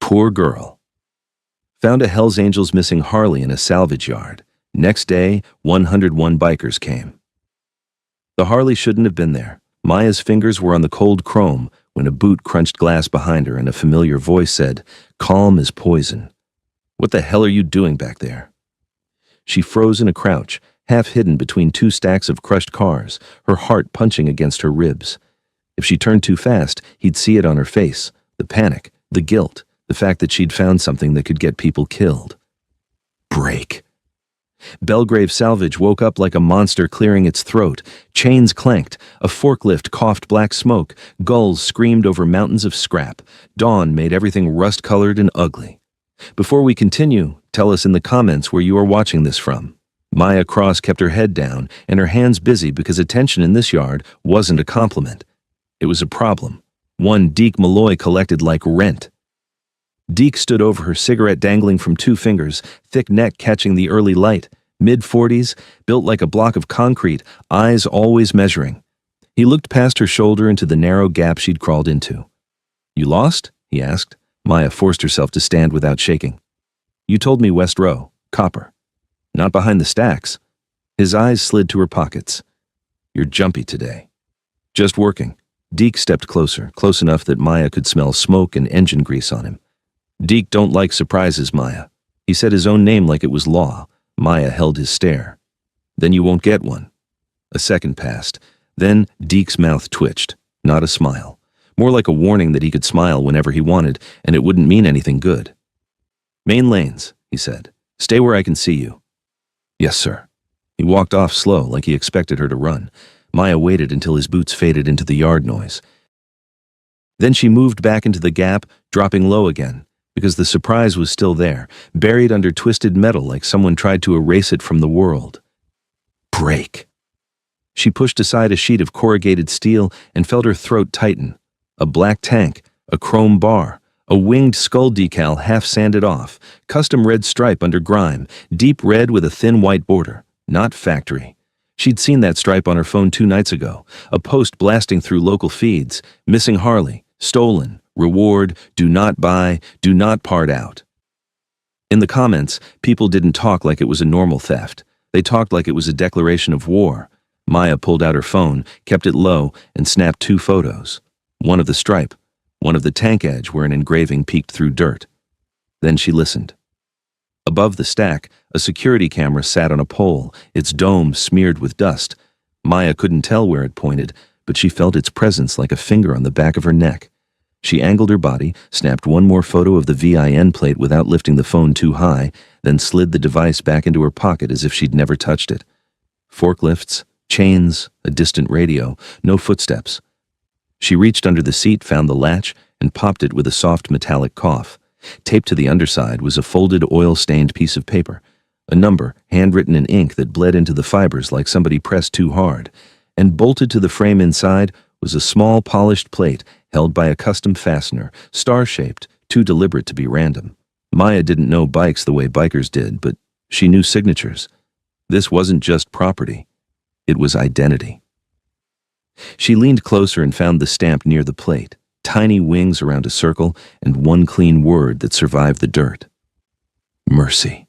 Poor girl. Found a Hells Angels missing Harley in a salvage yard. Next day, 101 bikers came. The Harley shouldn't have been there. Maya's fingers were on the cold chrome when a boot crunched glass behind her and a familiar voice said, "Calm as poison." "What the hell are you doing back there?" She froze in a crouch, half hidden between two stacks of crushed cars, her heart punching against her ribs. If she turned too fast, he'd see it on her face, the panic, the guilt, the fact that she'd found something that could get people killed. Break. Belgrave Salvage woke up like a monster clearing its throat. Chains clanked, a forklift coughed black smoke, gulls screamed over mountains of scrap. Dawn made everything rust-colored and ugly. Before we continue, tell us in the comments where you are watching this from. Maya Cross kept her head down and her hands busy because attention in this yard wasn't a compliment. It was a problem. One Deke Malloy collected like rent. Deke stood over her, cigarette dangling from two fingers, thick neck catching the early light, mid-40s, built like a block of concrete, eyes always measuring. He looked past her shoulder into the narrow gap she'd crawled into. "You lost?" he asked. Maya forced herself to stand without shaking. "You told me West Row, Copper. Not behind the stacks." His eyes slid to her pockets. "You're jumpy today." "Just working." Deke stepped closer, close enough that Maya could smell smoke and engine grease on him. "Deke don't like surprises, Maya." He said his own name like it was law. Maya held his stare. "Then you won't get one." A second passed. Then Deke's mouth twitched. Not a smile. More like a warning that he could smile whenever he wanted, and it wouldn't mean anything good. "Main lanes," he said. "Stay where I can see you." "Yes, sir." He walked off slow, like he expected her to run. Maya waited until his boots faded into the yard noise. Then she moved back into the gap, dropping low again, because the surprise was still there, buried under twisted metal like someone tried to erase it from the world. Break. She pushed aside a sheet of corrugated steel and felt her throat tighten. A black tank, a chrome bar, a winged skull decal half sanded off, custom red stripe under grime, deep red with a thin white border, not factory. She'd seen that stripe on her phone 2 nights ago, a post blasting through local feeds, missing Harley, stolen, reward, do not buy, do not part out. In the comments, people didn't talk like it was a normal theft. They talked like it was a declaration of war. Maya pulled out her phone, kept it low, and snapped 2 photos. One of the stripe, one of the tank edge where an engraving peeked through dirt. Then she listened. Above the stack, a security camera sat on a pole, its dome smeared with dust. Maya couldn't tell where it pointed, but she felt its presence like a finger on the back of her neck. She angled her body, snapped one more photo of the VIN plate without lifting the phone too high, then slid the device back into her pocket as if she'd never touched it. Forklifts, chains, a distant radio, no footsteps. She reached under the seat, found the latch, and popped it with a soft metallic cough. Taped to the underside was a folded, oil-stained piece of paper, a number handwritten in ink that bled into the fibers like somebody pressed too hard, and bolted to the frame inside was a small polished plate held by a custom fastener, star-shaped, too deliberate to be random. Maya didn't know bikes the way bikers did, but she knew signatures. This wasn't just property. It was identity. She leaned closer and found the stamp near the plate, tiny wings around a circle and one clean word that survived the dirt. Mercy.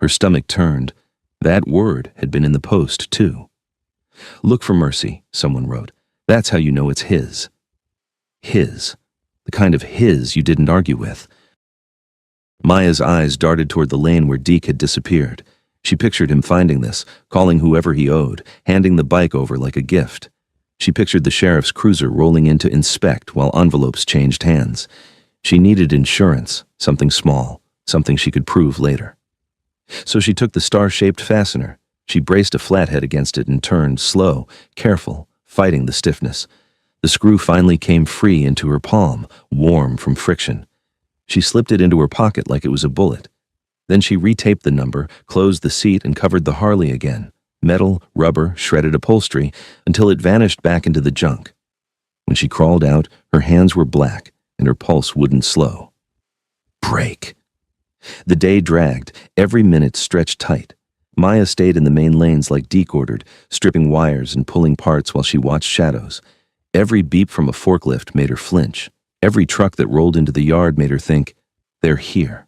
Her stomach turned. That word had been in the post, too. "Look for Mercy," someone wrote. "That's how you know it's his." His. The kind of his you didn't argue with. Maya's eyes darted toward the lane where Deke had disappeared. She pictured him finding this, calling whoever he owed, handing the bike over like a gift. She pictured the sheriff's cruiser rolling in to inspect while envelopes changed hands. She needed insurance, something small, something she could prove later. So she took the star-shaped fastener. She braced a flathead against it and turned, slow, careful, fighting the stiffness. The screw finally came free into her palm, warm from friction. She slipped it into her pocket like it was a bullet. Then she retaped the number, closed the seat, and covered the Harley again. Metal, rubber, shredded upholstery, until it vanished back into the junk. When she crawled out, her hands were black, and her pulse wouldn't slow. Break. The day dragged, every minute stretched tight. Maya stayed in the main lanes like Deke ordered, stripping wires and pulling parts while she watched shadows. Every beep from a forklift made her flinch. Every truck that rolled into the yard made her think, They're here.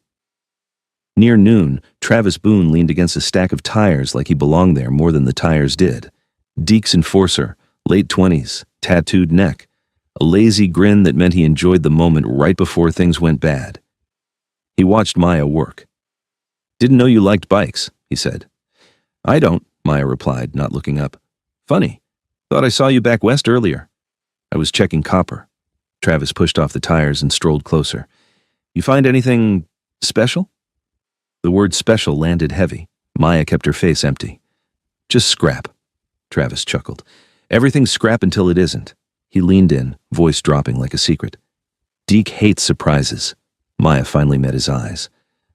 Near noon, Travis Boone leaned against a stack of tires like he belonged there more than the tires did. Deke's enforcer, late 20s, tattooed neck, a lazy grin that meant he enjoyed the moment right before things went bad. He watched Maya work. "Didn't know you liked bikes," he said. "I don't," Maya replied, not looking up. "Funny. Thought I saw you back west earlier." "I was checking copper." Travis pushed off the tires and strolled closer. "You find anything special?" The word special landed heavy. Maya kept her face empty. "Just scrap." Travis chuckled. "Everything's scrap until it isn't." He leaned in, voice dropping like a secret. "Deke hates surprises." Maya finally met his eyes.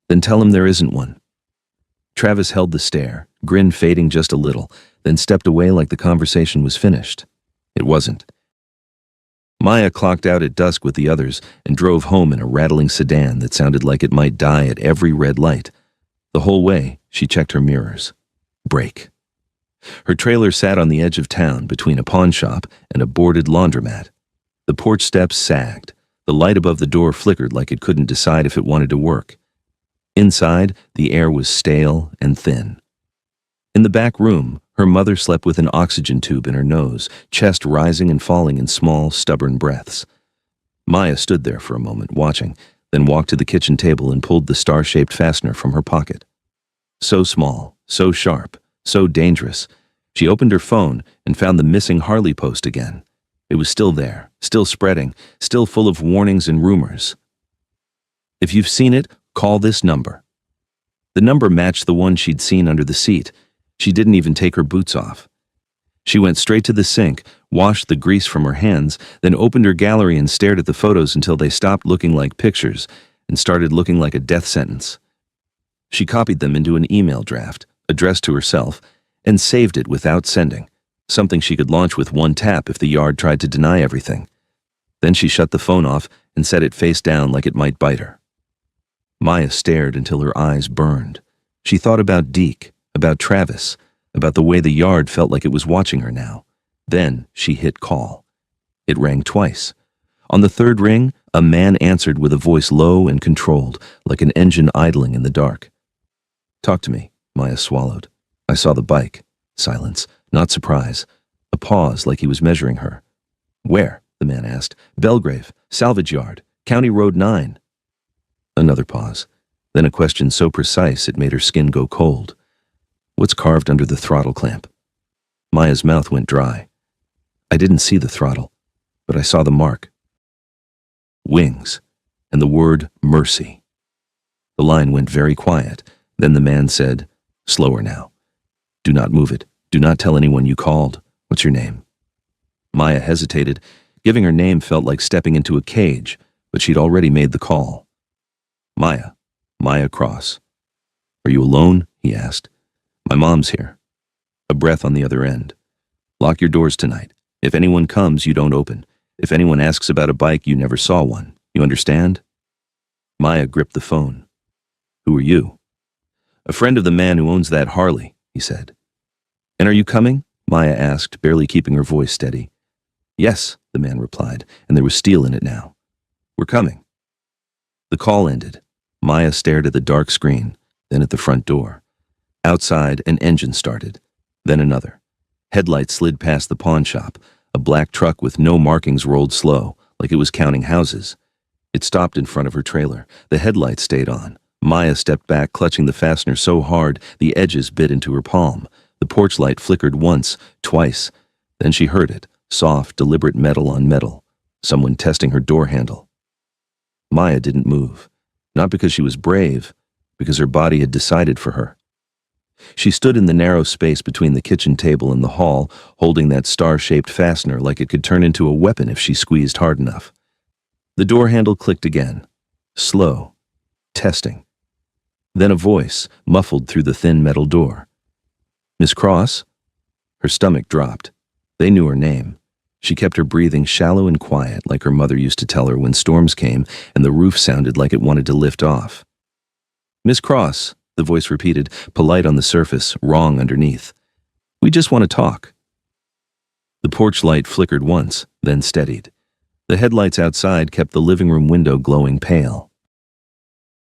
"Then tell him there isn't one." Travis held the stare, grin fading just a little, then stepped away like the conversation was finished. It wasn't. Maya clocked out at dusk with the others and drove home in a rattling sedan that sounded like it might die at every red light. The whole way, she checked her mirrors. Brake. Her trailer sat on the edge of town between a pawn shop and a boarded laundromat. The porch steps sagged. The light above the door flickered like it couldn't decide if it wanted to work. Inside, the air was stale and thin. In the back room, her mother slept with an oxygen tube in her nose, chest rising and falling in small, stubborn breaths. Maya stood there for a moment, watching, then walked to the kitchen table and pulled the star-shaped fastener from her pocket. So small, so sharp, so dangerous. She opened her phone and found the missing Harley post again. It was still there, still spreading, still full of warnings and rumors. "If you've seen it, call this number." The number matched the one she'd seen under the seat. She didn't even take her boots off. She went straight to the sink, washed the grease from her hands, then opened her gallery and stared at the photos until they stopped looking like pictures and started looking like a death sentence. She copied them into an email draft, addressed to herself, and saved it without sending, something she could launch with one tap if the yard tried to deny everything. Then she shut the phone off and set it face down like it might bite her. Maya stared until her eyes burned. She thought about Deke, about Travis, about the way the yard felt like it was watching her now. Then she hit call. It rang twice. On the third ring, a man answered with a voice low and controlled, like an engine idling in the dark. "Talk to me," Maya swallowed. "I saw the bike." Silence, not surprise. A pause like he was measuring her. "Where?" the man asked. "Belgrave, salvage yard, County Road 9. Another pause. Then a question so precise it made her skin go cold. "What's carved under the throttle clamp?" Maya's mouth went dry. "I didn't see the throttle, but I saw the mark." Wings, and the word mercy. The line went very quiet. Then the man said, "Slower now. Do not move it. Do not tell anyone you called. What's your name?" Maya hesitated. Giving her name felt like stepping into a cage, but she'd already made the call. Maya Cross. "Are you alone?" he asked. "My mom's here." A breath on the other end. "Lock your doors tonight. If anyone comes, you don't open. If anyone asks about a bike, you never saw one. You understand?" Maya gripped the phone. "Who are you?" "A friend of the man who owns that Harley," he said. "And are you coming?" Maya asked, barely keeping her voice steady. "Yes," the man replied, and there was steel in it now. "We're coming." The call ended. Maya stared at the dark screen, then at the front door. Outside, an engine started, then another. Headlights slid past the pawn shop. A black truck with no markings rolled slow, like it was counting houses. It stopped in front of her trailer. The headlights stayed on. Maya stepped back, clutching the fastener so hard the edges bit into her palm. The porch light flickered once, twice. Then she heard it, soft, deliberate metal on metal. Someone testing her door handle. Maya didn't move. Not because she was brave, because her body had decided for her. She stood in the narrow space between the kitchen table and the hall, holding that star-shaped fastener like it could turn into a weapon if she squeezed hard enough. The door handle clicked again. Slow. Testing. Then a voice, muffled through the thin metal door. "Miss Cross?" Her stomach dropped. They knew her name. She kept her breathing shallow and quiet, like her mother used to tell her when storms came and the roof sounded like it wanted to lift off. "Miss Cross," the voice repeated, polite on the surface, wrong underneath. "We just want to talk." The porch light flickered once, then steadied. The headlights outside kept the living room window glowing pale.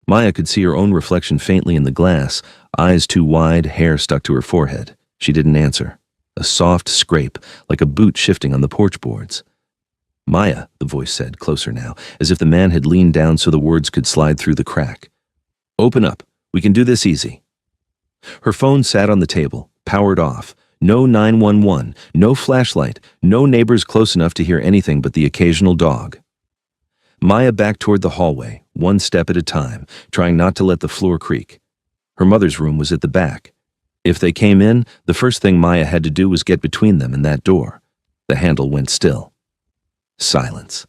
Maya could see her own reflection faintly in the glass, eyes too wide, hair stuck to her forehead. She didn't answer. A soft scrape, like a boot shifting on the porch boards. Maya, the voice said, closer now, as if the man had leaned down so the words could slide through the crack. Open up. We can do this easy. Her phone sat on the table, powered off. No 911, no flashlight, no neighbors close enough to hear anything but the occasional dog. Maya backed toward the hallway, one step at a time, trying not to let the floor creak. Her mother's room was at the back. If they came in, the first thing Maya had to do was get between them and that door. The handle went still. Silence.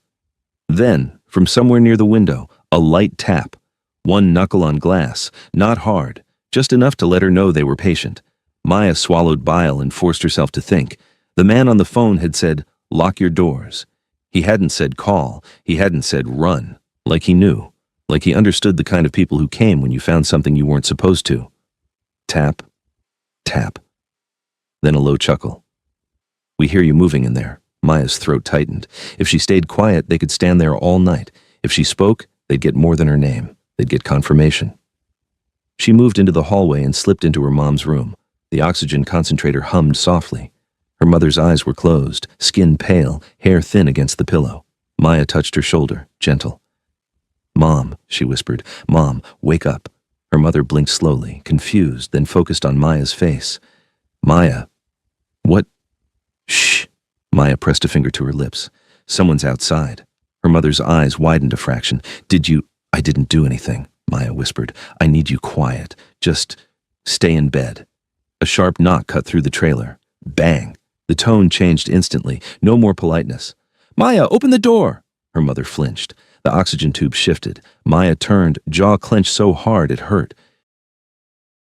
Then, from somewhere near the window, a light tap. One knuckle on glass, not hard, just enough to let her know they were patient. Maya swallowed bile and forced herself to think. The man on the phone had said, "Lock your doors." He hadn't said call, he hadn't said run, like he knew, like he understood the kind of people who came when you found something you weren't supposed to. Tap, tap. Then a low chuckle. "We hear you moving in there." Maya's throat tightened. If she stayed quiet, they could stand there all night. If she spoke, they'd get more than her name. They'd get confirmation. She moved into the hallway and slipped into her mom's room. The oxygen concentrator hummed softly. Her mother's eyes were closed, skin pale, hair thin against the pillow. Maya touched her shoulder, gentle. "Mom," she whispered. "Mom, wake up." Her mother blinked slowly, confused, then focused on Maya's face. "Maya." "What?" "Shh." Maya pressed a finger to her lips. "Someone's outside." Her mother's eyes widened a fraction. "Did you—" "I didn't do anything," Maya whispered. "I need you quiet. Just stay in bed." A sharp knock cut through the trailer. Bang. The tone changed instantly. No more politeness. "Maya, open the door!" Her mother flinched. The oxygen tube shifted. Maya turned, jaw clenched so hard it hurt.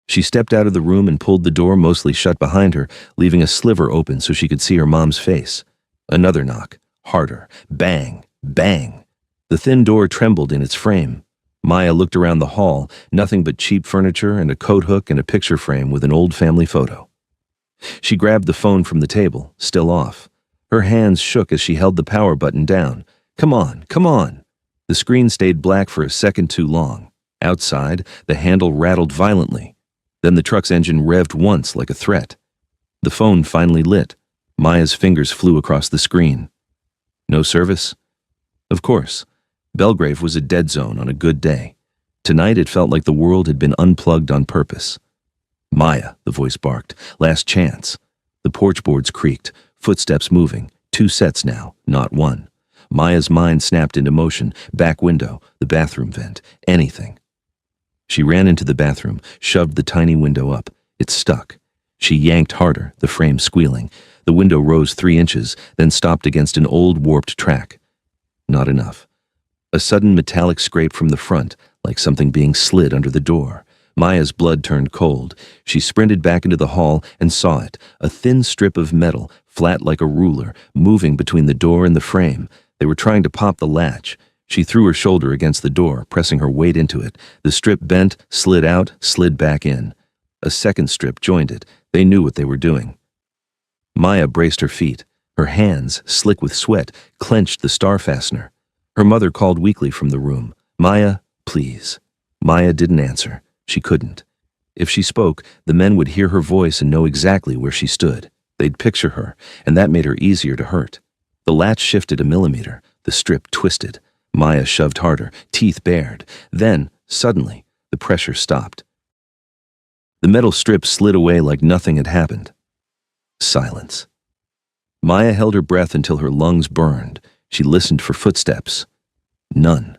She stepped out of the room and pulled the door mostly shut behind her, leaving a sliver open so she could see her mom's face. Another knock. Harder. Bang. Bang. The thin door trembled in its frame. Maya looked around the hall, nothing but cheap furniture and a coat hook and a picture frame with an old family photo. She grabbed the phone from the table, still off. Her hands shook as she held the power button down. "Come on, come on." The screen stayed black for a second too long. Outside, the handle rattled violently. Then the truck's engine revved once like a threat. The phone finally lit. Maya's fingers flew across the screen. No service? Of course. Belgrave was a dead zone on a good day. Tonight it felt like the world had been unplugged on purpose. "Maya," the voice barked. "Last chance." The porch boards creaked, footsteps moving. 2 sets now, not one. Maya's mind snapped into motion. Back window, the bathroom vent, anything. She ran into the bathroom, shoved the tiny window up. It stuck. She yanked harder, the frame squealing. The window rose 3 inches, then stopped against an old warped track. Not enough. A sudden metallic scrape from the front, like something being slid under the door. Maya's blood turned cold. She sprinted back into the hall and saw it, a thin strip of metal, flat like a ruler, moving between the door and the frame. They were trying to pop the latch. She threw her shoulder against the door, pressing her weight into it. The strip bent, slid out, slid back in. A second strip joined it. They knew what they were doing. Maya braced her feet. Her hands, slick with sweat, clenched the star fastener. Her mother called weakly from the room. "Maya, please." Maya didn't answer. She couldn't. If she spoke, the men would hear her voice and know exactly where she stood. They'd picture her, and that made her easier to hurt. The latch shifted a millimeter. The strip twisted. Maya shoved harder, teeth bared. Then, suddenly, the pressure stopped. The metal strip slid away like nothing had happened. Silence. Maya held her breath until her lungs burned. She listened for footsteps. None.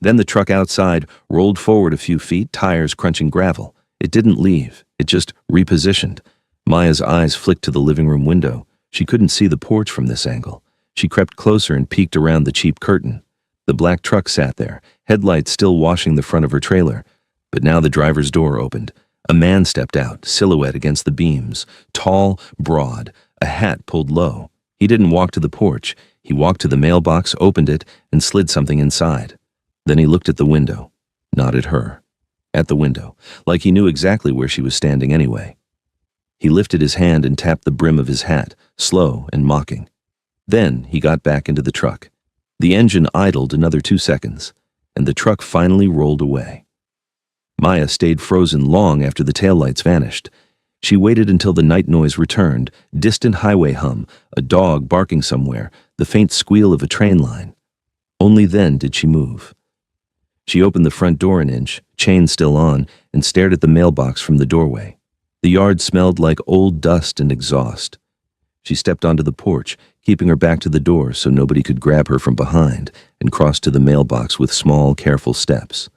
Then the truck outside rolled forward a few feet, tires crunching gravel. It didn't leave. It just repositioned. Maya's eyes flicked to the living room window. She couldn't see the porch from this angle. She crept closer and peeked around the cheap curtain. The black truck sat there, headlights still washing the front of her trailer. But now the driver's door opened. A man stepped out, silhouette against the beams. Tall, broad, a hat pulled low. He didn't walk to the porch. He walked to the mailbox, opened it, and slid something inside. Then he looked at the window. Not at her. At the window, like he knew exactly where she was standing anyway. He lifted his hand and tapped the brim of his hat, slow and mocking. Then he got back into the truck. The engine idled another 2 seconds. and the truck finally rolled away. Maya stayed frozen long after the taillights vanished. She waited until the night noise returned, distant highway hum, a dog barking somewhere, the faint squeal of a train line. Only then did she move. She opened the front door an inch, chain still on, and stared at the mailbox from the doorway. The yard smelled like old dust and exhaust. She stepped onto the porch, keeping her back to the door so nobody could grab her from behind, and crossed to the mailbox with small, careful steps.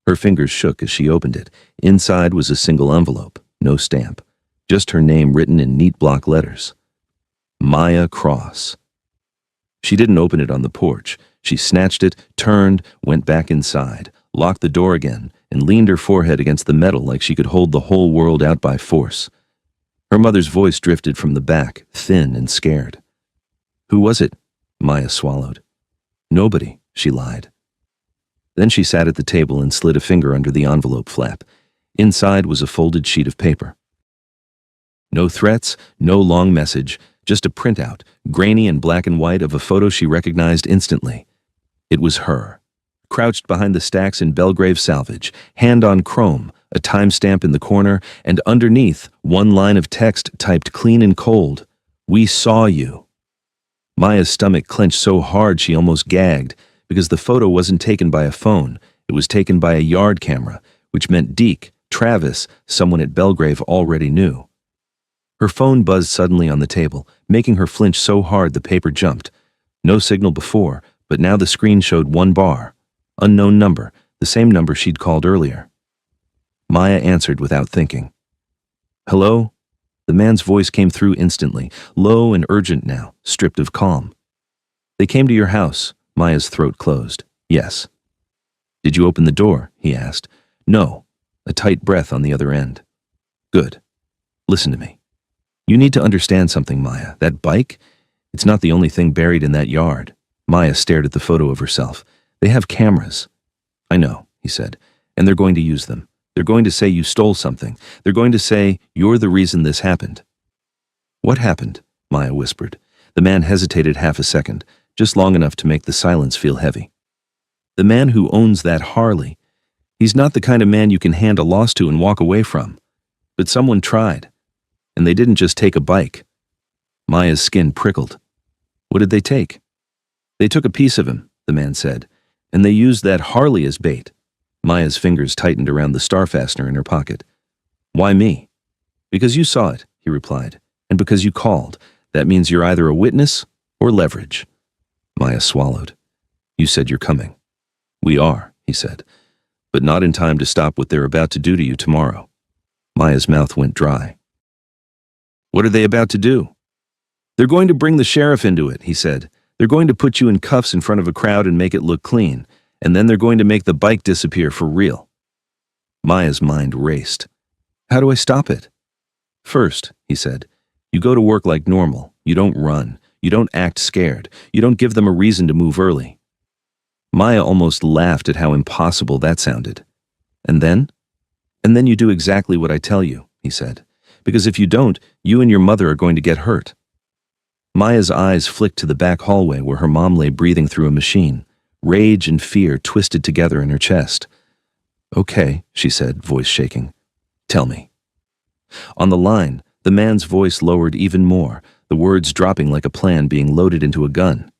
Her fingers shook as she opened it. Inside was a single envelope, no stamp, just her name written in neat block letters. Maya Cross. She didn't open it on the porch. She snatched it, turned, went back inside, locked the door again, and leaned her forehead against the metal like she could hold the whole world out by force. Her mother's voice drifted from the back, thin and scared. "Who was it?" Maya swallowed. "Nobody," she lied. Then she sat at the table and slid a finger under the envelope flap. Inside was a folded sheet of paper. No threats, no long message, just a printout, grainy and black and white, of a photo she recognized instantly. It was her, crouched behind the stacks in Belgrave salvage, hand on chrome, a timestamp in the corner, and underneath, one line of text typed clean and cold: "We saw you." Maya's stomach clenched so hard she almost gagged, because the photo wasn't taken by a phone, it was taken by a yard camera, which meant Deke, Travis, someone at Belgrave, already knew. Her phone buzzed suddenly on the table, making her flinch so hard the paper jumped. No signal before, but now the screen showed one bar. Unknown number, the same number she'd called earlier. Maya answered without thinking. "Hello?" The man's voice came through instantly, low and urgent now, stripped of calm. "They came to your house." Maya's throat closed. "Yes." "Did you open the door?" he asked. "No." A tight breath on the other end. "Good. Listen to me. You need to understand something, Maya. That bike? It's not the only thing buried in that yard." Maya stared at the photo of herself. "They have cameras." "I know," he said, "and they're going to use them. They're going to say you stole something. They're going to say you're the reason this happened." "What happened?" Maya whispered. The man hesitated half a second, just long enough to make the silence feel heavy. "The man who owns that Harley. He's not the kind of man you can hand a loss to and walk away from. But someone tried. And they didn't just take a bike." Maya's skin prickled. "What did they take?" "They took a piece of him," the man said, "and they used that Harley as bait." Maya's fingers tightened around the star fastener in her pocket. "Why me?" "Because you saw it," he replied, "and because you called. That means you're either a witness or leverage." Maya swallowed. "You said you're coming." "We are," he said, "but not in time to stop what they're about to do to you tomorrow." Maya's mouth went dry. "What are they about to do?" "They're going to bring the sheriff into it," he said. "They're going to put you in cuffs in front of a crowd and make it look clean, and then they're going to make the bike disappear for real." Maya's mind raced. "How do I stop it?" "First," he said, "you go to work like normal. You don't run. You don't act scared. You don't give them a reason to move early." Maya almost laughed at how impossible that sounded. "And then?" "And then you do exactly what I tell you," he said. "Because if you don't, you and your mother are going to get hurt." Maya's eyes flicked to the back hallway where her mom lay breathing through a machine, rage and fear twisted together in her chest. "Okay," she said, voice shaking. "Tell me." On the line, the man's voice lowered even more, the words dropping like a plan being loaded into a gun.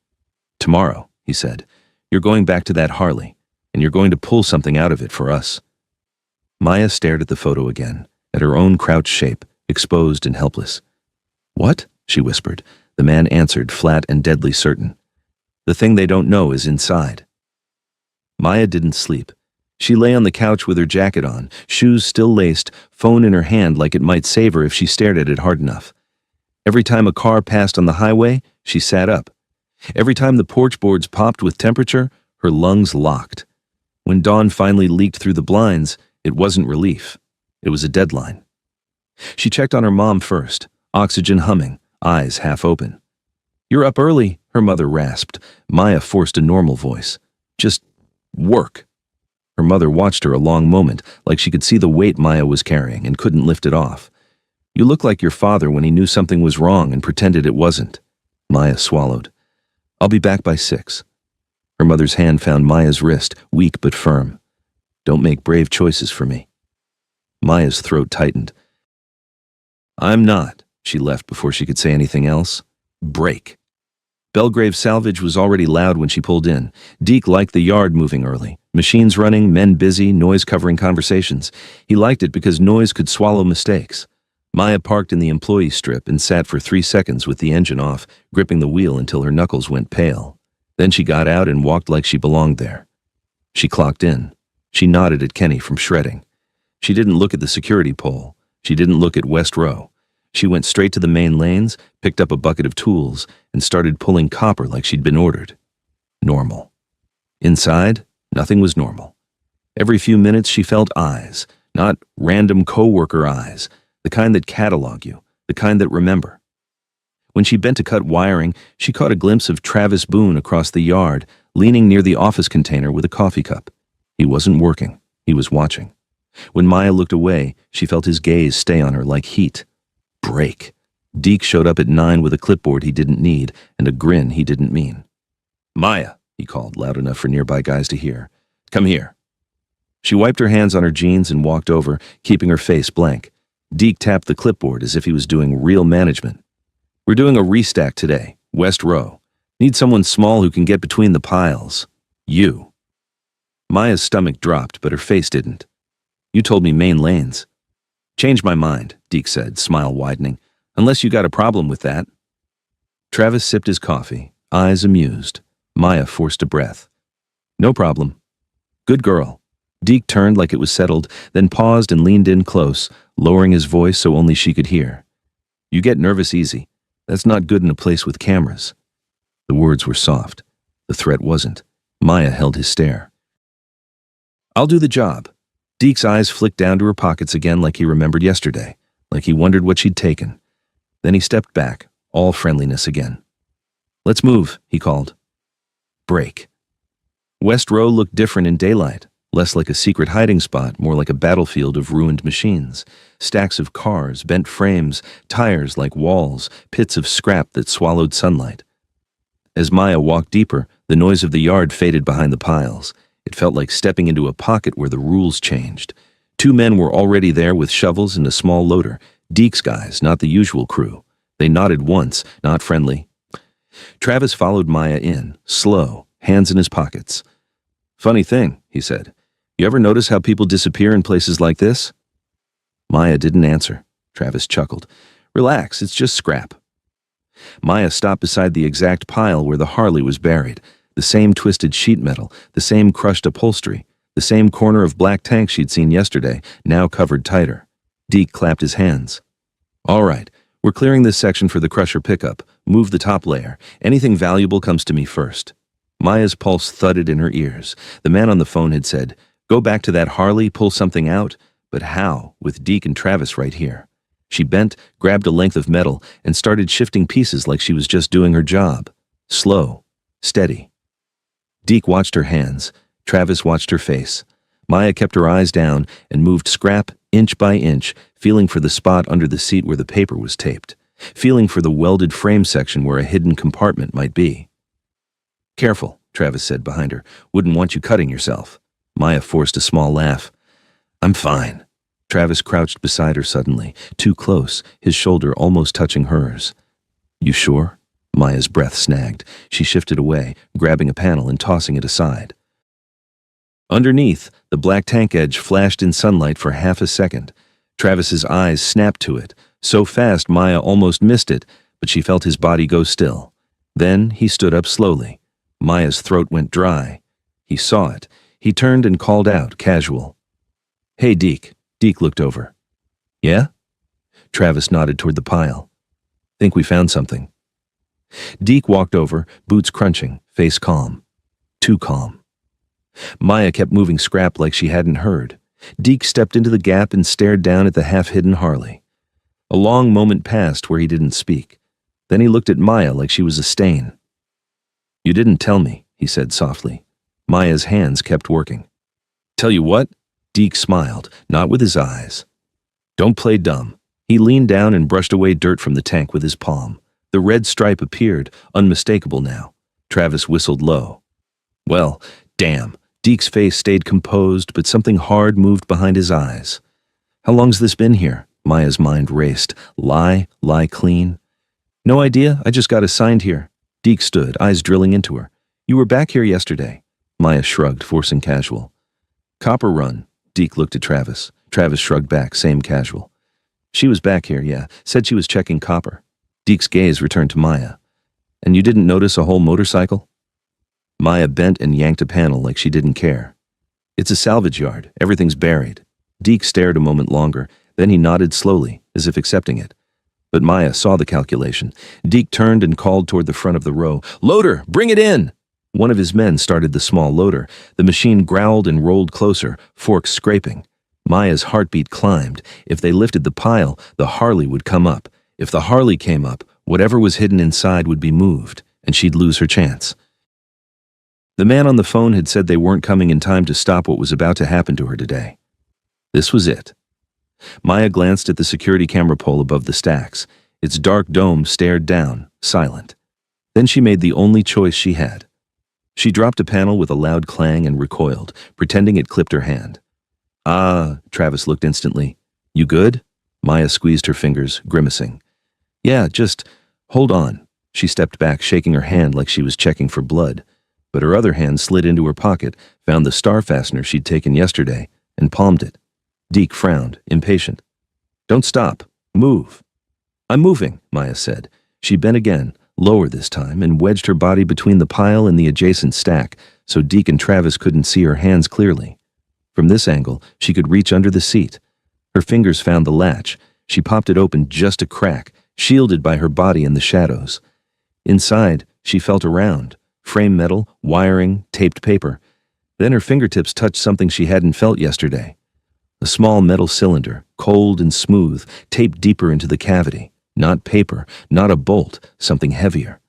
"Tomorrow," he said, "you're going back to that Harley, and you're going to pull something out of it for us." Maya stared at the photo again, at her own crouched shape, exposed and helpless. "What?" she whispered. The man answered, flat and deadly certain. "The thing they don't know is inside." Maya didn't sleep. She lay on the couch with her jacket on, shoes still laced, phone in her hand like it might save her if she stared at it hard enough. Every time a car passed on the highway, she sat up. Every time the porch boards popped with temperature, her lungs locked. When dawn finally leaked through the blinds, it wasn't relief. It was a deadline. She checked on her mom first, oxygen humming, eyes half open. "You're up early," her mother rasped. Maya forced a normal voice. "Just work." Her mother watched her a long moment, like she could see the weight Maya was carrying and couldn't lift it off. "You look like your father when he knew something was wrong and pretended it wasn't." Maya swallowed. "I'll be back by 6. Her mother's hand found Maya's wrist, weak but firm. Don't make brave choices for me. Maya's throat tightened. I'm not. She left before she could say anything else. Break. Belgrave Salvage was already loud when she pulled in. Deke liked the yard moving early. Machines running, men busy, noise covering conversations. He liked it because noise could swallow mistakes. Maya parked in the employee strip and sat for 3 seconds with the engine off, gripping the wheel until her knuckles went pale. Then she got out and walked like she belonged there. She clocked in. She nodded at Kenny from shredding. She didn't look at the security pole. She didn't look at West Row. She went straight to the main lanes, picked up a bucket of tools, and started pulling copper like she'd been ordered. Normal. Inside, nothing was normal. Every few minutes she felt eyes, not random coworker eyes, the kind that catalog you, the kind that remember. When she bent to cut wiring, she caught a glimpse of Travis Boone across the yard, leaning near the office container with a coffee cup. He wasn't working. He was watching. When Maya looked away, she felt his gaze stay on her like heat. Break. Deke showed up at 9 with a clipboard he didn't need and a grin he didn't mean. Maya, he called, loud enough for nearby guys to hear. Come here. She wiped her hands on her jeans and walked over, keeping her face blank. Deke tapped the clipboard as if he was doing real management. We're doing a restack today, West Row. Need someone small who can get between the piles. You. Maya's stomach dropped, but her face didn't. You told me main lanes. Changed my mind, Deke said, smile widening. Unless you got a problem with that. Travis sipped his coffee, eyes amused. Maya forced a breath. No problem. Good girl. Deke turned like it was settled, then paused and leaned in close, lowering his voice so only she could hear. You get nervous easy. That's not good in a place with cameras. The words were soft. The threat wasn't. Maya held his stare. I'll do the job. Deke's eyes flicked down to her pockets again like he remembered yesterday, like he wondered what she'd taken. Then he stepped back, all friendliness again. Let's move, he called. Break. West Row looked different in daylight, less like a secret hiding spot, more like a battlefield of ruined machines. Stacks of cars, bent frames, tires like walls, pits of scrap that swallowed sunlight. As Maya walked deeper, the noise of the yard faded behind the piles. It felt like stepping into a pocket where the rules changed. 2 men were already there with shovels and a small loader. Deke's guys, not the usual crew. They nodded once, not friendly. Travis followed Maya in, slow, hands in his pockets. Funny thing, he said. You ever notice how people disappear in places like this? Maya didn't answer. Travis chuckled. Relax, it's just scrap. Maya stopped beside the exact pile where the Harley was buried. The same twisted sheet metal, the same crushed upholstery, the same corner of black tank she'd seen yesterday, now covered tighter. Deke clapped his hands. All right, we're clearing this section for the crusher pickup. Move the top layer. Anything valuable comes to me first. Maya's pulse thudded in her ears. The man on the phone had said, go back to that Harley, pull something out. But how, with Deke and Travis right here? She bent, grabbed a length of metal, and started shifting pieces like she was just doing her job. Slow, steady. Deke watched her hands. Travis watched her face. Maya kept her eyes down and moved scrap inch by inch, feeling for the spot under the seat where the paper was taped, feeling for the welded frame section where a hidden compartment might be. Careful, Travis said behind her. Wouldn't want you cutting yourself. Maya forced a small laugh. I'm fine. Travis crouched beside her suddenly, too close, his shoulder almost touching hers. You sure? Maya's breath snagged. She shifted away, grabbing a panel and tossing it aside. Underneath, the black tank edge flashed in sunlight for half a second. Travis's eyes snapped to it, so fast Maya almost missed it, but she felt his body go still. Then he stood up slowly. Maya's throat went dry. He saw it. He turned and called out, casual. Hey, Deke. Deke looked over. Yeah? Travis nodded toward the pile. Think we found something. Deke walked over, boots crunching, face calm. Too calm. Maya kept moving scrap like she hadn't heard. Deke stepped into the gap and stared down at the half-hidden Harley. A long moment passed where he didn't speak. Then he looked at Maya like she was a stain. You didn't tell me, he said softly. Maya's hands kept working. Tell you what? Deke smiled, not with his eyes. Don't play dumb. He leaned down and brushed away dirt from the tank with his palm. The red stripe appeared, unmistakable now. Travis whistled low. Well, damn. Deke's face stayed composed, but something hard moved behind his eyes. How long's this been here? Maya's mind raced. Lie clean. No idea, I just got assigned here. Deke stood, eyes drilling into her. You were back here yesterday. Maya shrugged, forcing casual. Copper run. Deke looked at Travis. Travis shrugged back, same casual. She was back here, yeah. Said she was checking copper. Deke's gaze returned to Maya. And you didn't notice a whole motorcycle? Maya bent and yanked a panel like she didn't care. It's a salvage yard. Everything's buried. Deke stared a moment longer, then he nodded slowly, as if accepting it. But Maya saw the calculation. Deke turned and called toward the front of the row. Loader, bring it in! One of his men started the small loader. The machine growled and rolled closer, forks scraping. Maya's heartbeat climbed. If they lifted the pile, the Harley would come up. If the Harley came up, whatever was hidden inside would be moved, and she'd lose her chance. The man on the phone had said they weren't coming in time to stop what was about to happen to her today. This was it. Maya glanced at the security camera pole above the stacks. Its dark dome stared down, silent. Then she made the only choice she had. She dropped a panel with a loud clang and recoiled, pretending it clipped her hand. Ah, Travis looked instantly. You good? Maya squeezed her fingers, grimacing. Yeah, just hold on. She stepped back, shaking her hand like she was checking for blood. But her other hand slid into her pocket, found the star fastener she'd taken yesterday, and palmed it. Deke frowned, impatient. Don't stop. Move. I'm moving, Maya said. She bent again, lower this time, and wedged her body between the pile and the adjacent stack, so Deke and Travis couldn't see her hands clearly. From this angle, she could reach under the seat. Her fingers found the latch. She popped it open just a crack, shielded by her body in the shadows. Inside, she felt around. Frame metal, wiring, taped paper. Then her fingertips touched something she hadn't felt yesterday. A small metal cylinder, cold and smooth, taped deeper into the cavity. Not paper, not a bolt, something heavier.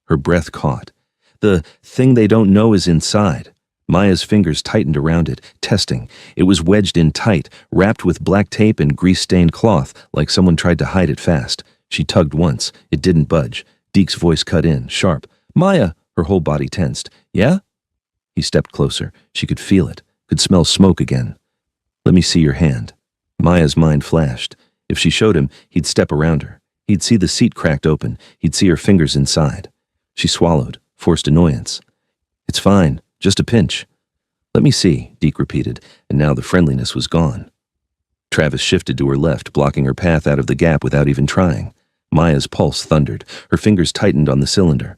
Her breath caught. The thing they don't know is inside. Maya's fingers tightened around it, testing. It was wedged in tight, wrapped with black tape and grease-stained cloth, like someone tried to hide it fast. She tugged once. It didn't budge. Deke's voice cut in, sharp. Maya! Her whole body tensed. Yeah? He stepped closer. She could feel it, could smell smoke again. Let me see your hand. Maya's mind flashed. If she showed him, he'd step around her. He'd see the seat cracked open. He'd see her fingers inside. She swallowed, forced annoyance. It's fine, just a pinch. Let me see, Deke repeated, and now the friendliness was gone. Travis shifted to her left, blocking her path out of the gap without even trying. Maya's pulse thundered. Her fingers tightened on the cylinder.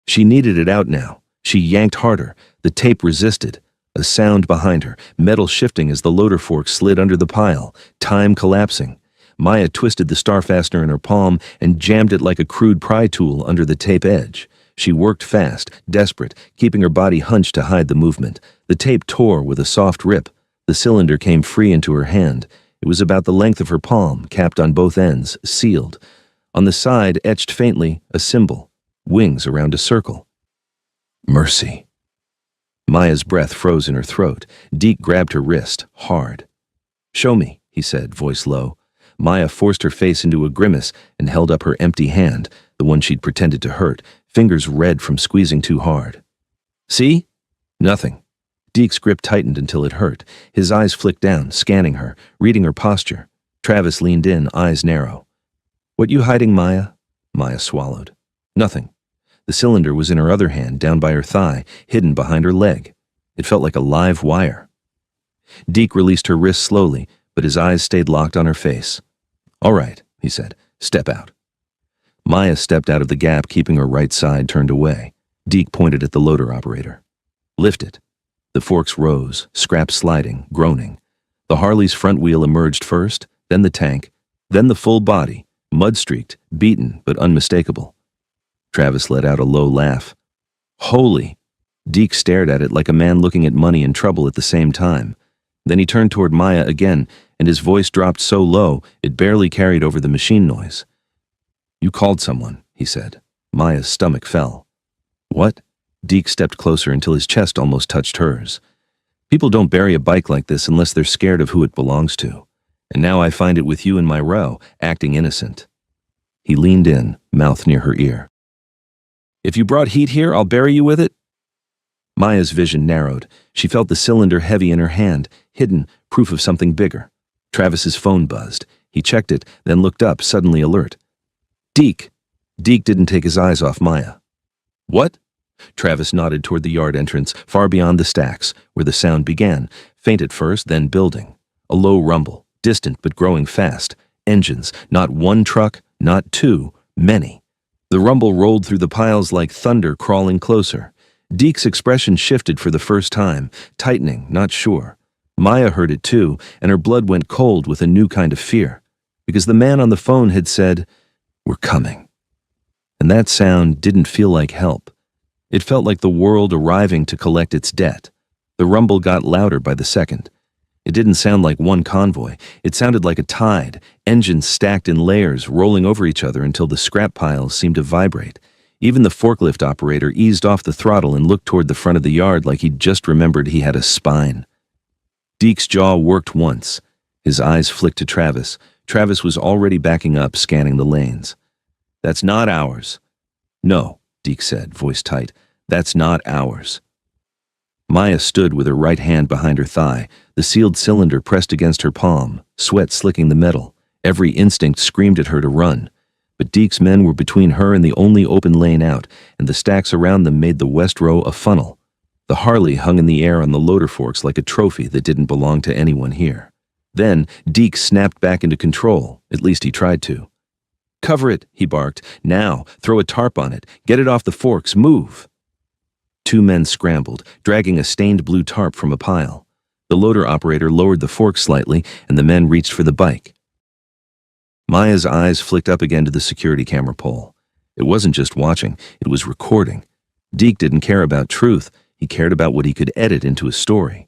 She needed it out now. She yanked harder. The tape resisted. A sound behind her, metal shifting as the loader fork slid under the pile, time collapsing. Maya twisted the star fastener in her palm and jammed it like a crude pry tool under the tape edge. She worked fast, desperate, keeping her body hunched to hide the movement. The tape tore with a soft rip. The cylinder came free into her hand. It was about the length of her palm, capped on both ends, sealed. On the side, etched faintly, a symbol. Wings around a circle. Mercy. Maya's breath froze in her throat. Deke grabbed her wrist, hard. Show me, he said, voice low. Maya forced her face into a grimace and held up her empty hand, the one she'd pretended to hurt, fingers red from squeezing too hard. See? Nothing. Deke's grip tightened until it hurt. His eyes flicked down, scanning her, reading her posture. Travis leaned in, eyes narrow. What you hiding, Maya? Maya swallowed. Nothing. The cylinder was in her other hand, down by her thigh, hidden behind her leg. It felt like a live wire. Deke released her wrist slowly, but his eyes stayed locked on her face. All right, he said. Step out. Maya stepped out of the gap, keeping her right side turned away. Deke pointed at the loader operator. Lift it. The forks rose, scraps sliding, groaning. The Harley's front wheel emerged first, then the tank, then the full body, mud-streaked, beaten, but unmistakable. Travis let out a low laugh. Holy! Deke stared at it like a man looking at money and trouble at the same time. Then he turned toward Maya again, and his voice dropped so low it barely carried over the machine noise. You called someone, he said. Maya's stomach fell. What? Deke stepped closer until his chest almost touched hers. People don't bury a bike like this unless they're scared of who it belongs to. And now I find it with you in my row, acting innocent. He leaned in, mouth near her ear. If you brought heat here, I'll bury you with it. Maya's vision narrowed. She felt the cylinder heavy in her hand, hidden, proof of something bigger. Travis's phone buzzed. He checked it, then looked up, suddenly alert. Deke! Deke didn't take his eyes off Maya. What? Travis nodded toward the yard entrance, far beyond the stacks, where the sound began, faint at first, then building. A low rumble, distant but growing fast. Engines, not one truck, not two, many. The rumble rolled through the piles like thunder crawling closer. Deke's expression shifted for the first time, tightening, not sure. Maya heard it too, and her blood went cold with a new kind of fear, because the man on the phone had said, "We're coming." And that sound didn't feel like help. It felt like the world arriving to collect its debt. The rumble got louder by the second. It didn't sound like one convoy. It sounded like a tide, engines stacked in layers, rolling over each other until the scrap piles seemed to vibrate. Even the forklift operator eased off the throttle and looked toward the front of the yard like he'd just remembered he had a spine. Deke's jaw worked once. His eyes flicked to Travis. Travis was already backing up, scanning the lanes. "That's not ours." "No," Deke said, voice tight. "That's not ours." Maya stood with her right hand behind her thigh, the sealed cylinder pressed against her palm, sweat slicking the metal. Every instinct screamed at her to run. But Deke's men were between her and the only open lane out, and the stacks around them made the west row a funnel. The Harley hung in the air on the loader forks like a trophy that didn't belong to anyone here. Then Deke snapped back into control, at least he tried to. "Cover it," he barked. "Now, throw a tarp on it. Get it off the forks. Move." Two men scrambled, dragging a stained blue tarp from a pile. The loader operator lowered the forks slightly, and the men reached for the bike. Maya's eyes flicked up again to the security camera pole. It wasn't just watching, it was recording. Deke didn't care about truth, he cared about what he could edit into a story.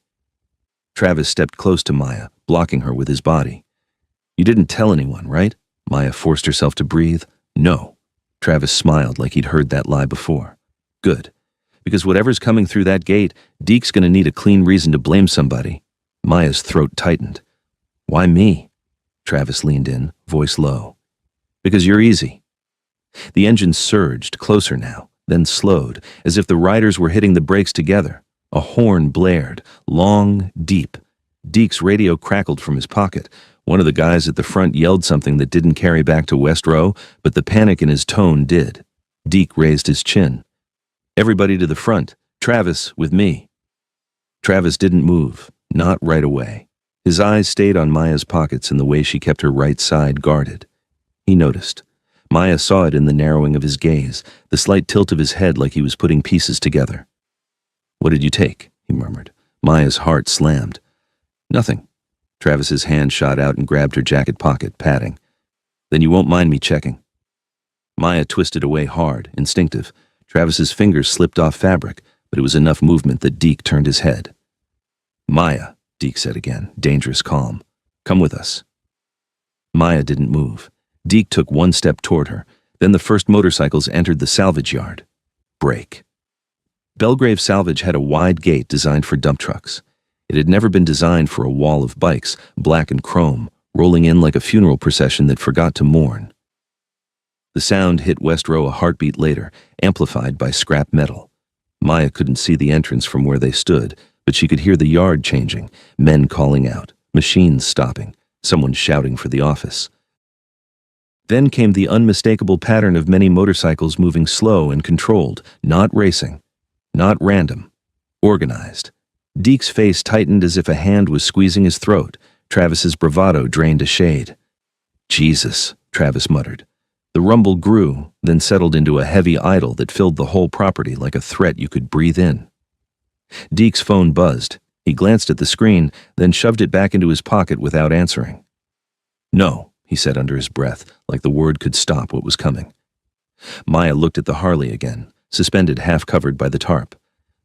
Travis stepped close to Maya, blocking her with his body. "You didn't tell anyone, right?" Maya forced herself to breathe. "No." Travis smiled like he'd heard that lie before. "Good. Because whatever's coming through that gate, Deke's gonna need a clean reason to blame somebody." Maya's throat tightened. "Why me?" Travis leaned in, voice low. "Because you're easy." The engine surged, closer now, then slowed, as if the riders were hitting the brakes together. A horn blared, long, deep. Deke's radio crackled from his pocket. One of the guys at the front yelled something that didn't carry back to West Row, but the panic in his tone did. Deke raised his chin. "Everybody to the front. Travis, with me." Travis didn't move, not right away. His eyes stayed on Maya's pockets and the way she kept her right side guarded. He noticed. Maya saw it in the narrowing of his gaze, the slight tilt of his head like he was putting pieces together. "What did you take?" he murmured. Maya's heart slammed. "Nothing." Travis's hand shot out and grabbed her jacket pocket, patting. "Then you won't mind me checking." Maya twisted away hard, instinctive. Travis's fingers slipped off fabric, but it was enough movement that Deke turned his head. "Maya," Deke said again, dangerous calm. "Come with us." Maya didn't move. Deke took one step toward her. Then the first motorcycles entered the salvage yard. Brake. Belgrave Salvage had a wide gate designed for dump trucks. It had never been designed for a wall of bikes, black and chrome, rolling in like a funeral procession that forgot to mourn. The sound hit West Row a heartbeat later, amplified by scrap metal. Maya couldn't see the entrance from where they stood, but she could hear the yard changing, men calling out, machines stopping, someone shouting for the office. Then came the unmistakable pattern of many motorcycles moving slow and controlled, not racing, not random, organized. Deke's face tightened as if a hand was squeezing his throat. Travis's bravado drained a shade. "Jesus," Travis muttered. The rumble grew, then settled into a heavy idle that filled the whole property like a threat you could breathe in. Deke's phone buzzed. He glanced at the screen, then shoved it back into his pocket without answering. "No," he said under his breath, like the word could stop what was coming. Maya looked at the Harley again, suspended half-covered by the tarp.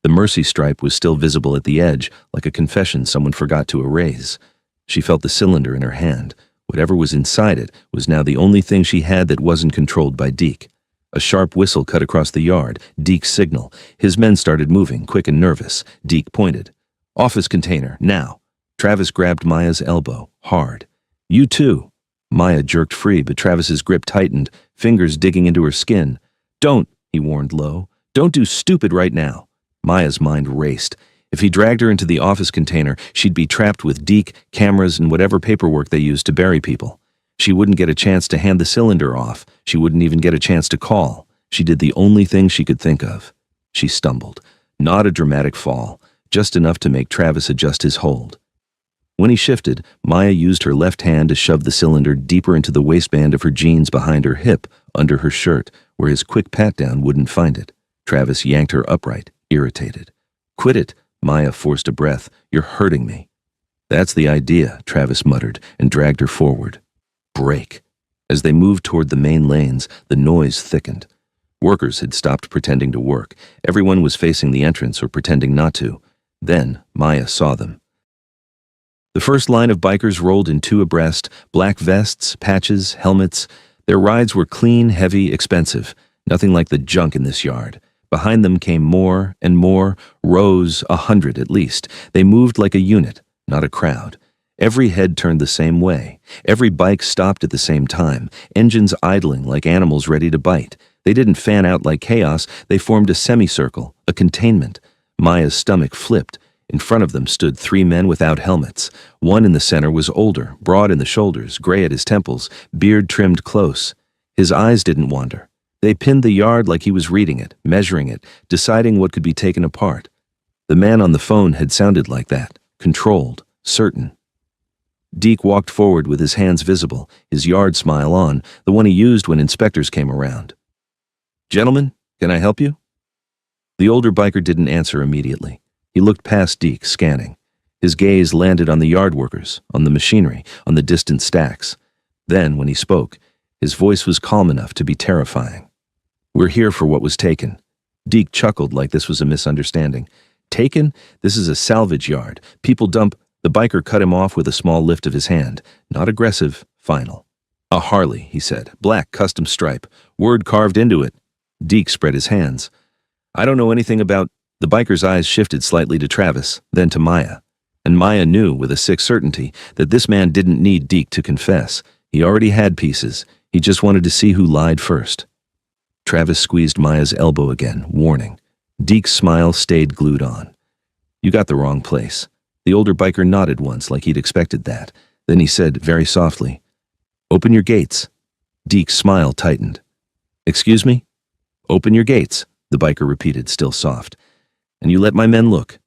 The mercy stripe was still visible at the edge, like a confession someone forgot to erase. She felt the cylinder in her hand. Whatever was inside it was now the only thing she had that wasn't controlled by Deke. A sharp whistle cut across the yard, Deke's signal. His men started moving, quick and nervous. Deke pointed. "Office container, now." Travis grabbed Maya's elbow, hard. "You too." Maya jerked free, but Travis's grip tightened, fingers digging into her skin. "Don't," he warned low. "Don't do stupid right now." Maya's mind raced. If he dragged her into the office container, she'd be trapped with Deke, cameras, and whatever paperwork they used to bury people. She wouldn't get a chance to hand the cylinder off. She wouldn't even get a chance to call. She did the only thing she could think of. She stumbled. Not a dramatic fall, just enough to make Travis adjust his hold. When he shifted, Maya used her left hand to shove the cylinder deeper into the waistband of her jeans behind her hip, under her shirt, where his quick pat-down wouldn't find it. Travis yanked her upright, irritated. "Quit it," Maya forced a breath. "You're hurting me." "That's the idea," Travis muttered and dragged her forward. Brake. As they moved toward the main lanes, the noise thickened. Workers had stopped pretending to work. Everyone was facing the entrance or pretending not to. Then Maya saw them. The first line of bikers rolled in two abreast, black vests, patches, helmets. Their rides were clean, heavy, expensive. Nothing like the junk in this yard. Behind them came more and more, rows, 100 at least. They moved like a unit, not a crowd. Every head turned the same way. Every bike stopped at the same time, engines idling like animals ready to bite. They didn't fan out like chaos, they formed a semicircle, a containment. Maya's stomach flipped. In front of them stood three men without helmets. One in the center was older, broad in the shoulders, gray at his temples, beard trimmed close. His eyes didn't wander. They pinned the yard like he was reading it, measuring it, deciding what could be taken apart. The man on the phone had sounded like that, controlled, certain. Deke walked forward with his hands visible, his yard smile on, the one he used when inspectors came around. "Gentlemen, can I help you?" The older biker didn't answer immediately. He looked past Deke, scanning. His gaze landed on the yard workers, on the machinery, on the distant stacks. Then, when he spoke, his voice was calm enough to be terrifying. "We're here for what was taken." Deke chuckled like this was a misunderstanding. "Taken? This is a salvage yard. People dump—" The biker cut him off with a small lift of his hand. Not aggressive, final. "A Harley," he said. "Black custom stripe. Word carved into it." Deke spread his hands. "I don't know anything about—" The biker's eyes shifted slightly to Travis, then to Maya. And Maya knew with a sick certainty that this man didn't need Deke to confess. He already had pieces. He just wanted to see who lied first. Travis squeezed Maya's elbow again, warning. Deke's smile stayed glued on. "You got the wrong place." The older biker nodded once like he'd expected that. Then he said, very softly, "Open your gates." Deke's smile tightened. "Excuse me?" "Open your gates," the biker repeated, still soft. "And you let my men look.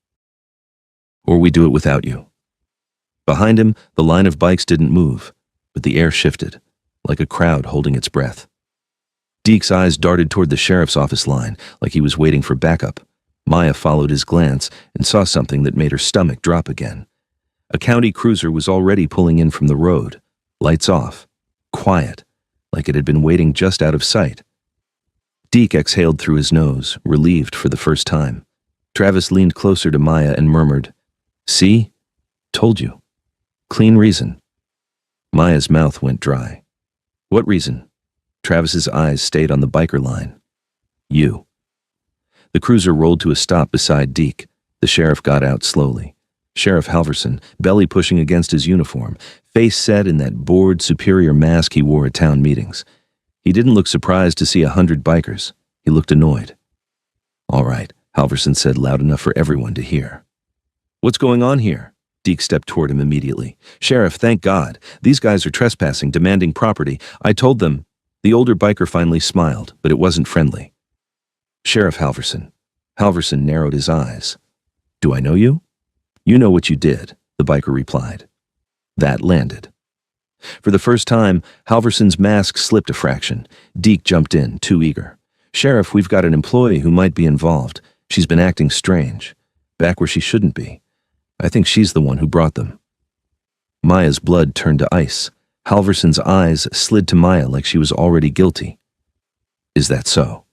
Or we do it without you." Behind him, the line of bikes didn't move, but the air shifted, like a crowd holding its breath. Deke's eyes darted toward the sheriff's office line, like he was waiting for backup. Maya followed his glance and saw something that made her stomach drop again. A county cruiser was already pulling in from the road, lights off, quiet, like it had been waiting just out of sight. Deke exhaled through his nose, relieved for the first time. Travis leaned closer to Maya and murmured, "See? Told you. Clean reason." Maya's mouth went dry. "What reason?" Travis's eyes stayed on the biker line. "You." The cruiser rolled to a stop beside Deke. The sheriff got out slowly. Sheriff Halverson, belly pushing against his uniform, face set in that bored, superior mask he wore at town meetings. He didn't look surprised to see 100 bikers. He looked annoyed. "All right," Halverson said loud enough for everyone to hear. "What's going on here?" Deke stepped toward him immediately. "Sheriff, thank God. These guys are trespassing, demanding property. I told them—" The older biker finally smiled, but it wasn't friendly. "Sheriff Halverson." Halverson narrowed his eyes. "Do I know you?" "You know what you did," the biker replied. That landed. For the first time, Halverson's mask slipped a fraction. Deke jumped in, too eager. "Sheriff, we've got an employee who might be involved. She's been acting strange. Back where she shouldn't be. I think she's the one who brought them." Maya's blood turned to ice. Halverson's eyes slid to Maya like she was already guilty. "Is that so?"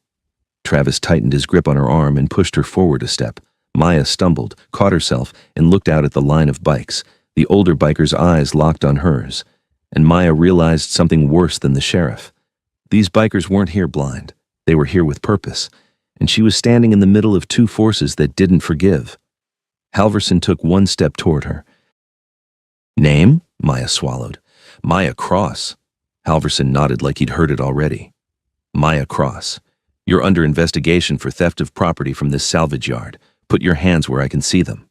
Travis tightened his grip on her arm and pushed her forward a step. Maya stumbled, caught herself, and looked out at the line of bikes. The older biker's eyes locked on hers. And Maya realized something worse than the sheriff. These bikers weren't here blind. They were here with purpose. And she was standing in the middle of two forces that didn't forgive. Halverson took one step toward her. "Name?" Maya swallowed. "Maya Cross." Halverson nodded like he'd heard it already. "Maya Cross. You're under investigation for theft of property from this salvage yard. Put your hands where I can see them.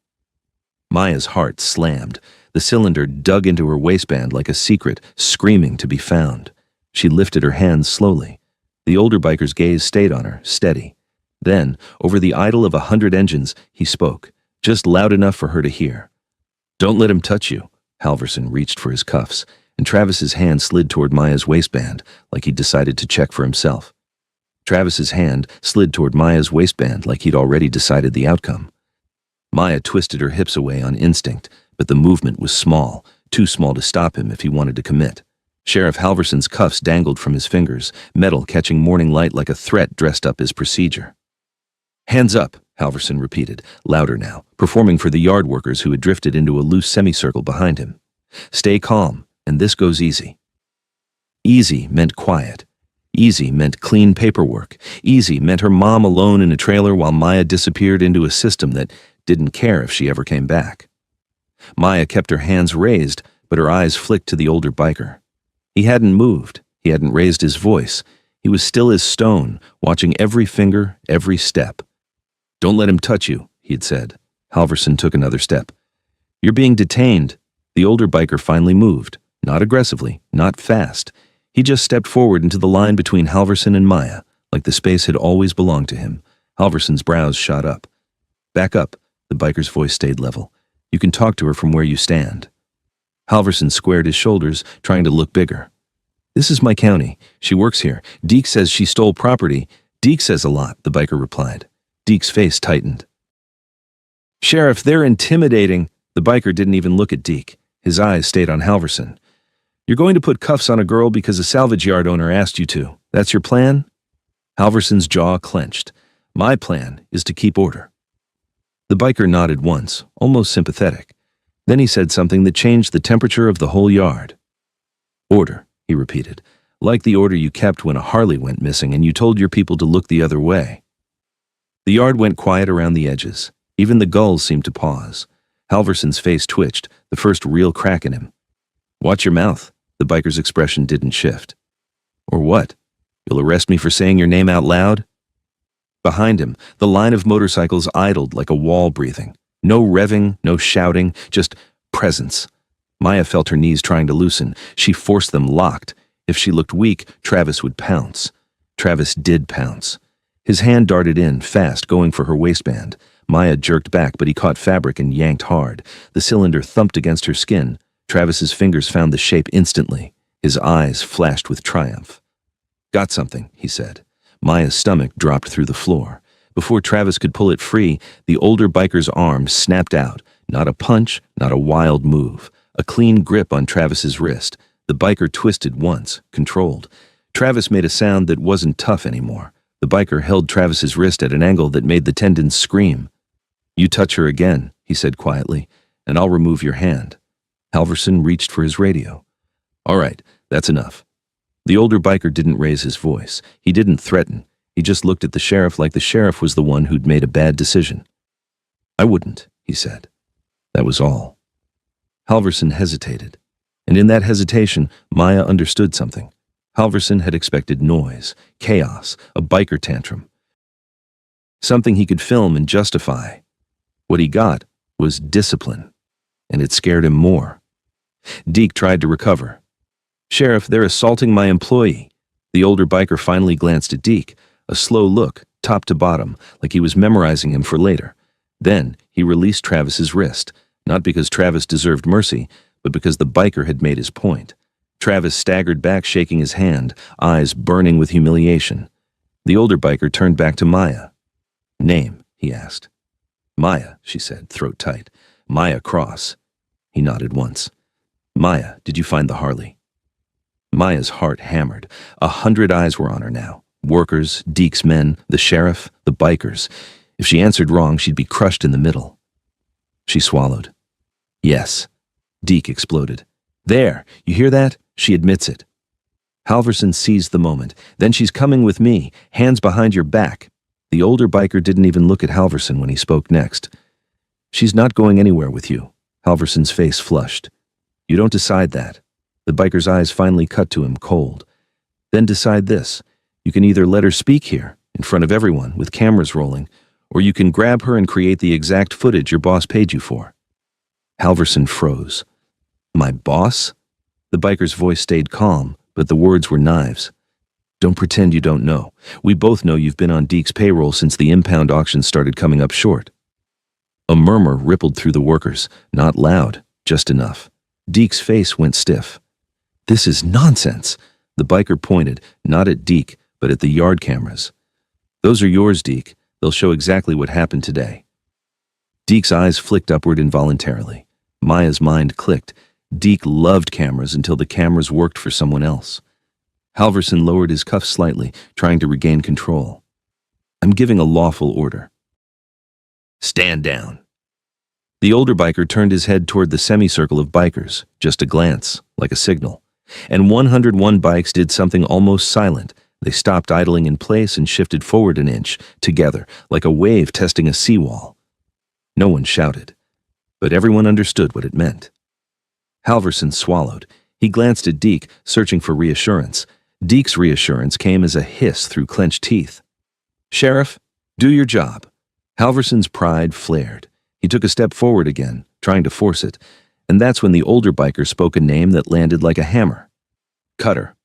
Maya's heart slammed. The cylinder dug into her waistband like a secret, screaming to be found. She lifted her hands slowly. The older biker's gaze stayed on her, steady. Then, over the idle of 100 engines, he spoke, just loud enough for her to hear. "Don't let him touch you." Halverson reached for his cuffs, and Travis's hand slid toward Maya's waistband, like he'd decided to check for himself. Travis's hand slid toward Maya's waistband like he'd already decided the outcome. Maya twisted her hips away on instinct, but the movement was small, too small to stop him if he wanted to commit. Sheriff Halverson's cuffs dangled from his fingers, metal catching morning light like a threat dressed up as procedure. "Hands up," Halverson repeated, louder now, performing for the yard workers who had drifted into a loose semicircle behind him. "Stay calm, and this goes easy." Easy meant quiet. Easy meant clean paperwork. Easy meant her mom alone in a trailer while Maya disappeared into a system that didn't care if she ever came back. Maya kept her hands raised, but her eyes flicked to the older biker. He hadn't moved. He hadn't raised his voice. He was still as stone, watching every finger, every step. "Don't let him touch you," he had said. Halverson took another step. "You're being detained." The older biker finally moved. Not aggressively, not fast. He just stepped forward into the line between Halverson and Maya, like the space had always belonged to him. Halverson's brows shot up. "Back up." The biker's voice stayed level. "You can talk to her from where you stand." Halverson squared his shoulders, trying to look bigger. "This is my county. She works here. Deke says she stole property." "Deke says a lot," the biker replied. Deke's face tightened. "Sheriff, they're intimidating." The biker didn't even look at Deke. His eyes stayed on Halverson. "You're going to put cuffs on a girl because a salvage yard owner asked you to. That's your plan?" Halverson's jaw clenched. "My plan is to keep order." The biker nodded once, almost sympathetic. Then he said something that changed the temperature of the whole yard. "Order," he repeated, "like the order you kept when a Harley went missing and you told your people to look the other way." The yard went quiet around the edges. Even the gulls seemed to pause. Halverson's face twitched, the first real crack in him. "Watch your mouth." The biker's expression didn't shift. "Or what? You'll arrest me for saying your name out loud?" Behind him, the line of motorcycles idled like a wall breathing. No revving, no shouting, just presence. Maya felt her knees trying to loosen. She forced them locked. If she looked weak, Travis would pounce. Travis did pounce. His hand darted in, fast, going for her waistband. Maya jerked back, but he caught fabric and yanked hard. The cylinder thumped against her skin. Travis's fingers found the shape instantly. His eyes flashed with triumph. "Got something," he said. Maya's stomach dropped through the floor. Before Travis could pull it free, the older biker's arm snapped out. Not a punch, not a wild move. A clean grip on Travis's wrist. The biker twisted once, controlled. Travis made a sound that wasn't tough anymore. The biker held Travis's wrist at an angle that made the tendons scream. "You touch her again," he said quietly, "and I'll remove your hand." Halverson reached for his radio. "All right, that's enough." The older biker didn't raise his voice. He didn't threaten. He just looked at the sheriff like the sheriff was the one who'd made a bad decision. "I wouldn't," he said. That was all. Halverson hesitated. And in that hesitation, Maya understood something. Halverson had expected noise, chaos, a biker tantrum. Something he could film and justify. What he got was discipline. And it scared him more. Deke tried to recover. "Sheriff, they're assaulting my employee." The older biker finally glanced at Deke, a slow look, top to bottom, like he was memorizing him for later. Then he released Travis's wrist, not because Travis deserved mercy, but because the biker had made his point. Travis staggered back, shaking his hand, eyes burning with humiliation. The older biker turned back to Maya. "Name?" he asked. "Maya," she said, throat tight. "Maya Cross." He nodded once. "Maya, did you find the Harley?" Maya's heart hammered. 100 eyes were on her now. Workers, Deke's men, the sheriff, the bikers. If she answered wrong, she'd be crushed in the middle. She swallowed. "Yes." Deke exploded. "There, you hear that? She admits it." Halverson seized the moment. "Then she's coming with me, hands behind your back." The older biker didn't even look at Halverson when he spoke next. "She's not going anywhere with you." Halverson's face flushed. "You don't decide that." The biker's eyes finally cut to him, cold. "Then decide this. You can either let her speak here, in front of everyone, with cameras rolling, or you can grab her and create the exact footage your boss paid you for." Halverson froze. "My boss?" The biker's voice stayed calm, but the words were knives. "Don't pretend you don't know. We both know you've been on Deke's payroll since the impound auction started coming up short." A murmur rippled through the workers, not loud, just enough. Deke's face went stiff. "This is nonsense." The biker pointed, not at Deke, but at the yard cameras. "Those are yours, Deke. They'll show exactly what happened today." Deke's eyes flicked upward involuntarily. Maya's mind clicked. Deke loved cameras until the cameras worked for someone else. Halverson lowered his cuffs slightly, trying to regain control. "I'm giving a lawful order." "Stand down." The older biker turned his head toward the semicircle of bikers, just a glance, like a signal. And 101 bikes did something almost silent. They stopped idling in place and shifted forward an inch, together, like a wave testing a seawall. No one shouted, but everyone understood what it meant. Halverson swallowed. He glanced at Deke, searching for reassurance. Deke's reassurance came as a hiss through clenched teeth. "Sheriff, do your job." Halverson's pride flared. He took a step forward again, trying to force it, and that's when the older biker spoke a name that landed like a hammer. Cutter.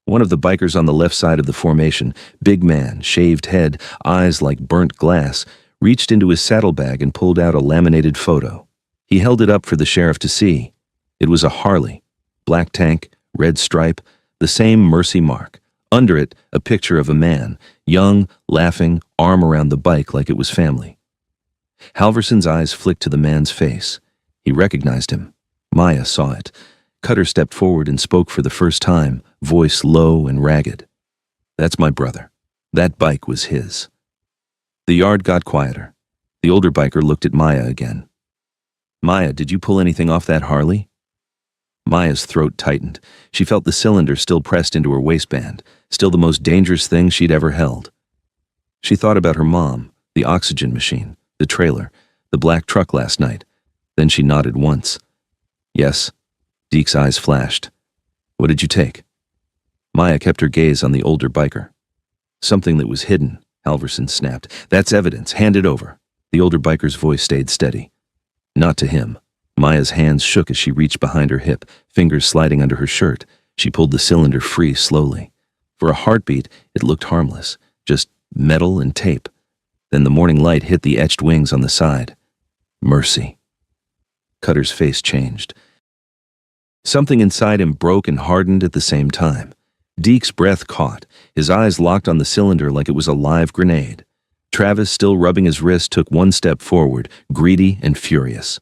One of the bikers on the left side of the formation, big man, shaved head, eyes like burnt glass, reached into his saddlebag and pulled out a laminated photo. He held it up for the sheriff to see. It was a Harley, black tank, red stripe, the same mercy mark. Under it, a picture of a man, young, laughing, arm around the bike like it was family. Halverson's eyes flicked to the man's face. He recognized him. Maya saw it. Cutter stepped forward and spoke for the first time, voice low and ragged. "That's my brother. That bike was his." The yard got quieter. The older biker looked at Maya again. "Maya, did you pull anything off that Harley?" Maya's throat tightened. She felt the cylinder still pressed into her waistband, still the most dangerous thing she'd ever held. She thought about her mom, the oxygen machine, the trailer, the black truck last night. Then she nodded once. "Yes." Deke's eyes flashed. "What did you take?" Maya kept her gaze on the older biker. "Something that was hidden," Halverson snapped. "That's evidence. Hand it over." The older biker's voice stayed steady. "Not to him." Maya's hands shook as she reached behind her hip, fingers sliding under her shirt. She pulled the cylinder free slowly. For a heartbeat, it looked harmless, just metal and tape. Then the morning light hit the etched wings on the side. Mercy. Cutter's face changed. Something inside him broke and hardened at the same time. Deke's breath caught, his eyes locked on the cylinder like it was a live grenade. Travis, still rubbing his wrist, took one step forward, greedy and furious.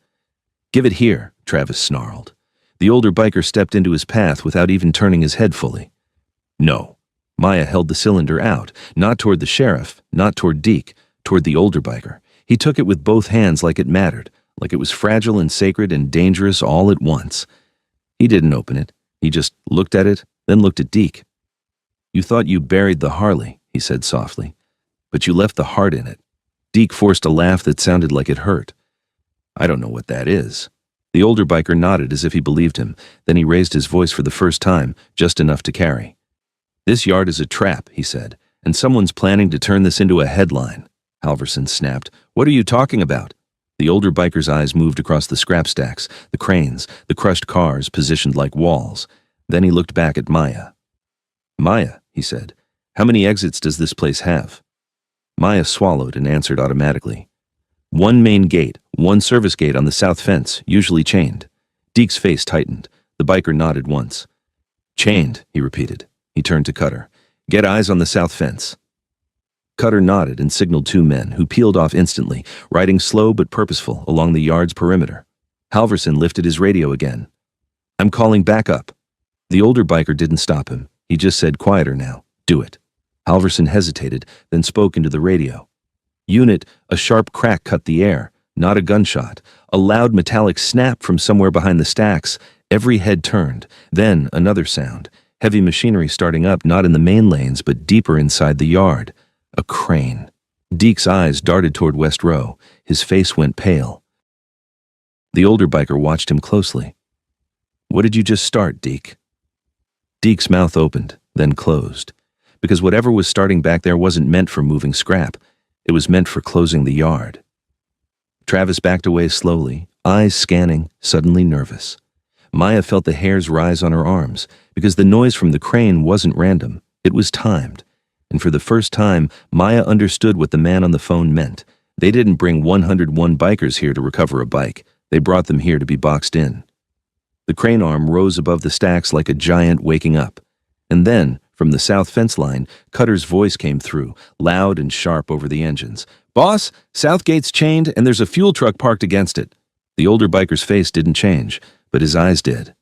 "Give it here," Travis snarled. The older biker stepped into his path without even turning his head fully. "No." Maya held the cylinder out, not toward the sheriff, not toward Deke, toward the older biker. He took it with both hands like it mattered, like it was fragile and sacred and dangerous all at once. He didn't open it. He just looked at it, then looked at Deke. "You thought you buried the Harley," he said softly, "but you left the heart in it." Deke forced a laugh that sounded like it hurt. "I don't know what that is." The older biker nodded as if he believed him. Then he raised his voice for the first time, just enough to carry. "This yard is a trap," he said, "and someone's planning to turn this into a headline." Halverson snapped. "What are you talking about?" The older biker's eyes moved across the scrap stacks, the cranes, the crushed cars positioned like walls. Then he looked back at Maya. "Maya," he said, "how many exits does this place have?" Maya swallowed and answered automatically. "One main gate, one service gate on the south fence, usually chained." Deke's face tightened. The biker nodded once. "Chained," he repeated. He turned to Cutter. "Get eyes on the south fence." Cutter nodded and signaled two men, who peeled off instantly, riding slow but purposeful along the yard's perimeter. Halverson lifted his radio again. "I'm calling backup." The older biker didn't stop him. He just said quieter now, "Do it." Halverson hesitated, then spoke into the radio. "Unit," a sharp crack cut the air, not a gunshot. A loud metallic snap from somewhere behind the stacks. Every head turned. Then another sound. Heavy machinery starting up, not in the main lanes, but deeper inside the yard. A crane. Deke's eyes darted toward West Row. His face went pale. The older biker watched him closely. "What did you just start, Deke?" Deke's mouth opened, then closed. Because whatever was starting back there wasn't meant for moving scrap. It was meant for closing the yard. Travis backed away slowly, eyes scanning, suddenly nervous. Maya felt the hairs rise on her arms, because the noise from the crane wasn't random, it was timed. And for the first time, Maya understood what the man on the phone meant. They didn't bring 101 bikers here to recover a bike. They brought them here to be boxed in. The crane arm rose above the stacks like a giant waking up. And then, from the south fence line, Cutter's voice came through, loud and sharp over the engines. "Boss, south gate's chained and there's a fuel truck parked against it." The older biker's face didn't change, but his eyes did.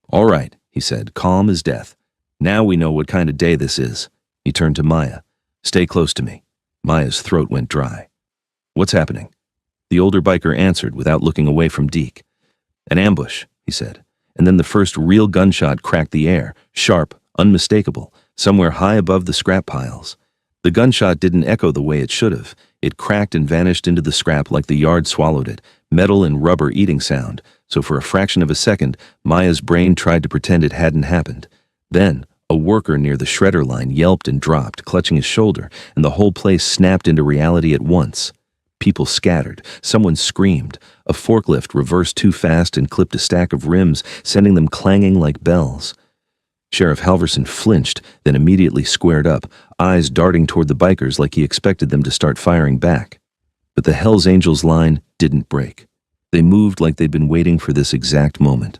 "All right," he said, calm as death. "Now we know what kind of day this is." He turned to Maya. "Stay close to me." Maya's throat went dry. "What's happening?" The older biker answered without looking away from Deke. "An ambush," he said, and then the first real gunshot cracked the air, sharp, unmistakable, somewhere high above the scrap piles. The gunshot didn't echo the way it should have. It cracked and vanished into the scrap like the yard swallowed it, metal and rubber eating sound, so for a fraction of a second, Maya's brain tried to pretend it hadn't happened. Then, a worker near the shredder line yelped and dropped, clutching his shoulder, and the whole place snapped into reality at once. People scattered. Someone screamed. A forklift reversed too fast and clipped a stack of rims, sending them clanging like bells. Sheriff Halverson flinched, then immediately squared up, eyes darting toward the bikers like he expected them to start firing back. But the Hells Angels line didn't break. They moved like they'd been waiting for this exact moment.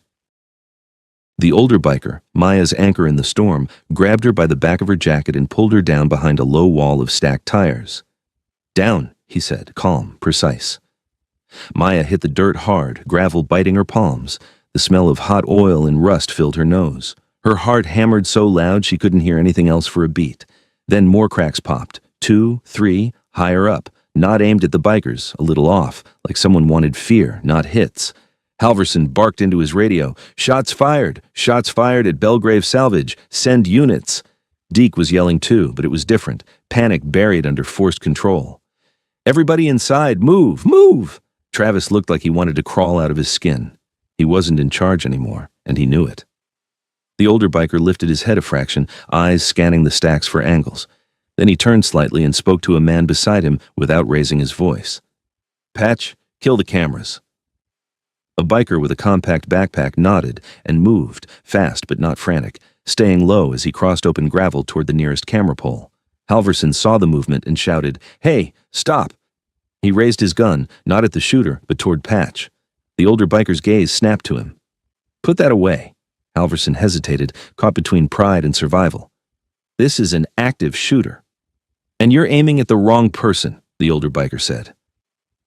The older biker, Maya's anchor in the storm, grabbed her by the back of her jacket and pulled her down behind a low wall of stacked tires. "Down," he said, calm, precise. Maya hit the dirt hard, gravel biting her palms. The smell of hot oil and rust filled her nose. Her heart hammered so loud she couldn't hear anything else for a beat. Then more cracks popped, 2, 3, higher up, not aimed at the bikers, a little off, like someone wanted fear, not hits. Halverson barked into his radio, shots fired at Belgrave Salvage, send units." Deke was yelling too, but it was different, panic buried under forced control. "Everybody inside, move, move!" Travis looked like he wanted to crawl out of his skin. He wasn't in charge anymore, and he knew it. The older biker lifted his head a fraction, eyes scanning the stacks for angles. Then he turned slightly and spoke to a man beside him without raising his voice. "Patch, kill the cameras." A biker with a compact backpack nodded and moved, fast but not frantic, staying low as he crossed open gravel toward the nearest camera pole. Halverson saw the movement and shouted, "Hey, stop!" He raised his gun, not at the shooter, but toward Patch. The older biker's gaze snapped to him. "Put that away." Halverson hesitated, caught between pride and survival. "This is an active shooter." "And you're aiming at the wrong person," the older biker said.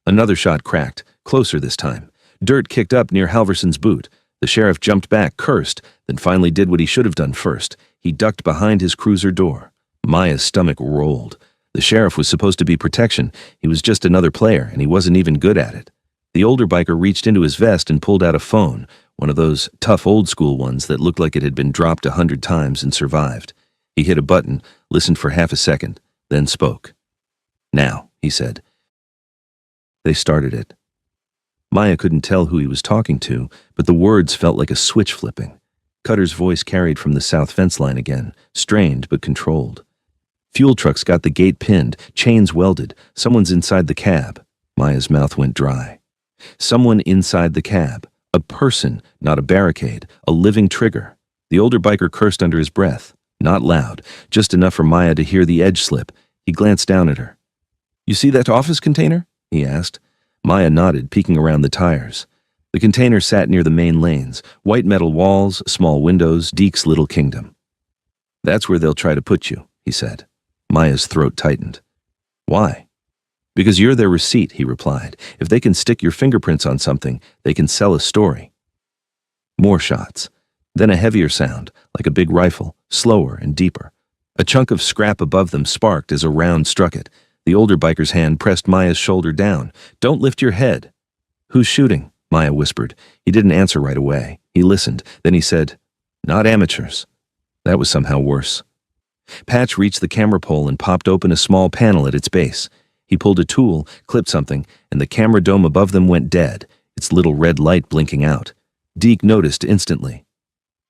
Another shot cracked, closer this time. Dirt kicked up near Halverson's boot. The sheriff jumped back, cursed, then finally did what he should have done first. He ducked behind his cruiser door. Maya's stomach rolled. The sheriff was supposed to be protection. He was just another player, and he wasn't even good at it. The older biker reached into his vest and pulled out a phone, one of those tough old-school ones that looked like it had been dropped 100 times and survived. He hit a button, listened for half a second, then spoke. "Now," he said. They started it. Maya couldn't tell who he was talking to, but the words felt like a switch flipping. Cutter's voice carried from the south fence line again, strained but controlled. "Fuel truck's got the gate pinned, chains welded. Someone's inside the cab." Maya's mouth went dry. Someone inside the cab. A person, not a barricade, a living trigger. The older biker cursed under his breath. Not loud, just enough for Maya to hear the edge slip. He glanced down at her. "You see that office container?" he asked. Maya nodded, peeking around the tires. The container sat near the main lanes, white metal walls, small windows, Deke's little kingdom. "That's where they'll try to put you," he said. Maya's throat tightened. "Why?" "Because you're their receipt," he replied. "If they can stick your fingerprints on something, they can sell a story." More shots. Then a heavier sound, like a big rifle, slower and deeper. A chunk of scrap above them sparked as a round struck it. The older biker's hand pressed Maya's shoulder down. "Don't lift your head." "Who's shooting?" Maya whispered. He didn't answer right away. He listened. Then he said, "Not amateurs." That was somehow worse. Patch reached the camera pole and popped open a small panel at its base. He pulled a tool, clipped something, and the camera dome above them went dead, its little red light blinking out. Deke noticed instantly.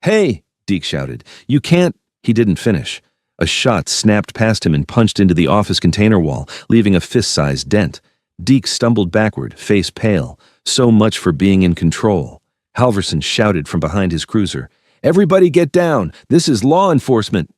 "Hey!" Deke shouted. "You can't—" He didn't finish. A shot snapped past him and punched into the office container wall, leaving a fist-sized dent. Deke stumbled backward, face pale. So much for being in control. Halverson shouted from behind his cruiser, "Everybody get down! This is law enforcement!"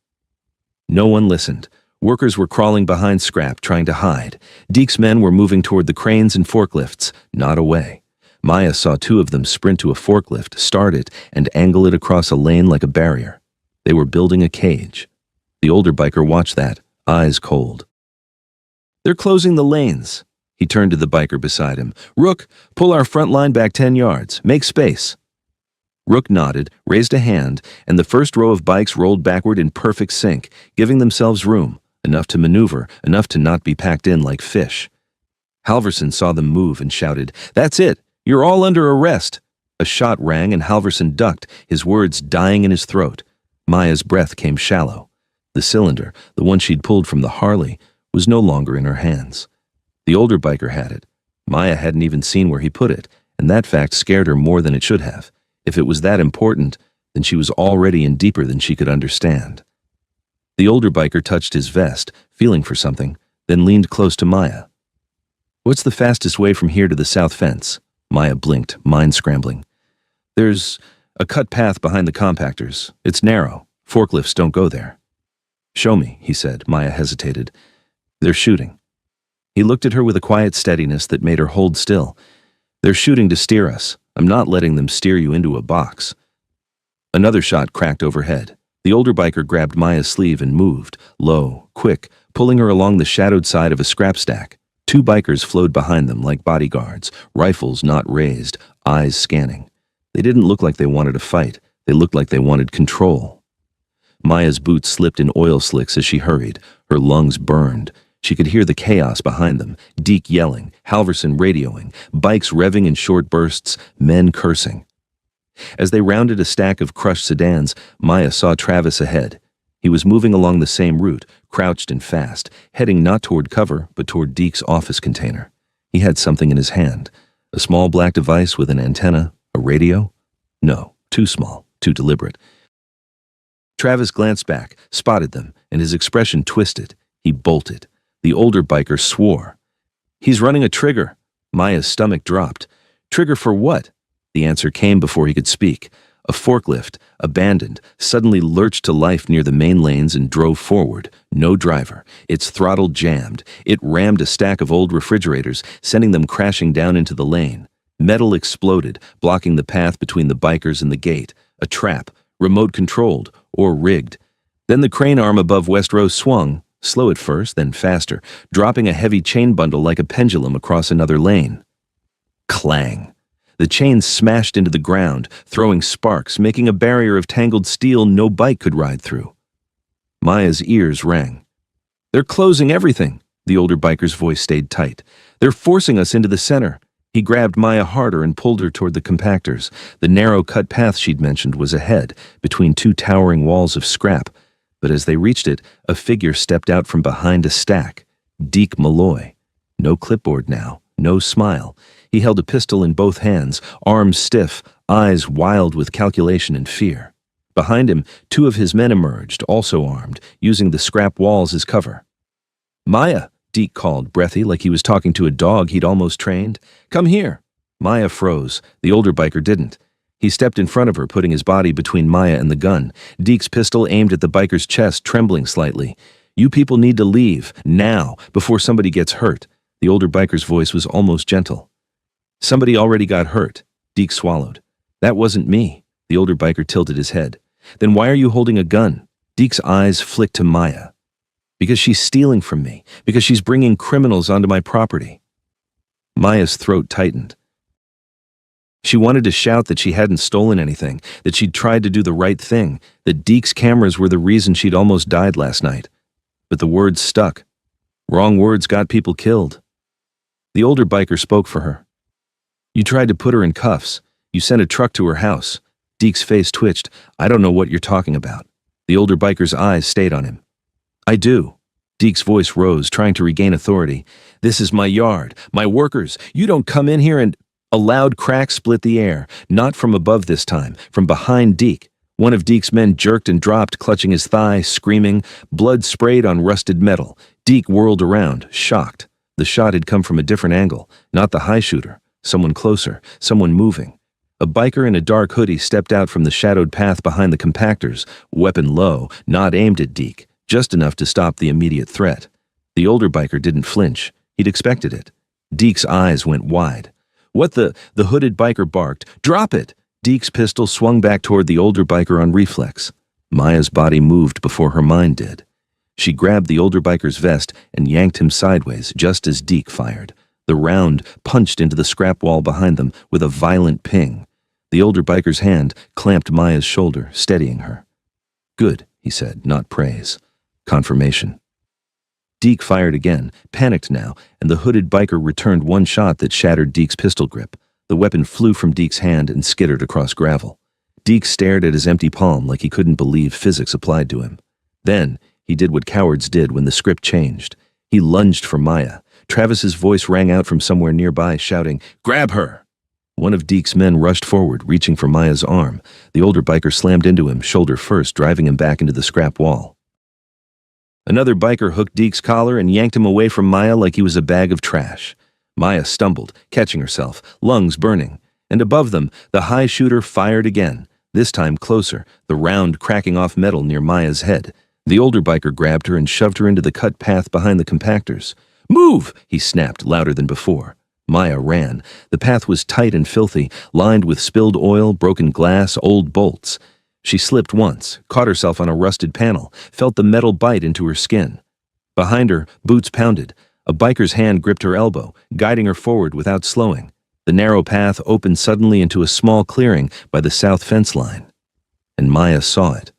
No one listened. Workers were crawling behind Scrap, trying to hide. Deke's men were moving toward the cranes and forklifts, not away. Maya saw two of them sprint to a forklift, start it, and angle it across a lane like a barrier. They were building a cage. The older biker watched that, eyes cold. "They're closing the lanes." He turned to the biker beside him. "Rook, pull our front line back 10 yards. Make space." Rook nodded, raised a hand, and the first row of bikes rolled backward in perfect sync, giving themselves room, enough to maneuver, enough to not be packed in like fish. Halverson saw them move and shouted, "That's it! You're all under arrest!" A shot rang and Halverson ducked, his words dying in his throat. Maya's breath came shallow. The cylinder, the one she'd pulled from the Harley, was no longer in her hands. The older biker had it. Maya hadn't even seen where he put it, and that fact scared her more than it should have. If it was that important, then she was already in deeper than she could understand. The older biker touched his vest, feeling for something, then leaned close to Maya. "What's the fastest way from here to the south fence?" Maya blinked, mind scrambling. "There's a cut path behind the compactors. It's narrow. Forklifts don't go there." "Show me," he said. Maya hesitated. "They're shooting." He looked at her with a quiet steadiness that made her hold still. "They're shooting to steer us. I'm not letting them steer you into a box." Another shot cracked overhead. The older biker grabbed Maya's sleeve and moved, low, quick, pulling her along the shadowed side of a scrap stack. Two bikers flowed behind them like bodyguards, rifles not raised, eyes scanning. They didn't look like they wanted to fight. They looked like they wanted control. Maya's boots slipped in oil slicks as she hurried. Her lungs burned. She could hear the chaos behind them, Deke yelling, Halverson radioing, bikes revving in short bursts, men cursing. As they rounded a stack of crushed sedans, Maya saw Travis ahead. He was moving along the same route, crouched and fast, heading not toward cover, but toward Deke's office container. He had something in his hand, a small black device with an antenna, a radio? No, too small, too deliberate. Travis glanced back, spotted them, and his expression twisted. He bolted. The older biker swore. "He's running a trigger." Maya's stomach dropped. "Trigger for what?" The answer came before he could speak. A forklift, abandoned, suddenly lurched to life near the main lanes and drove forward. No driver. Its throttle jammed. It rammed a stack of old refrigerators, sending them crashing down into the lane. Metal exploded, blocking the path between the bikers and the gate. A trap, remote-controlled, or rigged. Then the crane arm above West Row swung, slow at first, then faster, dropping a heavy chain bundle like a pendulum across another lane. Clang. The chain smashed into the ground, throwing sparks, making a barrier of tangled steel no bike could ride through. Maya's ears rang. "They're closing everything." The older biker's voice stayed tight. "They're forcing us into the center." He grabbed Maya harder and pulled her toward the compactors. The narrow cut path she'd mentioned was ahead, between two towering walls of scrap. But as they reached it, a figure stepped out from behind a stack. Deke Malloy. No clipboard now, no smile. He held a pistol in both hands, arms stiff, eyes wild with calculation and fear. Behind him, two of his men emerged, also armed, using the scrap walls as cover. "Maya," Deke called, breathy, like he was talking to a dog he'd almost trained. "Come here." Maya froze. The older biker didn't. He stepped in front of her, putting his body between Maya and the gun. Deke's pistol aimed at the biker's chest, trembling slightly. "You people need to leave, now, before somebody gets hurt." The older biker's voice was almost gentle. "Somebody already got hurt." Deke swallowed. "That wasn't me." The older biker tilted his head. "Then why are you holding a gun?" Deke's eyes flicked to Maya. "Because she's stealing from me. Because she's bringing criminals onto my property." Maya's throat tightened. She wanted to shout that she hadn't stolen anything, that she'd tried to do the right thing, that Deke's cameras were the reason she'd almost died last night. But the words stuck. Wrong words got people killed. The older biker spoke for her. "You tried to put her in cuffs. You sent a truck to her house." Deke's face twitched. "I don't know what you're talking about." The older biker's eyes stayed on him. "I do." Deke's voice rose, trying to regain authority. "This is my yard, my workers. You don't come in here and—" A loud crack split the air, not from above this time, from behind Deke. One of Deke's men jerked and dropped, clutching his thigh, screaming. Blood sprayed on rusted metal. Deke whirled around, shocked. The shot had come from a different angle, not the high shooter. Someone closer, someone moving. A biker in a dark hoodie stepped out from the shadowed path behind the compactors, weapon low, not aimed at Deke, just enough to stop the immediate threat. The older biker didn't flinch. He'd expected it. Deke's eyes went wide. "What the hooded biker barked. "Drop it!" Deke's pistol swung back toward the older biker on reflex. Maya's body moved before her mind did. She grabbed the older biker's vest and yanked him sideways just as Deke fired. The round punched into the scrap wall behind them with a violent ping. The older biker's hand clamped Maya's shoulder, steadying her. "Good," he said, not praise. Confirmation. Deke fired again, panicked now, and the hooded biker returned one shot that shattered Deke's pistol grip. The weapon flew from Deke's hand and skittered across gravel. Deke stared at his empty palm like he couldn't believe physics applied to him. Then, he did what cowards did when the script changed. He lunged for Maya. Travis's voice rang out from somewhere nearby, shouting, "Grab her!" One of Deke's men rushed forward, reaching for Maya's arm. The older biker slammed into him, shoulder first, driving him back into the scrap wall. Another biker hooked Deke's collar and yanked him away from Maya like he was a bag of trash. Maya stumbled, catching herself, lungs burning. And above them, the high shooter fired again, this time closer, the round cracking off metal near Maya's head. The older biker grabbed her and shoved her into the cut path behind the compactors. "Move!" he snapped, louder than before. Maya ran. The path was tight and filthy, lined with spilled oil, broken glass, old bolts. She slipped once, caught herself on a rusted panel, felt the metal bite into her skin. Behind her, boots pounded. A biker's hand gripped her elbow, guiding her forward without slowing. The narrow path opened suddenly into a small clearing by the south fence line. And Maya saw it.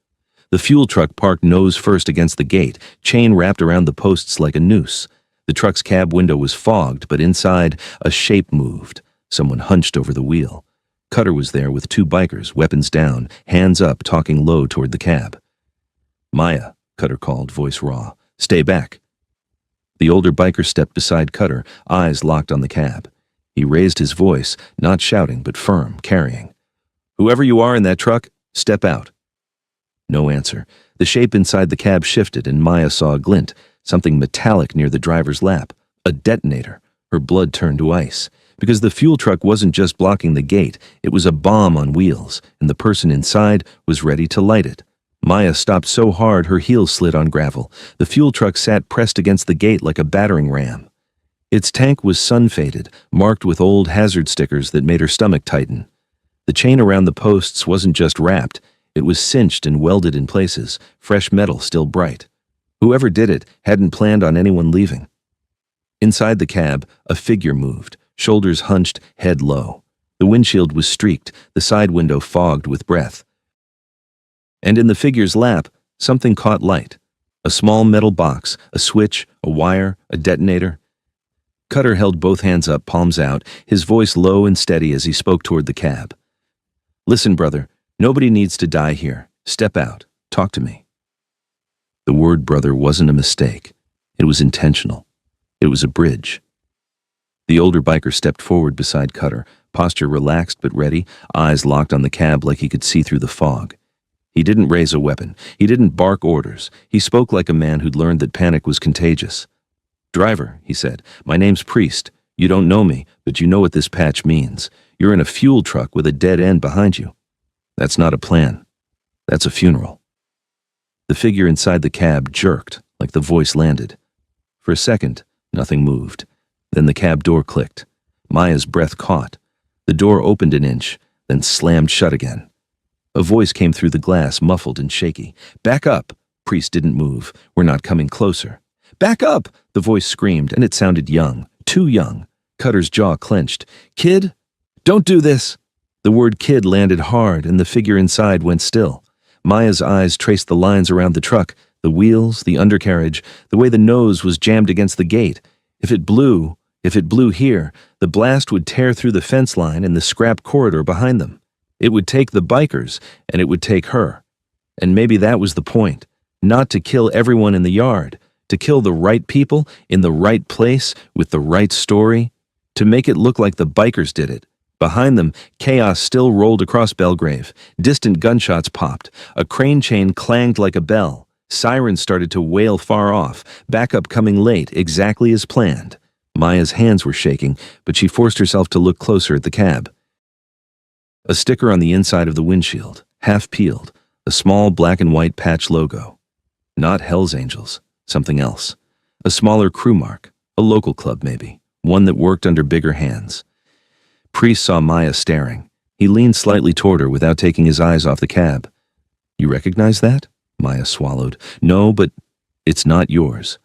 The fuel truck parked nose first against the gate, chain wrapped around the posts like a noose. The truck's cab window was fogged, but inside, a shape moved. Someone hunched over the wheel. Cutter was there with two bikers, weapons down, hands up, talking low toward the cab. "Maya," Cutter called, voice raw. "Stay back." The older biker stepped beside Cutter, eyes locked on the cab. He raised his voice, not shouting, but firm, carrying. "Whoever you are in that truck, step out." No answer. The shape inside the cab shifted, and Maya saw a glint, something metallic near the driver's lap. A detonator. Her blood turned to ice. Because the fuel truck wasn't just blocking the gate, it was a bomb on wheels, and the person inside was ready to light it. Maya stopped so hard her heels slid on gravel. The fuel truck sat pressed against the gate like a battering ram. Its tank was sun-faded, marked with old hazard stickers that made her stomach tighten. The chain around the posts wasn't just wrapped, it was cinched and welded in places, fresh metal still bright. Whoever did it hadn't planned on anyone leaving. Inside the cab, a figure moved, shoulders hunched, head low. The windshield was streaked, the side window fogged with breath. And in the figure's lap, something caught light. A small metal box, a switch, a wire, a detonator. Cutter held both hands up, palms out, his voice low and steady as he spoke toward the cab. "Listen, brother, nobody needs to die here. Step out. Talk to me." The word brother wasn't a mistake. It was intentional. It was a bridge. The older biker stepped forward beside Cutter, posture relaxed but ready, eyes locked on the cab like he could see through the fog. He didn't raise a weapon. He didn't bark orders. He spoke like a man who'd learned that panic was contagious. "Driver," he said, "my name's Priest. You don't know me, but you know what this patch means. You're in a fuel truck with a dead end behind you. That's not a plan. That's a funeral." The figure inside the cab jerked, like the voice landed. For a second, nothing moved. Then the cab door clicked. Maya's breath caught. The door opened an inch, then slammed shut again. A voice came through the glass, muffled and shaky. "Back up!" Priest didn't move. "We're not coming closer." "Back up!" the voice screamed, and it sounded young. Too young. Cutter's jaw clenched. "Kid? Don't do this!" The word kid landed hard, and the figure inside went still. Maya's eyes traced the lines around the truck, the wheels, the undercarriage, the way the nose was jammed against the gate. If it blew here, the blast would tear through the fence line and the scrap corridor behind them. It would take the bikers, and it would take her. And maybe that was the point. Not to kill everyone in the yard, to kill the right people in the right place with the right story, to make it look like the bikers did it, Behind them, chaos still rolled across Belgrave. Distant gunshots popped. A crane chain clanged like a bell. Sirens started to wail far off, backup coming late, exactly as planned. Maya's hands were shaking, but she forced herself to look closer at the cab. A sticker on the inside of the windshield, half peeled, a small black and white patch logo. Not Hell's Angels, something else. A smaller crew mark, a local club maybe, one that worked under bigger hands. Priest saw Maya staring. He leaned slightly toward her without taking his eyes off the cab. "You recognize that?" Maya swallowed. "No, but it's not yours."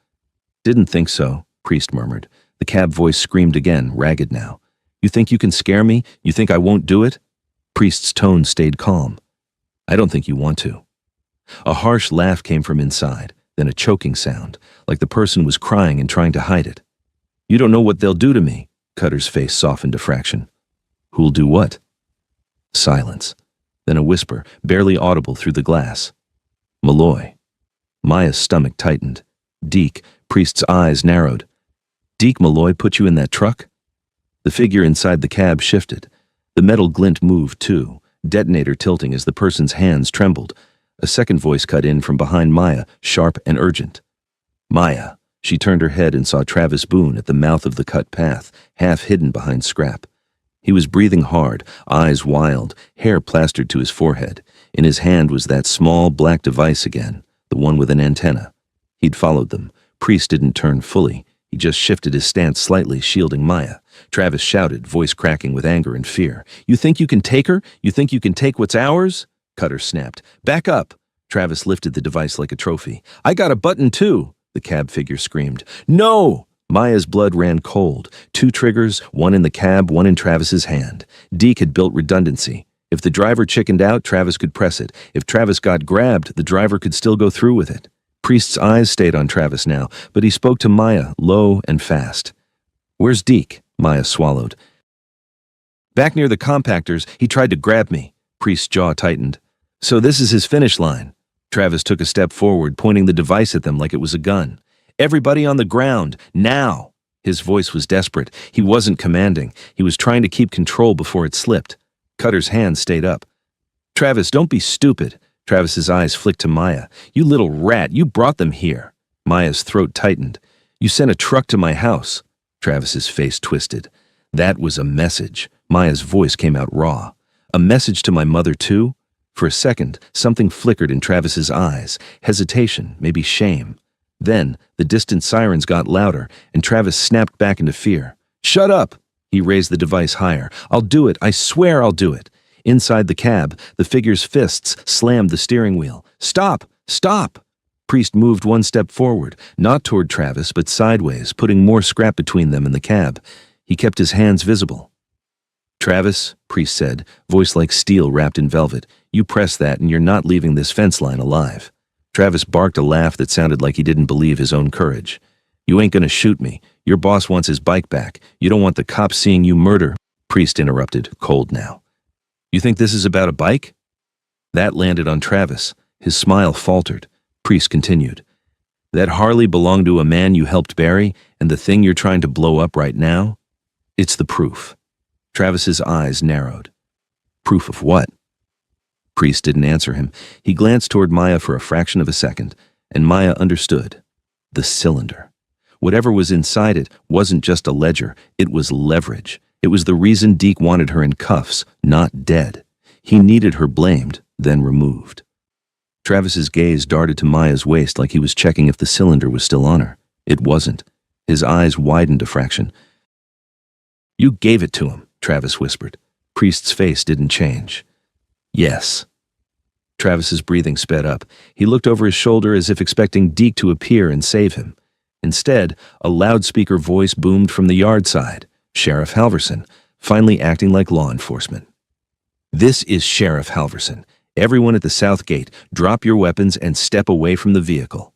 "Didn't think so," Priest murmured. The cab voice screamed again, ragged now. "You think you can scare me? You think I won't do it?" Priest's tone stayed calm. "I don't think you want to." A harsh laugh came from inside, then a choking sound, like the person was crying and trying to hide it. "You don't know what they'll do to me." Cutter's face softened a fraction. "Who'll do what?" Silence. Then a whisper, barely audible through the glass. "Malloy." Maya's stomach tightened. "Deke." Priest's eyes narrowed. "Deke Malloy put you in that truck?" The figure inside the cab shifted. The metal glint moved too, detonator tilting as the person's hands trembled. A second voice cut in from behind Maya, sharp and urgent. "Maya." She turned her head and saw Travis Boone at the mouth of the cut path, half hidden behind scrap. He was breathing hard, eyes wild, hair plastered to his forehead. In his hand was that small black device again, the one with an antenna. He'd followed them. Priest didn't turn fully. He just shifted his stance slightly, shielding Maya. Travis shouted, voice cracking with anger and fear. "You think you can take her? You think you can take what's ours?" Cutter snapped. "Back up!" Travis lifted the device like a trophy. "I got a button too!" The cab figure screamed. "No!" Maya's blood ran cold. 2 triggers, one in the cab, one in Travis's hand. Deke had built redundancy. If the driver chickened out, Travis could press it. If Travis got grabbed, the driver could still go through with it. Priest's eyes stayed on Travis now, but he spoke to Maya, low and fast. "Where's Deke?" Maya swallowed. "Back near the compactors, he tried to grab me." Priest's jaw tightened. "So this is his finish line." Travis took a step forward, pointing the device at them like it was a gun. "Everybody on the ground, now!" His voice was desperate. He wasn't commanding. He was trying to keep control before it slipped. Cutter's hand stayed up. "Travis, don't be stupid." Travis's eyes flicked to Maya. "You little rat, you brought them here." Maya's throat tightened. "You sent a truck to my house." Travis's face twisted. "That was a message." Maya's voice came out raw. "A message to my mother too?" For a second, something flickered in Travis's eyes. Hesitation, maybe shame. Then, the distant sirens got louder, and Travis snapped back into fear. "Shut up!" He raised the device higher. "I'll do it. I swear I'll do it." Inside the cab, the figure's fists slammed the steering wheel. "Stop! Stop!" Priest moved one step forward, not toward Travis, but sideways, putting more scrap between them and the cab. He kept his hands visible. "Travis," Priest said, voice like steel wrapped in velvet, "you press that and you're not leaving this fence line alive." Travis barked a laugh that sounded like he didn't believe his own courage. "You ain't gonna shoot me. Your boss wants his bike back. You don't want the cops seeing you murder." Priest interrupted, cold now. "You think this is about a bike?" That landed on Travis. His smile faltered. Priest continued. "That Harley belonged to a man you helped bury, and the thing you're trying to blow up right now? It's the proof." Travis's eyes narrowed. "Proof of what?" Priest didn't answer him. He glanced toward Maya for a fraction of a second, and Maya understood. The cylinder. Whatever was inside it wasn't just a ledger, it was leverage. It was the reason Deke wanted her in cuffs, not dead. He needed her blamed, then removed. Travis's gaze darted to Maya's waist like he was checking if the cylinder was still on her. It wasn't. His eyes widened a fraction. "You gave it to him," Travis whispered. Priest's face didn't change. "Yes." Travis's breathing sped up. He looked over his shoulder as if expecting Deke to appear and save him. Instead, a loudspeaker voice boomed from the yard side. Sheriff Halverson, finally acting like law enforcement. "This is Sheriff Halverson. Everyone at the south gate, drop your weapons and step away from the vehicle."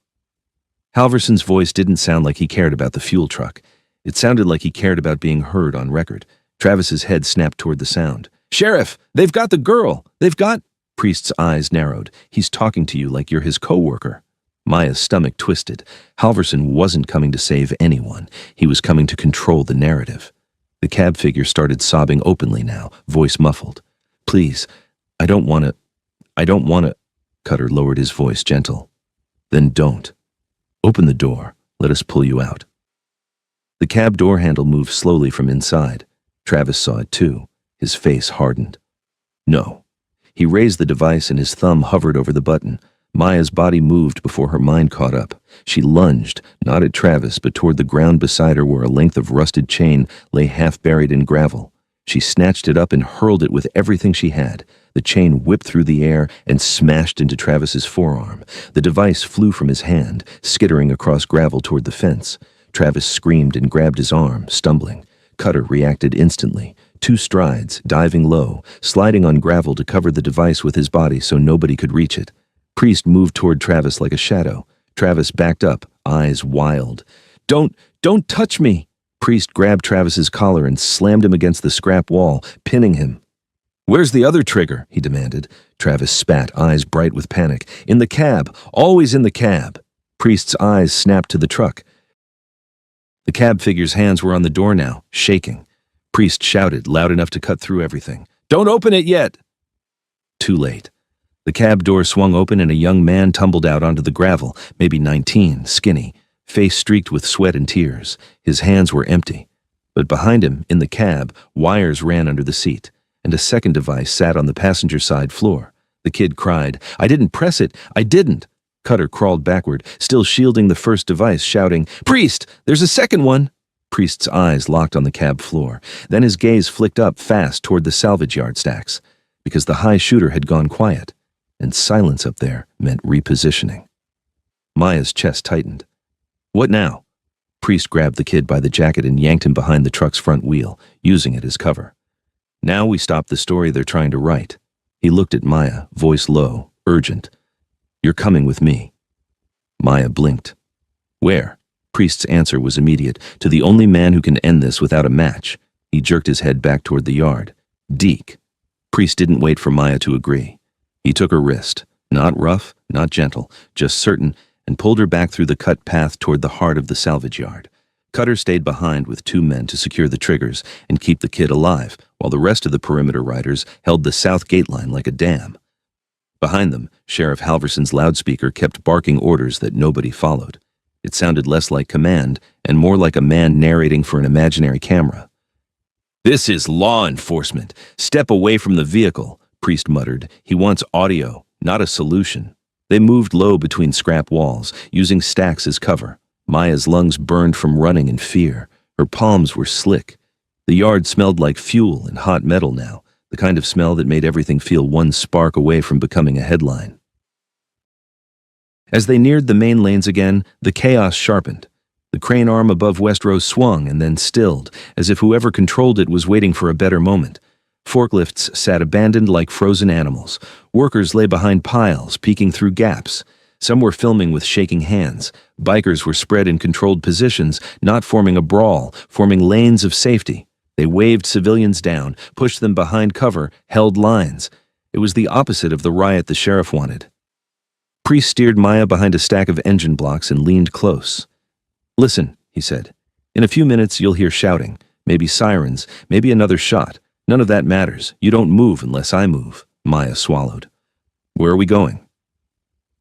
Halverson's voice didn't sound like he cared about the fuel truck. It sounded like he cared about being heard on record. Travis's head snapped toward the sound. "Sheriff, they've got the girl! They've got—" Priest's eyes narrowed. "He's talking to you like you're his co-worker." Maya's stomach twisted. Halverson wasn't coming to save anyone. He was coming to control the narrative. The cab figure started sobbing openly now, voice muffled. "Please, I don't want to. Cutter lowered his voice, gentle. "Then don't. Open the door. Let us pull you out." The cab door handle moved slowly from inside. Travis saw it too. His face hardened. "No." He raised the device and his thumb hovered over the button. Maya's body moved before her mind caught up. She lunged, not at Travis, but toward the ground beside her where a length of rusted chain lay half buried in gravel. She snatched it up and hurled it with everything she had. The chain whipped through the air and smashed into Travis's forearm. The device flew from his hand, skittering across gravel toward the fence. Travis screamed and grabbed his arm, stumbling. Cutter reacted instantly. 2 strides, diving low, sliding on gravel to cover the device with his body so nobody could reach it. Priest moved toward Travis like a shadow. Travis backed up, eyes wild. Don't touch me!" Priest grabbed Travis's collar and slammed him against the scrap wall, pinning him. "Where's the other trigger?" he demanded. Travis spat, eyes bright with panic. "In the cab, always in the cab." Priest's eyes snapped to the truck. The cab figure's hands were on the door now, shaking. Priest shouted, loud enough to cut through everything. "Don't open it yet!" Too late. The cab door swung open and a young man tumbled out onto the gravel, maybe 19, skinny, face streaked with sweat and tears. His hands were empty. But behind him, in the cab, wires ran under the seat, and a second device sat on the passenger side floor. The kid cried, "I didn't press it! I didn't!" Cutter crawled backward, still shielding the first device, shouting, "Priest, there's a second one!" Priest's eyes locked on the cab floor. Then his gaze flicked up fast toward the salvage yard stacks, because the high shooter had gone quiet, and silence up there meant repositioning. Maya's chest tightened. "What now?" Priest grabbed the kid by the jacket and yanked him behind the truck's front wheel, using it as cover. "Now we stop the story they're trying to write." He looked at Maya, voice low, urgent. "You're coming with me." Maya blinked. "Where?" Priest's answer was immediate. "To the only man who can end this without a match." He jerked his head back toward the yard. "Deke." Priest didn't wait for Maya to agree. He took her wrist, not rough, not gentle, just certain, and pulled her back through the cut path toward the heart of the salvage yard. Cutter stayed behind with 2 men to secure the triggers and keep the kid alive, while the rest of the perimeter riders held the south gate line like a dam. Behind them, Sheriff Halverson's loudspeaker kept barking orders that nobody followed. It sounded less like command and more like a man narrating for an imaginary camera. "This is law enforcement. Step away from the vehicle," Priest muttered. "He wants audio, not a solution." They moved low between scrap walls, using stacks as cover. Maya's lungs burned from running in fear. Her palms were slick. The yard smelled like fuel and hot metal now, the kind of smell that made everything feel one spark away from becoming a headline. As they neared the main lanes again, the chaos sharpened. The crane arm above Westrose swung and then stilled, as if whoever controlled it was waiting for a better moment. Forklifts sat abandoned like frozen animals. Workers lay behind piles, peeking through gaps. Some were filming with shaking hands. Bikers were spread in controlled positions, not forming a brawl, forming lanes of safety. They waved civilians down, pushed them behind cover, held lines. It was the opposite of the riot the sheriff wanted. Priest steered Maya behind a stack of engine blocks and leaned close. "Listen," he said. "In a few minutes you'll hear shouting, maybe sirens, maybe another shot. None of that matters. You don't move unless I move." Maya swallowed. "Where are we going?"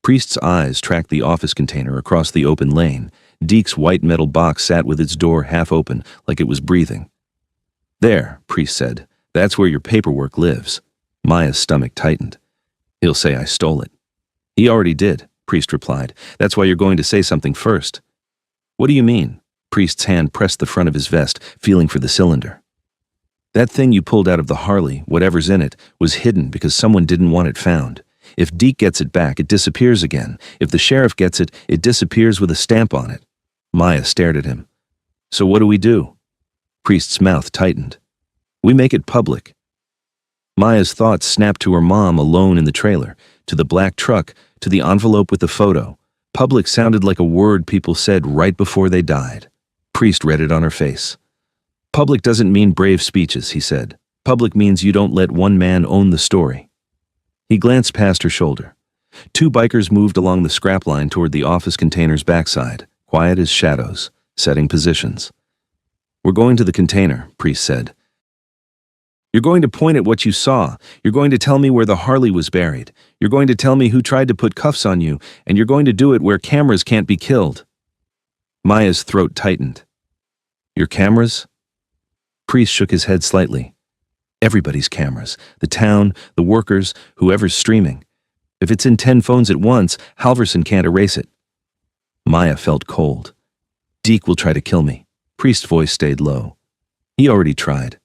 Priest's eyes tracked the office container across the open lane. Deke's white metal box sat with its door half open, like it was breathing. "There," Priest said. "That's where your paperwork lives." Maya's stomach tightened. "He'll say I stole it." "He already did," Priest replied. "That's why you're going to say something first." "What do you mean?" Priest's hand pressed the front of his vest, feeling for the cylinder. "That thing you pulled out of the Harley, whatever's in it, was hidden because someone didn't want it found. If Deke gets it back, it disappears again. If the sheriff gets it, it disappears with a stamp on it." Maya stared at him. "So what do we do?" Priest's mouth tightened. "We make it public." Maya's thoughts snapped to her mom alone in the trailer, to the black truck, to the envelope with the photo. Public sounded like a word people said right before they died. Priest read it on her face. "Public doesn't mean brave speeches," he said. "Public means you don't let one man own the story." He glanced past her shoulder. 2 bikers moved along the scrap line toward the office container's backside, quiet as shadows, setting positions. We're going to the container, Priest said. You're going to point at what you saw. You're going to tell me where the Harley was buried. You're going to tell me who tried to put cuffs on you, and you're going to do it where cameras can't be killed. Maya's throat tightened. Your cameras? Priest shook his head slightly. Everybody's cameras. The town, the workers, whoever's streaming. If it's in 10 phones at once, Halverson can't erase it. Maya felt cold. Deke will try to kill me. Priest's voice stayed low. He already tried.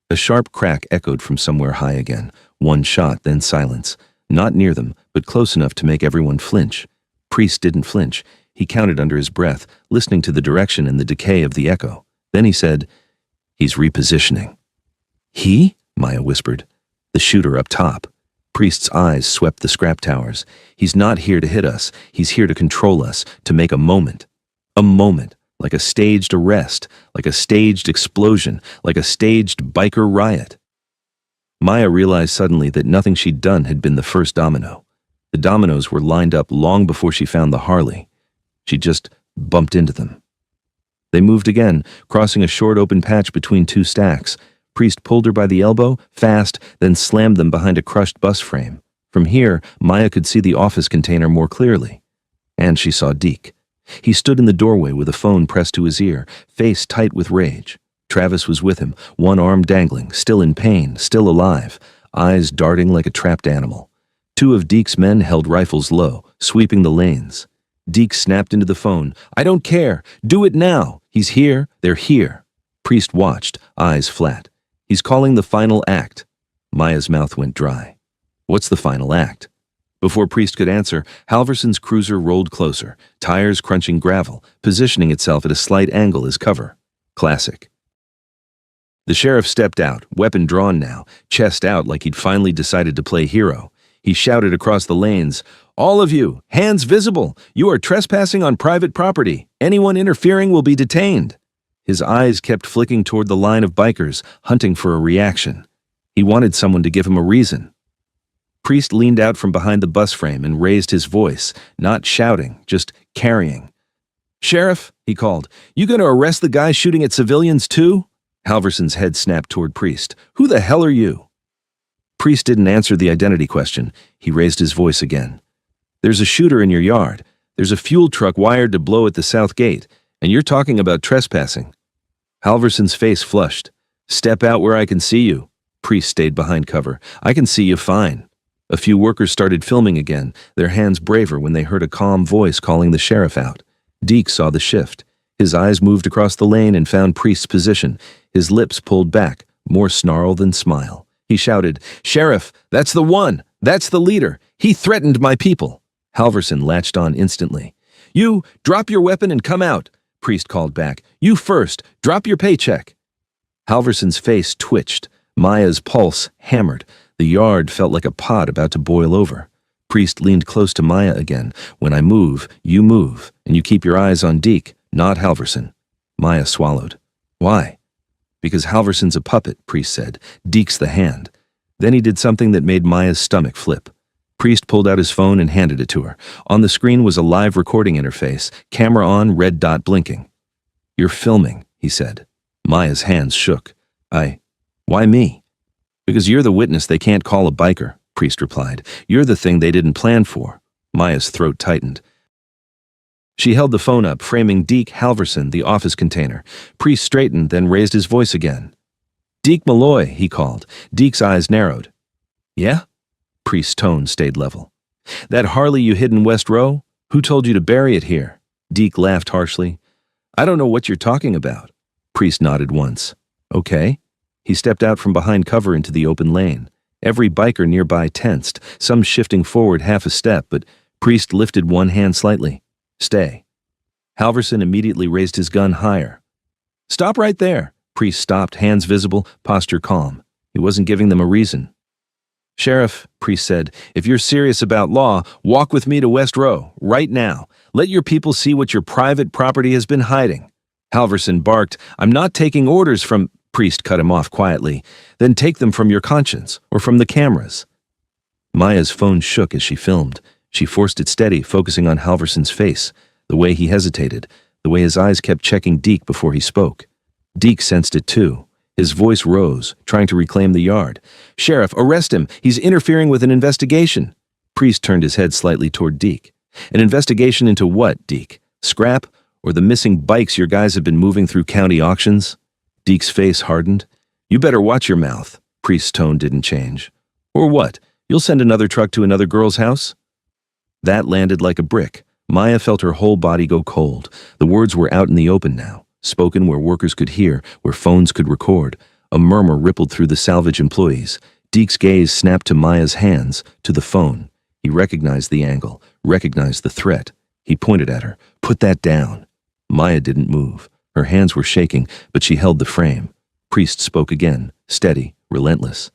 A sharp crack echoed from somewhere high again. One shot, then silence. Not near them, but close enough to make everyone flinch. Priest didn't flinch. He counted under his breath, listening to the direction and the decay of the echo. Then he said, "He's repositioning." He? Maya whispered. The shooter up top. Priest's eyes swept the scrap towers. He's not here to hit us. He's here to control us, to make a moment. A moment. Like a staged arrest, like a staged explosion, like a staged biker riot. Maya realized suddenly that nothing she'd done had been the first domino. The dominoes were lined up long before she found the Harley. She just bumped into them. They moved again, crossing a short open patch between two stacks. Priest pulled her by the elbow, fast, then slammed them behind a crushed bus frame. From here, Maya could see the office container more clearly. And she saw Deke. He stood in the doorway with a phone pressed to his ear, face tight with rage. Travis was with him, one arm dangling, still in pain, still alive, eyes darting like a trapped animal. Two of Deke's men held rifles low, sweeping the lanes. Deke snapped into the phone. "I don't care. Do it now. He's here. They're here." Priest watched, eyes flat. "He's calling the final act." Maya's mouth went dry. "What's the final act?" Before Priest could answer, Halverson's cruiser rolled closer, tires crunching gravel, positioning itself at a slight angle as cover. Classic. The sheriff stepped out, weapon drawn now, chest out like he'd finally decided to play hero. He shouted across the lanes, "All of you, hands visible! You are trespassing on private property. Anyone interfering will be detained." His eyes kept flicking toward the line of bikers, hunting for a reaction. He wanted someone to give him a reason. Priest leaned out from behind the bus frame and raised his voice, not shouting, just carrying. "Sheriff," he called, "you gonna arrest the guy shooting at civilians too?" Halverson's head snapped toward Priest. "Who the hell are you?" Priest didn't answer the identity question. He raised his voice again. "There's a shooter in your yard. There's a fuel truck wired to blow at the south gate, and you're talking about trespassing." Halverson's face flushed. "Step out where I can see you." Priest stayed behind cover. "I can see you fine." A few workers started filming again, their hands braver when they heard a calm voice calling the sheriff out. Deke saw the shift. His eyes moved across the lane and found Priest's position, his lips pulled back, more snarl than smile. He shouted, "Sheriff, that's the one! That's the leader! He threatened my people!" Halverson latched on instantly. "You, drop your weapon and come out!" Priest called back. "You first! Drop your paycheck!" Halverson's face twitched. Maya's pulse hammered. The yard felt like a pot about to boil over. Priest leaned close to Maya again. "When I move, you move, and you keep your eyes on Deke, not Halverson." Maya swallowed. "Why?" "Because Halverson's a puppet," Priest said. "Deke's the hand." Then he did something that made Maya's stomach flip. Priest pulled out his phone and handed it to her. On the screen was a live recording interface, camera on, red dot blinking. "You're filming," he said. Maya's hands shook. Why me?" "Because you're the witness they can't call a biker," Priest replied. "You're the thing they didn't plan for." Maya's throat tightened. She held the phone up, framing Deke Halverson, the office container. Priest straightened, then raised his voice again. "Deke Malloy," he called. Deke's eyes narrowed. "Yeah?" Priest's tone stayed level. "That Harley you hid in West Row? Who told you to bury it here?" Deke laughed harshly. "I don't know what you're talking about." Priest nodded once. "Okay." He stepped out from behind cover into the open lane. Every biker nearby tensed, some shifting forward half a step, but Priest lifted one hand slightly. "Stay." Halverson immediately raised his gun higher. "Stop right there." Priest stopped, hands visible, posture calm. He wasn't giving them a reason. "Sheriff," Priest said, "if you're serious about law, walk with me to West Row, right now. Let your people see what your private property has been hiding." Halverson barked, "I'm not taking orders from—" Priest cut him off quietly. "Then take them from your conscience, or from the cameras." Maya's phone shook as she filmed. She forced it steady, focusing on Halverson's face, the way he hesitated, the way his eyes kept checking Deke before he spoke. Deke sensed it too. His voice rose, trying to reclaim the yard. "Sheriff, arrest him! He's interfering with an investigation!" Priest turned his head slightly toward Deke. "An investigation into what, Deke? Scrap? Or the missing bikes your guys have been moving through county auctions?" Deke's face hardened. "You better watch your mouth." Priest's tone didn't change. "Or what? You'll send another truck to another girl's house?" That landed like a brick. Maya felt her whole body go cold. The words were out in the open now, spoken where workers could hear, where phones could record. A murmur rippled through the salvage employees. Deke's gaze snapped to Maya's hands, to the phone. He recognized the angle, recognized the threat. He pointed at her. "Put that down." Maya didn't move. Her hands were shaking, but she held the frame. Priest spoke again, steady, relentless.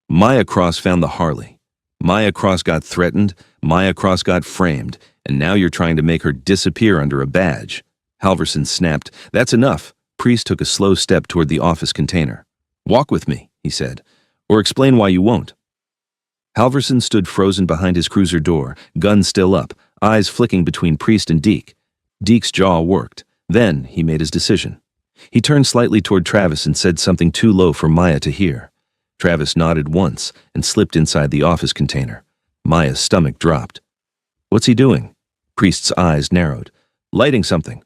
"Maya Cross found the Harley. Maya Cross got threatened, Maya Cross got framed, and now you're trying to make her disappear under a badge." Halverson snapped. "That's enough." Priest took a slow step toward the office container. "Walk with me," he said, "or explain why you won't." Halverson stood frozen behind his cruiser door, gun still up, eyes flicking between Priest and Deke. Deke's jaw worked. Then he made his decision. He turned slightly toward Travis and said something too low for Maya to hear. Travis nodded once and slipped inside the office container. Maya's stomach dropped. "What's he doing?" Priest's eyes narrowed. "Lighting something."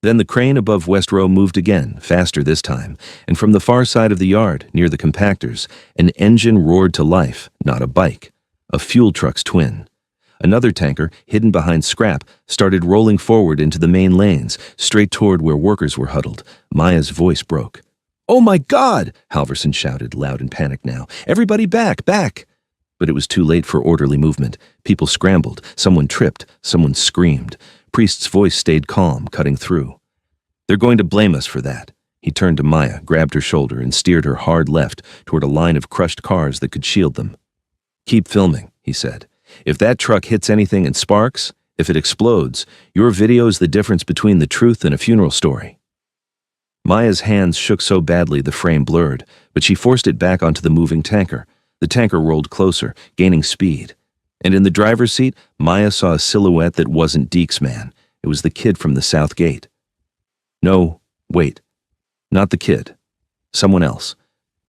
Then the crane above West Row moved again, faster this time, and from the far side of the yard, near the compactors, an engine roared to life, not a bike. A fuel truck's twin. Another tanker, hidden behind scrap, started rolling forward into the main lanes, straight toward where workers were huddled. Maya's voice broke. "Oh my God!" Halverson shouted, loud and panicked now. "Everybody back, back!" But it was too late for orderly movement. People scrambled. Someone tripped. Someone screamed. Priest's voice stayed calm, cutting through. "They're going to blame us for that." He turned to Maya, grabbed her shoulder, and steered her hard left toward a line of crushed cars that could shield them. "Keep filming," he said. "If that truck hits anything and sparks, if it explodes, your video is the difference between the truth and a funeral story." Maya's hands shook so badly the frame blurred, but she forced it back onto the moving tanker. The tanker rolled closer, gaining speed. And in the driver's seat, Maya saw a silhouette that wasn't Deke's man. It was the kid from the south gate. No, wait. Not the kid. Someone else.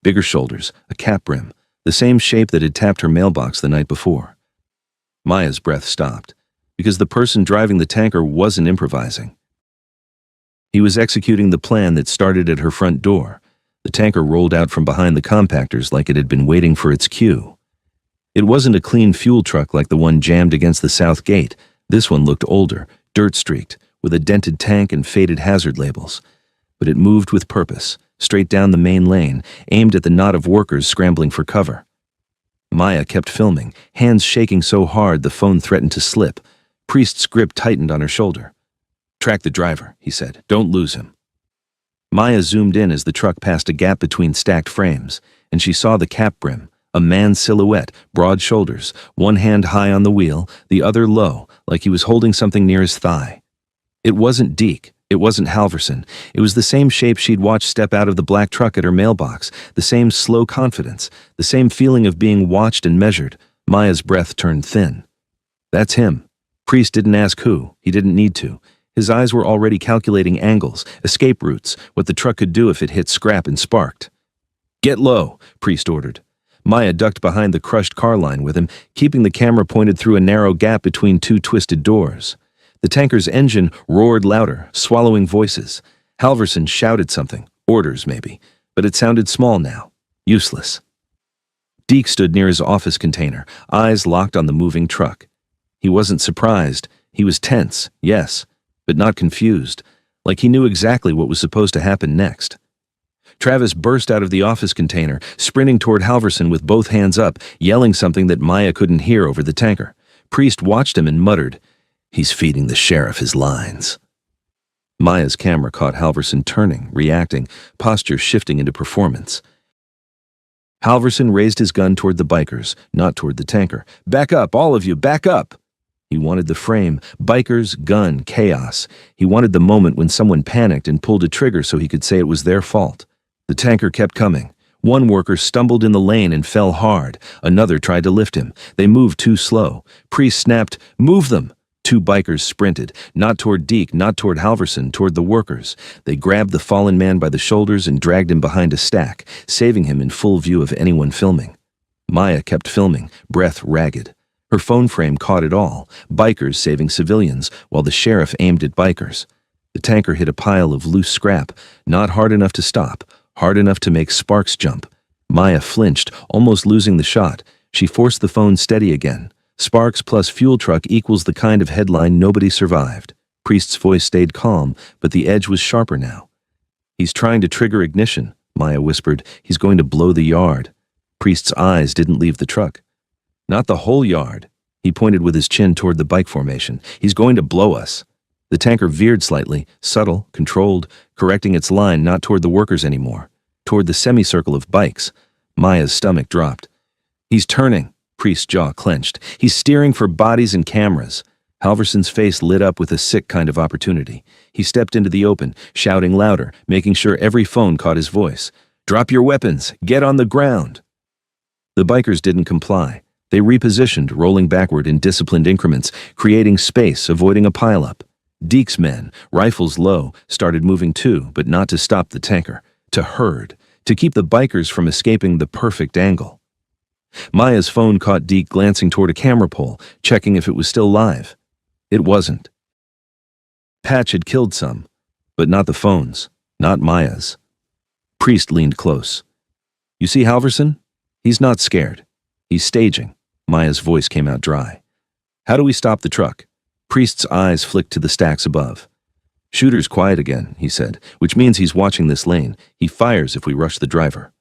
Bigger shoulders, a cap brim, the same shape that had tapped her mailbox the night before. Maya's breath stopped, because the person driving the tanker wasn't improvising. He was executing the plan that started at her front door. The tanker rolled out from behind the compactors like it had been waiting for its cue. It wasn't a clean fuel truck like the one jammed against the south gate. This one looked older, dirt-streaked, with a dented tank and faded hazard labels. But it moved with purpose, straight down the main lane, aimed at the knot of workers scrambling for cover. Maya kept filming, hands shaking so hard the phone threatened to slip. Priest's grip tightened on her shoulder. "Track the driver," he said. "Don't lose him." Maya zoomed in as the truck passed a gap between stacked frames, and she saw the cap brim, a man's silhouette, broad shoulders, one hand high on the wheel, the other low, like he was holding something near his thigh. It wasn't Deke. It wasn't Halverson. It was the same shape she'd watched step out of the black truck at her mailbox, the same slow confidence, the same feeling of being watched and measured. Maya's breath turned thin. "That's him." Priest didn't ask who. He didn't need to. His eyes were already calculating angles, escape routes, what the truck could do if it hit scrap and sparked. "Get low," Priest ordered. Maya ducked behind the crushed car line with him, keeping the camera pointed through a narrow gap between two twisted doors. The tanker's engine roared louder, swallowing voices. Halverson shouted something, orders maybe, but it sounded small now, useless. Deke stood near his office container, eyes locked on the moving truck. He wasn't surprised. He was tense, yes, but not confused, like he knew exactly what was supposed to happen next. Travis burst out of the office container, sprinting toward Halverson with both hands up, yelling something that Maya couldn't hear over the tanker. Priest watched him and muttered, "He's feeding the sheriff his lines." Maya's camera caught Halverson turning, reacting, posture shifting into performance. Halverson raised his gun toward the bikers, not toward the tanker. "Back up, all of you, back up!" He wanted the frame, bikers, gun, chaos. He wanted the moment when someone panicked and pulled a trigger so he could say it was their fault. The tanker kept coming. One worker stumbled in the lane and fell hard. Another tried to lift him. They moved too slow. Priest snapped, "Move them!" Two bikers sprinted, not toward Deke, not toward Halverson, toward the workers. They grabbed the fallen man by the shoulders and dragged him behind a stack, saving him in full view of anyone filming. Maya kept filming, breath ragged. Her phone frame caught it all, bikers saving civilians, while the sheriff aimed at bikers. The tanker hit a pile of loose scrap, not hard enough to stop, hard enough to make sparks jump. Maya flinched, almost losing the shot. She forced the phone steady again. Sparks plus fuel truck equals the kind of headline nobody survived. Priest's voice stayed calm, but the edge was sharper now. "He's trying to trigger ignition," Maya whispered. "He's going to blow the yard." Priest's eyes didn't leave the truck. "Not the whole yard." He pointed with his chin toward the bike formation. "He's going to blow us." The tanker veered slightly, subtle, controlled, correcting its line not toward the workers anymore, toward the semicircle of bikes. Maya's stomach dropped. "He's turning." Priest's jaw clenched. "He's steering for bodies and cameras." Halverson's face lit up with a sick kind of opportunity. He stepped into the open, shouting louder, making sure every phone caught his voice. "Drop your weapons! Get on the ground!" The bikers didn't comply. They repositioned, rolling backward in disciplined increments, creating space, avoiding a pileup. Deke's men, rifles low, started moving too, but not to stop the tanker, to herd, to keep the bikers from escaping the perfect angle. Maya's phone caught Deke glancing toward a camera pole, checking if it was still live. It wasn't. Patch had killed some, but not the phones, not Maya's. Priest leaned close. "You see Halverson? He's not scared. He's staging." Maya's voice came out dry. "How do we stop the truck?" Priest's eyes flicked to the stacks above. "Shooter's quiet again," he said, "which means he's watching this lane. He fires if we rush the driver."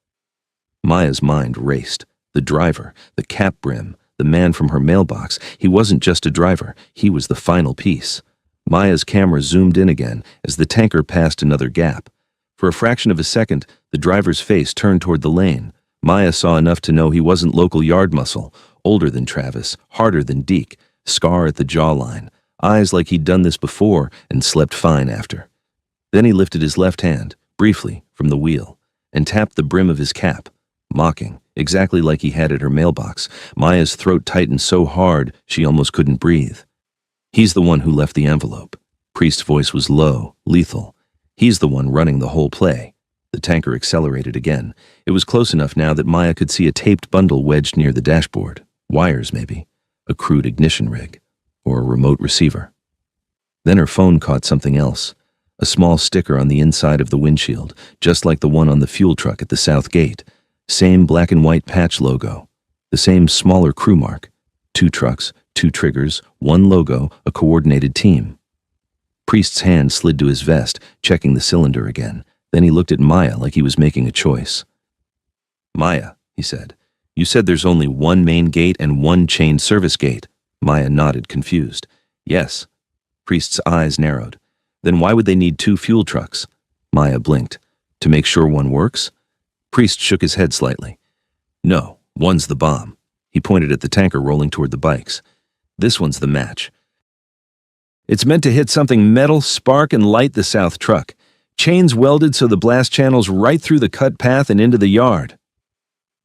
Maya's mind raced. The driver, the cap brim, the man from her mailbox. He wasn't just a driver, he was the final piece. Maya's camera zoomed in again as the tanker passed another gap. For a fraction of a second, the driver's face turned toward the lane. Maya saw enough to know he wasn't local yard muscle, older than Travis, harder than Deke, scar at the jawline, eyes like he'd done this before and slept fine after. Then he lifted his left hand, briefly, from the wheel, and tapped the brim of his cap, mocking, exactly like he had at her mailbox. Maya's throat tightened so hard she almost couldn't breathe. "He's the one who left the envelope." Priest's voice was low, lethal. "He's the one running the whole play." The tanker accelerated again. It was close enough now that Maya could see a taped bundle wedged near the dashboard. Wires, maybe. A crude ignition rig. Or a remote receiver. Then her phone caught something else. A small sticker on the inside of the windshield, just like the one on the fuel truck at the south gate. Same black and white patch logo. The same smaller crew mark. 2 trucks, 2 triggers, 1 logo, a coordinated team. Priest's hand slid to his vest, checking the cylinder again. Then he looked at Maya like he was making a choice. "Maya," he said, "you said there's only 1 main gate and 1 chain service gate." Maya nodded, confused. "Yes." Priest's eyes narrowed. "Then why would they need 2 fuel trucks?" Maya blinked. "To make sure one works?" Priest shook his head slightly. "No, one's the bomb." He pointed at the tanker rolling toward the bikes. "This one's the match. It's meant to hit something metal, spark, and light the south truck. Chains welded so the blast channel's right through the cut path and into the yard."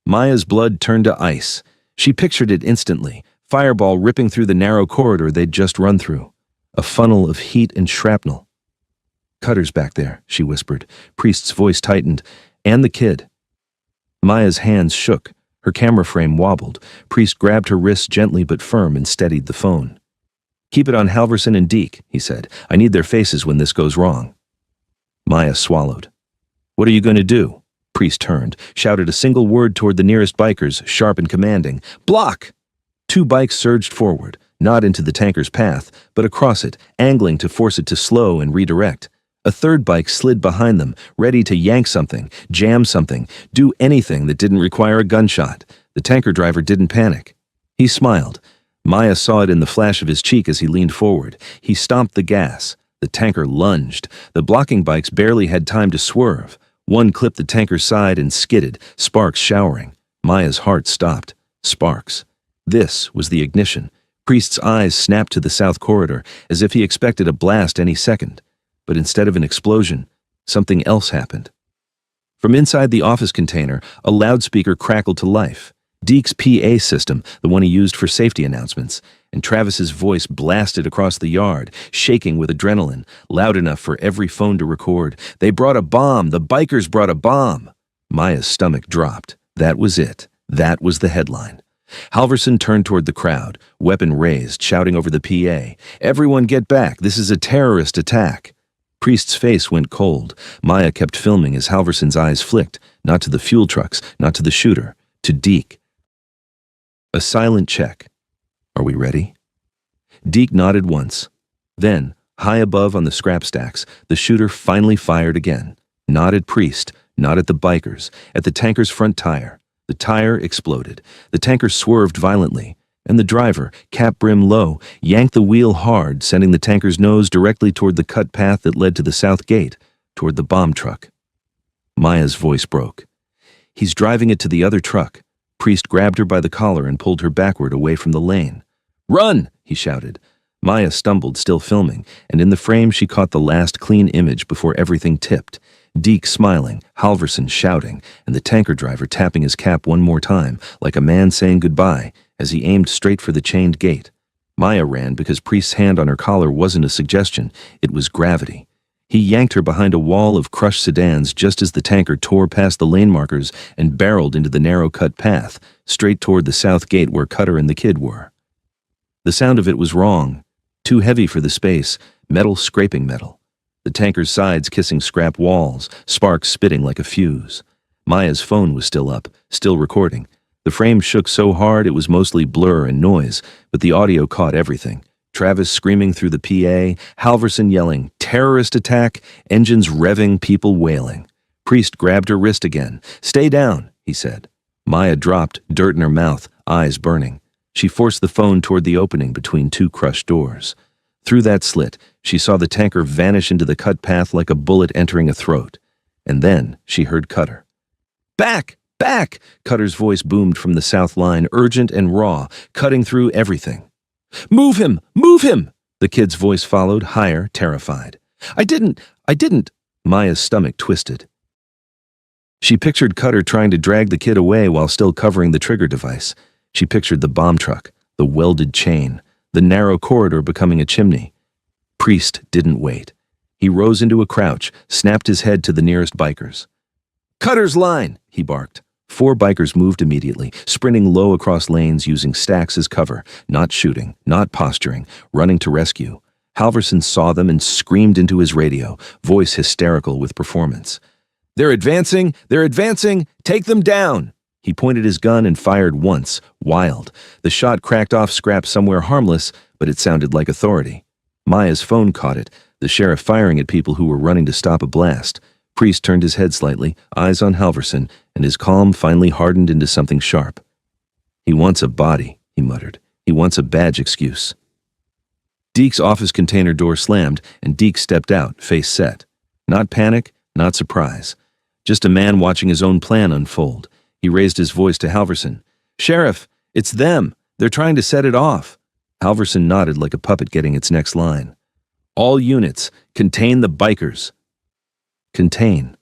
Maya's blood turned to ice. She pictured it instantly, fireball ripping through the narrow corridor they'd just run through. A funnel of heat and shrapnel. "Cutter's back there," she whispered. Priest's voice tightened. "And the kid." Maya's hands shook. Her camera frame wobbled. Priest grabbed her wrists gently but firm and steadied the phone. "Keep it on Halverson and Deke," he said. "I need their faces when this goes wrong." Maya swallowed. "What are you going to do?" Priest turned, shouted a single word toward the nearest bikers, sharp and commanding. "Block!" 2 bikes surged forward, not into the tanker's path, but across it, angling to force it to slow and redirect. A 3rd bike slid behind them, ready to yank something, jam something, do anything that didn't require a gunshot. The tanker driver didn't panic. He smiled. Maya saw it in the flash of his cheek as he leaned forward. He stomped the gas. The tanker lunged. The blocking bikes barely had time to swerve. One clipped the tanker's side and skidded, sparks showering. Maya's heart stopped. Sparks. This was the ignition. Priest's eyes snapped to the south corridor, as if he expected a blast any second. But instead of an explosion, something else happened. From inside the office container, a loudspeaker crackled to life. Deke's PA system, the one he used for safety announcements. and Travis's voice blasted across the yard, shaking with adrenaline, loud enough for every phone to record. "They brought a bomb! The bikers brought a bomb!" Maya's stomach dropped. That was it. That was the headline. Halverson turned toward the crowd, weapon raised, shouting over the PA, "Everyone get back! This is a terrorist attack!" Priest's face went cold. Maya kept filming as Halverson's eyes flicked, not to the fuel trucks, not to the shooter, to Deke. A silent check. "Are we ready?" Deke nodded once. Then, high above on the scrap stacks, the shooter finally fired again. Not at Priest, not at the bikers, at the tanker's front tire. The tire exploded. The tanker swerved violently, and the driver, cap brim low, yanked the wheel hard, sending the tanker's nose directly toward the cut path that led to the south gate, toward the bomb truck. Maya's voice broke. "He's driving it to the other truck." Priest grabbed her by the collar and pulled her backward away from the lane. "Run!" he shouted. Maya stumbled, still filming, and in the frame she caught the last clean image before everything tipped. Deke smiling, Halverson shouting, and the tanker driver tapping his cap one more time, like a man saying goodbye, as he aimed straight for the chained gate. Maya ran because Priest's hand on her collar wasn't a suggestion, it was gravity. He yanked her behind a wall of crushed sedans just as the tanker tore past the lane markers and barreled into the narrow cut path, straight toward the south gate where Cutter and the kid were. The sound of it was wrong, too heavy for the space, metal scraping metal. The tanker's sides kissing scrap walls, sparks spitting like a fuse. Maya's phone was still up, still recording. The frame shook so hard it was mostly blur and noise, but the audio caught everything. Travis screaming through the PA, Halverson yelling, "Terrorist attack," engines revving, people wailing. Priest grabbed her wrist again. "Stay down," he said. Maya dropped, dirt in her mouth, eyes burning. She forced the phone toward the opening between two crushed doors. Through that slit, she saw the tanker vanish into the cut path like a bullet entering a throat. And then she heard Cutter. "Back! Back!" Cutter's voice boomed from the south line, urgent and raw, cutting through everything. "Move him! Move him!" The kid's voice followed, higher, terrified. I didn't. Maya's stomach twisted. She pictured Cutter trying to drag the kid away while still covering the trigger device. She pictured the bomb truck, the welded chain, the narrow corridor becoming a chimney. Priest didn't wait. He rose into a crouch, snapped his head to the nearest bikers. "Cutter's line!" he barked. 4 bikers moved immediately, sprinting low across lanes using stacks as cover, not shooting, not posturing, running to rescue. Halverson saw them and screamed into his radio, voice hysterical with performance. "They're advancing! They're advancing! Take them down!" He pointed his gun and fired once, wild. The shot cracked off scrap somewhere harmless, but it sounded like authority. Maya's phone caught it, the sheriff firing at people who were running to stop a blast. Priest turned his head slightly, eyes on Halverson, and his calm finally hardened into something sharp. "He wants a body," he muttered. "He wants a badge excuse." Deke's office container door slammed, and Deke stepped out, face set. Not panic, not surprise. Just a man watching his own plan unfold. He raised his voice to Halverson. "Sheriff, it's them. They're trying to set it off." Halverson nodded like a puppet getting its next line. "All units, contain the bikers." Contain.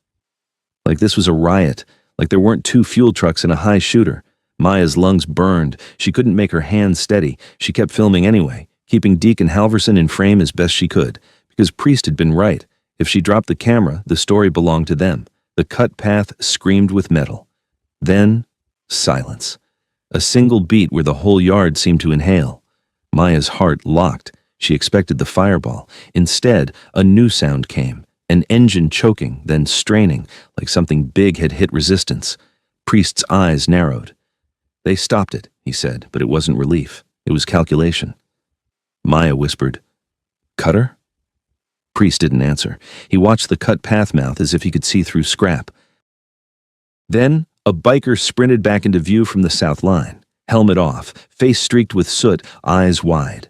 Like this was a riot, like there weren't 2 fuel trucks and a high shooter. Maya's lungs burned. She couldn't make her hands steady. She kept filming anyway, keeping Deke and Halverson in frame as best she could, because Priest had been right. If she dropped the camera, the story belonged to them. The cut path screamed with metal. Then, silence. A single beat where the whole yard seemed to inhale. Maya's heart locked. She expected the fireball. Instead, a new sound came. An engine choking, then straining, like something big had hit resistance. Priest's eyes narrowed. "They stopped it," he said, but it wasn't relief. It was calculation. Maya whispered, "Cutter?" Priest didn't answer. He watched the cut path mouth as if he could see through scrap. Then, a biker sprinted back into view from the south line. Helmet off, face streaked with soot, eyes wide.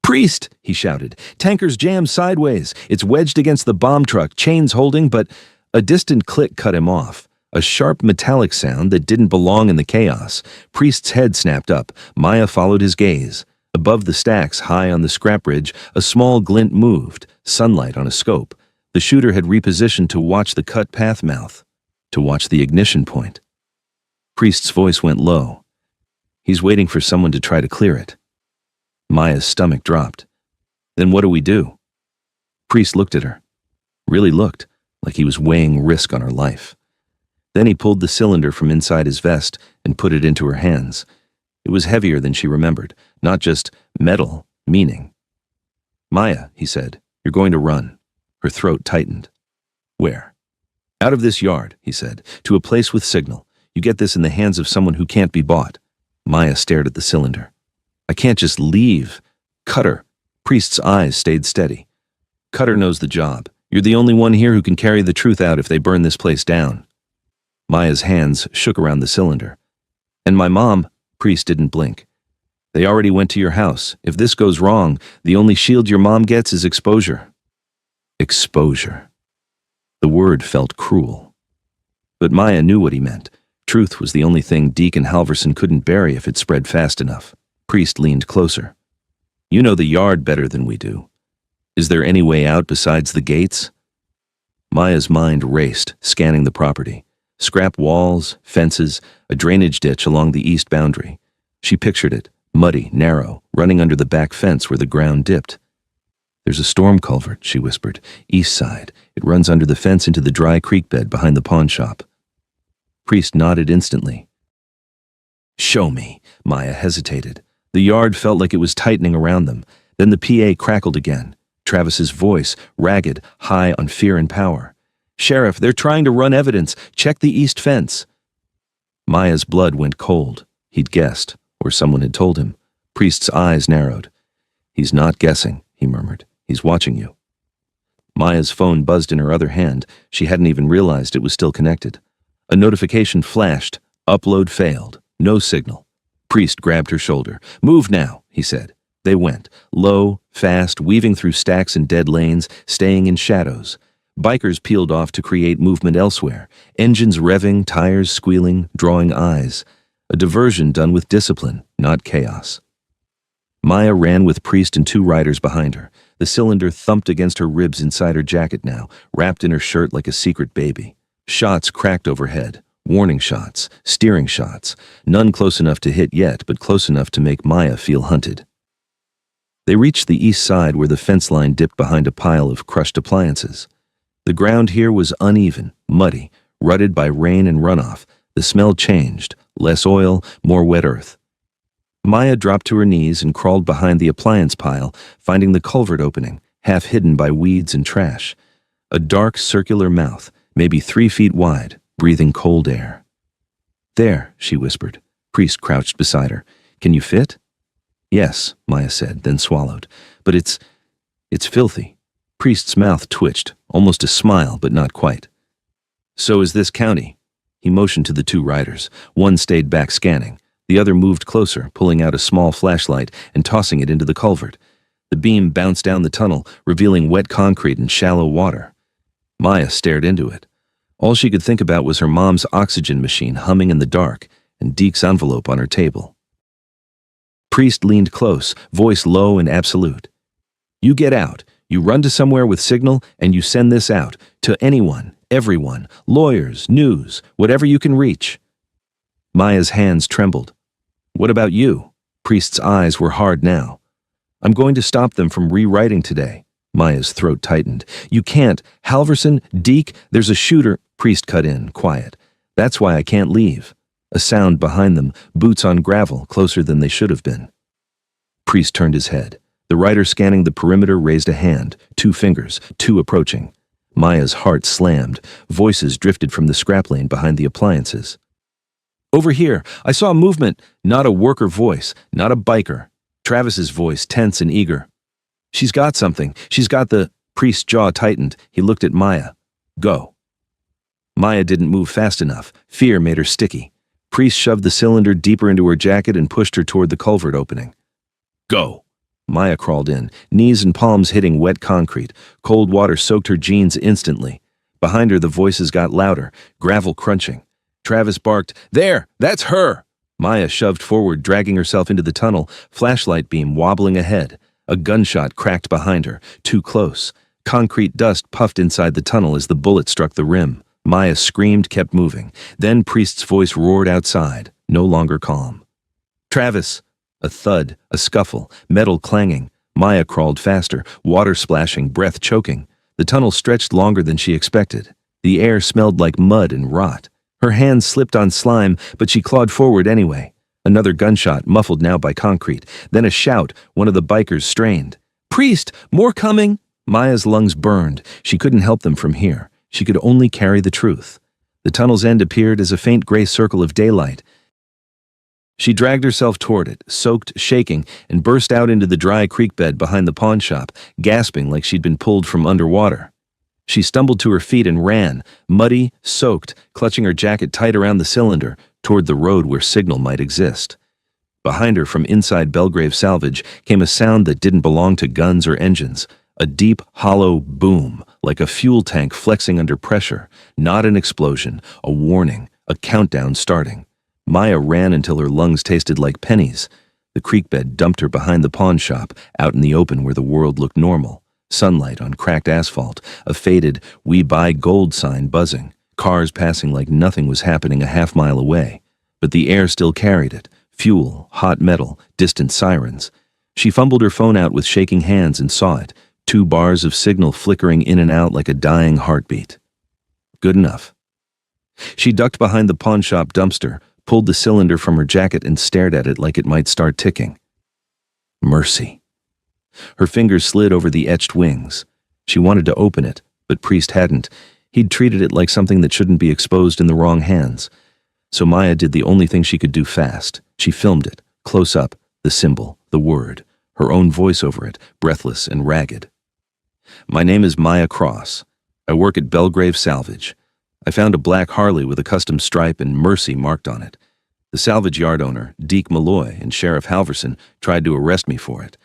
"Priest!" he shouted. "Tanker's jammed sideways. It's wedged against the bomb truck, chains holding, but..." A distant click cut him off. A sharp metallic sound that didn't belong in the chaos. Priest's head snapped up. Maya followed his gaze. Above the stacks, high on the scrap ridge, a small glint moved, sunlight on a scope. The shooter had repositioned to watch the cut path mouth, to watch the ignition point. Priest's voice went low. "He's waiting for someone to try to clear it." Maya's stomach dropped. Then what do we do? Priest looked at her. Really looked, like he was weighing risk on her life. Then he pulled the cylinder from inside his vest and put it into her hands. It was heavier than she remembered, not just metal, meaning. Maya, he said, you're going to run. Her throat tightened. Where? Out of this yard, he said, to a place with signal. You get this in the hands of someone who can't be bought. Maya stared at the cylinder. I can't just leave. Cutter. Priest's eyes stayed steady. Cutter knows the job. You're the only one here who can carry the truth out if they burn this place down. Maya's hands shook around the cylinder. And my mom, Priest didn't blink. They already went to your house. If this goes wrong, the only shield your mom gets is exposure. Exposure. The word felt cruel. But Maya knew what he meant. Truth was the only thing Deacon Halverson couldn't bury if it spread fast enough. Priest leaned closer. You know the yard better than we do. Is there any way out besides the gates? Maya's mind raced, scanning the property. Scrap walls, fences, a drainage ditch along the east boundary. She pictured it, muddy, narrow, running under the back fence where the ground dipped. There's a storm culvert, she whispered. East side. It runs under the fence into the dry creek bed behind the pawn shop. Priest nodded instantly. Show me. Maya hesitated. The yard felt like it was tightening around them. Then the PA crackled again. Travis's voice, ragged, high on fear and power. Sheriff, they're trying to run evidence. Check the east fence. Maya's blood went cold. He'd guessed, or someone had told him. Priest's eyes narrowed. He's not guessing, he murmured. He's watching you. Maya's phone buzzed in her other hand. She hadn't even realized it was still connected. A notification flashed. Upload failed. No signal. Priest grabbed her shoulder. Move now, he said. They went, low, fast, weaving through stacks and dead lanes, staying in shadows. Bikers peeled off to create movement elsewhere, engines revving, tires squealing, drawing eyes. A diversion done with discipline, not chaos. Maya ran with Priest and two riders behind her. The cylinder thumped against her ribs inside her jacket now, wrapped in her shirt like a secret baby. Shots cracked overhead. Warning shots, steering shots. None close enough to hit yet, but close enough to make Maya feel hunted. They reached the east side where the fence line dipped behind a pile of crushed appliances. The ground here was uneven, muddy, rutted by rain and runoff. The smell changed, less oil, more wet earth. Maya dropped to her knees and crawled behind the appliance pile, finding the culvert opening, half hidden by weeds and trash. A dark, circular mouth, maybe 3 feet wide, breathing cold air. There, she whispered. Priest crouched beside her. Can you fit? Yes, Maya said, then swallowed. But it's filthy. Priest's mouth twitched, almost a smile, but not quite. So is this county. He motioned to the two riders. One stayed back scanning. The other moved closer, pulling out a small flashlight and tossing it into the culvert. The beam bounced down the tunnel, revealing wet concrete and shallow water. Maya stared into it. All she could think about was her mom's oxygen machine humming in the dark and Deke's envelope on her table. Priest leaned close, voice low and absolute. You get out. You run to somewhere with signal and you send this out to anyone, everyone, lawyers, news, whatever you can reach. Maya's hands trembled. What about you? Priest's eyes were hard now. I'm going to stop them from rewriting today. Maya's throat tightened. You can't. Halverson, Deke, there's a shooter. Priest cut in, quiet. That's why I can't leave. A sound behind them, boots on gravel, closer than they should have been. Priest turned his head. The rider scanning the perimeter raised a hand, 2 fingers, 2 approaching. Maya's heart slammed. Voices drifted from the scrap lane behind the appliances. Over here, I saw movement. Not a worker voice, not a biker. Travis's voice, tense and eager. She's got something. She's got the... Priest's jaw tightened. He looked at Maya. Go. Maya didn't move fast enough. Fear made her sticky. Priest shoved the cylinder deeper into her jacket and pushed her toward the culvert opening. Go. Maya crawled in, knees and palms hitting wet concrete. Cold water soaked her jeans instantly. Behind her, the voices got louder, gravel crunching. Travis barked, There! That's her! Maya shoved forward, dragging herself into the tunnel, flashlight beam wobbling ahead. A gunshot cracked behind her, too close. Concrete dust puffed inside the tunnel as the bullet struck the rim. Maya screamed, kept moving. Then Priest's voice roared outside, no longer calm. Travis! A thud, a scuffle, metal clanging. Maya crawled faster, water splashing, breath choking. The tunnel stretched longer than she expected. The air smelled like mud and rot. Her hands slipped on slime, but she clawed forward anyway. Another gunshot, muffled now by concrete. Then a shout, one of the bikers strained. "Priest! More coming!" Maya's lungs burned. She couldn't help them from here. She could only carry the truth. The tunnel's end appeared as a faint gray circle of daylight. She dragged herself toward it, soaked, shaking, and burst out into the dry creek bed behind the pawn shop, gasping like she'd been pulled from underwater. She stumbled to her feet and ran, muddy, soaked, clutching her jacket tight around the cylinder, toward the road where signal might exist. Behind her, from inside Belgrave Salvage, came a sound that didn't belong to guns or engines. A deep, hollow boom, like a fuel tank flexing under pressure. Not an explosion, a warning, a countdown starting. Maya ran until her lungs tasted like pennies. The creek bed dumped her behind the pawn shop, out in the open where the world looked normal. Sunlight on cracked asphalt, a faded "We Buy Gold" sign buzzing, cars passing like nothing was happening a half-mile away. But the air still carried it. Fuel, hot metal, distant sirens. She fumbled her phone out with shaking hands and saw it. 2 bars of signal flickering in and out like a dying heartbeat. Good enough. She ducked behind the pawn shop dumpster, pulled the cylinder from her jacket and stared at it like it might start ticking. Mercy. Her fingers slid over the etched wings. She wanted to open it, but Priest hadn't. He'd treated it like something that shouldn't be exposed in the wrong hands. So Maya did the only thing she could do fast. She filmed it, close up, the symbol, the word, her own voice over it, breathless and ragged. "My name is Maya Cross. I work at Belgrave Salvage. I found a black Harley with a custom stripe and Mercy marked on it. The salvage yard owner, Deke Malloy, and Sheriff Halverson tried to arrest me for it.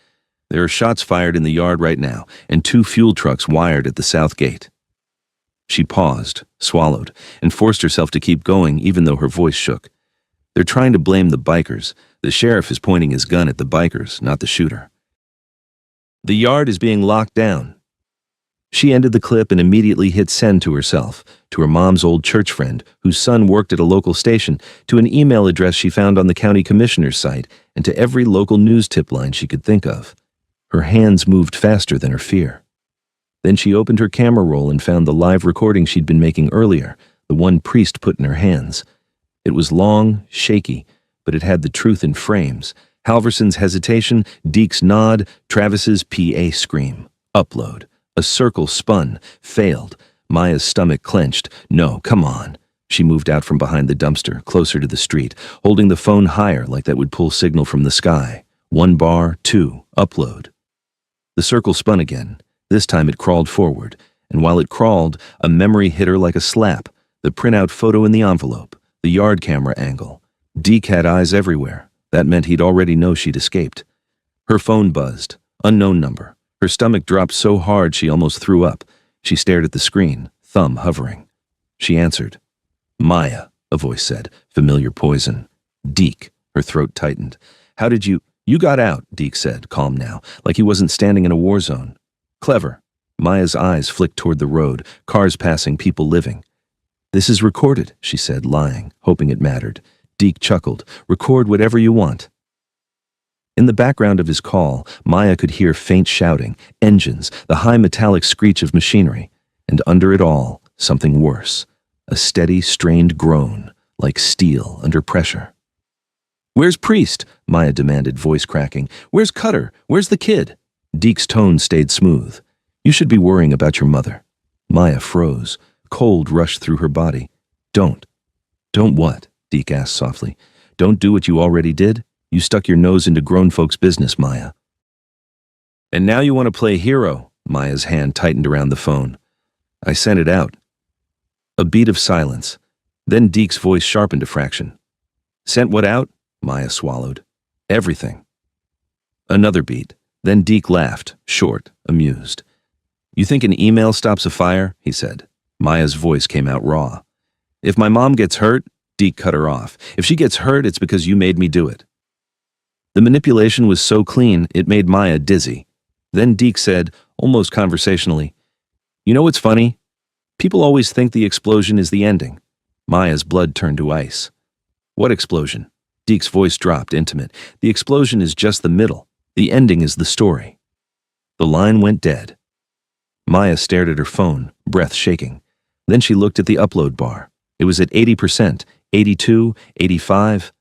There are shots fired in the yard right now, and 2 fuel trucks wired at the south gate." She paused, swallowed, and forced herself to keep going even though her voice shook. "They're trying to blame the bikers. The sheriff is pointing his gun at the bikers, not the shooter. The yard is being locked down." She ended the clip and immediately hit send to herself, to her mom's old church friend, whose son worked at a local station, to an email address she found on the county commissioner's site, and to every local news tip line she could think of. Her hands moved faster than her fear. Then she opened her camera roll and found the live recording she'd been making earlier, the one Priest put in her hands. It was long, shaky, but it had the truth in frames. Halverson's hesitation, Deke's nod, Travis's PA scream. Upload. A circle spun, failed. Maya's stomach clenched. No, come on. She moved out from behind the dumpster, closer to the street, holding the phone higher like that would pull signal from the sky. 1 bar, 2, upload. The circle spun again. This time it crawled forward, and while it crawled, a memory hit her like a slap. The printout photo in the envelope, the yard camera angle. Deke had eyes everywhere. That meant he'd already know she'd escaped. Her phone buzzed. Unknown number. Her stomach dropped so hard she almost threw up. She stared at the screen, thumb hovering. She answered. "Maya," a voice said, familiar poison. "Deke," her throat tightened. "How did you—" "You got out," Deke said, calm now, like he wasn't standing in a war zone. "Clever." Maya's eyes flicked toward the road, cars passing, people living. "This is recorded," she said, lying, hoping it mattered. Deke chuckled. "Record whatever you want." In the background of his call, Maya could hear faint shouting, engines, the high metallic screech of machinery, and under it all, something worse. A steady, strained groan, like steel under pressure. "Where's Priest?" Maya demanded, voice cracking. "Where's Cutter? Where's the kid?" Deke's tone stayed smooth. "You should be worrying about your mother." Maya froze. Cold rushed through her body. Don't what?" Deke asked softly. "Don't do what you already did? You stuck your nose into grown folks' business, Maya." "And now you want to play hero?" Maya's hand tightened around the phone. "I sent it out." A beat of silence. Then Deke's voice sharpened a fraction. "Sent what out?" Maya swallowed. "Everything." Another beat. Then Deke laughed, short, amused. "You think an email stops a fire?" he said. Maya's voice came out raw. "If my mom gets hurt," Deke cut her off. "If she gets hurt, it's because you made me do it." The manipulation was so clean, it made Maya dizzy. Then Deke said, almost conversationally, "You know what's funny? People always think the explosion is the ending." Maya's blood turned to ice. "What explosion?" Deke's voice dropped, intimate. The explosion is just the middle. The ending is the story. The line went dead. Maya stared at her phone, breath shaking. Then she looked at the upload bar. It was at 80%, 82, 85.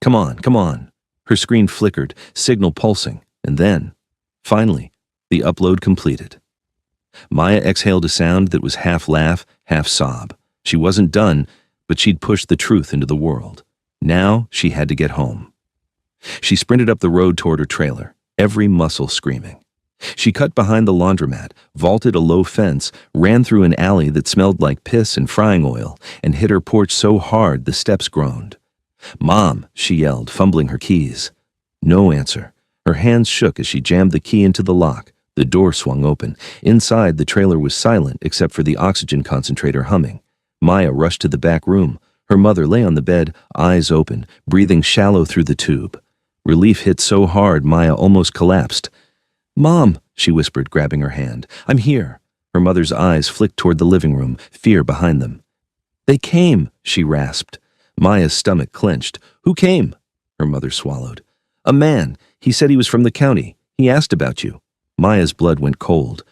Come on, come on. Her screen flickered, signal pulsing, and then, finally, the upload completed. Maya exhaled a sound that was half laugh, half sob. She wasn't done, but she'd pushed the truth into the world. Now she had to get home. She sprinted up the road toward her trailer, every muscle screaming. She cut behind the laundromat, vaulted a low fence, ran through an alley that smelled like piss and frying oil, and hit her porch so hard the steps groaned. "Mom," she yelled, fumbling her keys. No answer. Her hands shook as she jammed the key into the lock. The door swung open. Inside, the trailer was silent except for the oxygen concentrator humming. Maya rushed to the back room. Her mother lay on the bed, eyes open, breathing shallow through the tube. Relief hit so hard Maya almost collapsed. "Mom," she whispered, grabbing her hand. "I'm here." Her mother's eyes flicked toward the living room, fear behind them. "They came," she rasped. Maya's stomach clenched. "Who came?" Her mother swallowed. "A man. He said he was from the county. He asked about you." Maya's blood went cold.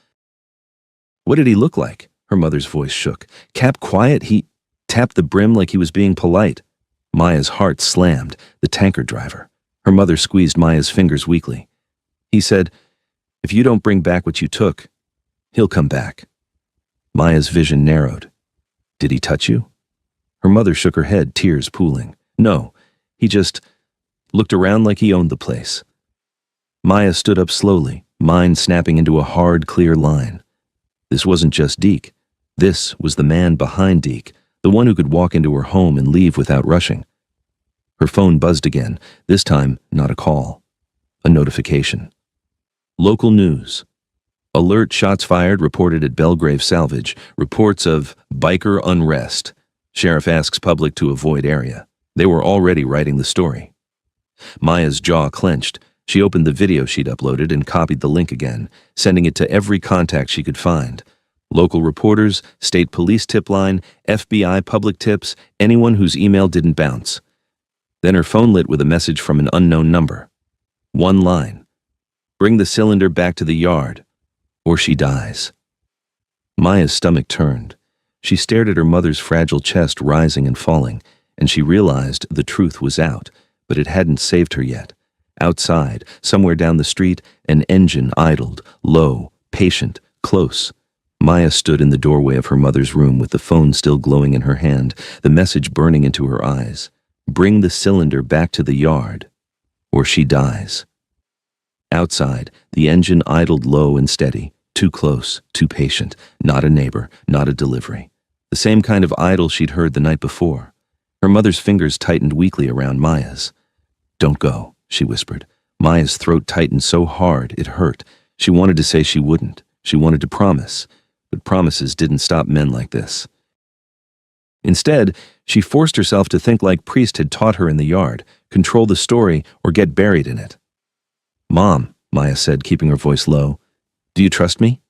"What did he look like?" Her mother's voice shook. "Cap quiet, he tapped the brim like he was being polite." Maya's heart slammed. The tanker driver. Her mother squeezed Maya's fingers weakly. "He said, if you don't bring back what you took, he'll come back." Maya's vision narrowed. "Did he touch you?" Her mother shook her head, tears pooling. "No, he just looked around like he owned the place." Maya stood up slowly, mind snapping into a hard, clear line. This wasn't just Deke. This was the man behind Deke, the one who could walk into her home and leave without rushing. Her phone buzzed again, this time not a call. A notification. Local news. Alert, shots fired reported at Belgrave Salvage. Reports of biker unrest. Sheriff asks public to avoid area. They were already writing the story. Maya's jaw clenched. She opened the video she'd uploaded and copied the link again, sending it to every contact she could find. Local reporters, state police tip line, FBI public tips, anyone whose email didn't bounce. Then her phone lit with a message from an unknown number. One line. "Bring the cylinder back to the yard, or she dies." Maya's stomach turned. She stared at her mother's fragile chest rising and falling, and she realized the truth was out, but it hadn't saved her yet. Outside, somewhere down the street, an engine idled, low, patient, close. Maya stood in the doorway of her mother's room with the phone still glowing in her hand, the message burning into her eyes. "Bring the cylinder back to the yard, or she dies." Outside, the engine idled low and steady, too close, too patient, not a neighbor, not a delivery. The same kind of idle she'd heard the night before. Her mother's fingers tightened weakly around Maya's. "Don't go," she whispered. Maya's throat tightened so hard it hurt. She wanted to say she wouldn't. She wanted to promise, but promises didn't stop men like this. Instead, she forced herself to think like Priest had taught her in the yard, control the story or get buried in it. "Mom," Maya said, keeping her voice low, "do you trust me?"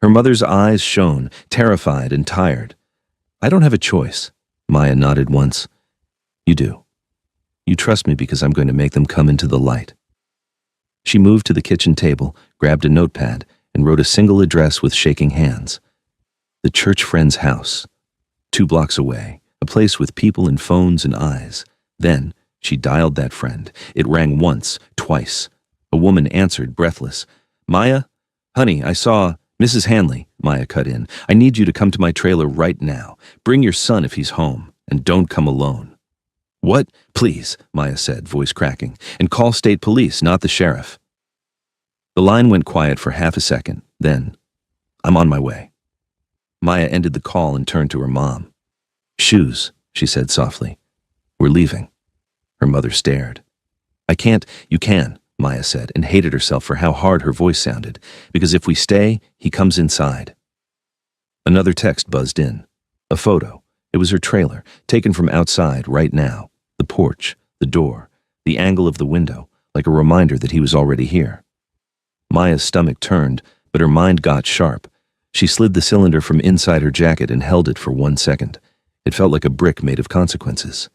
Her mother's eyes shone, terrified and tired. "I don't have a choice," Maya nodded once. "You do. You trust me because I'm going to make them come into the light." She moved to the kitchen table, grabbed a notepad, and wrote a single address with shaking hands. The church friend's house. 2 blocks away, a place with people and phones and eyes. Then, she dialed that friend. It rang once, twice. A woman answered, breathless. "Maya? Honey, I saw Mrs. Hanley," Maya cut in. "I need you to come to my trailer right now. Bring your son if he's home, and don't come alone." "What? Please," Maya said, voice cracking. "And call state police, not the sheriff." The line went quiet for half a second. Then, "I'm on my way." Maya ended the call and turned to her mom. "Shoes," she said softly. "We're leaving." Her mother stared. "I can't." "You can," Maya said, and hated herself for how hard her voice sounded. "Because if we stay, he comes inside." Another text buzzed in. A photo. It was her trailer, taken from outside right now. The porch, the door, the angle of the window, like a reminder that he was already here. Maya's stomach turned, but her mind got sharp. She slid the cylinder from inside her jacket and held it for 1 second. It felt like a brick made of consequences.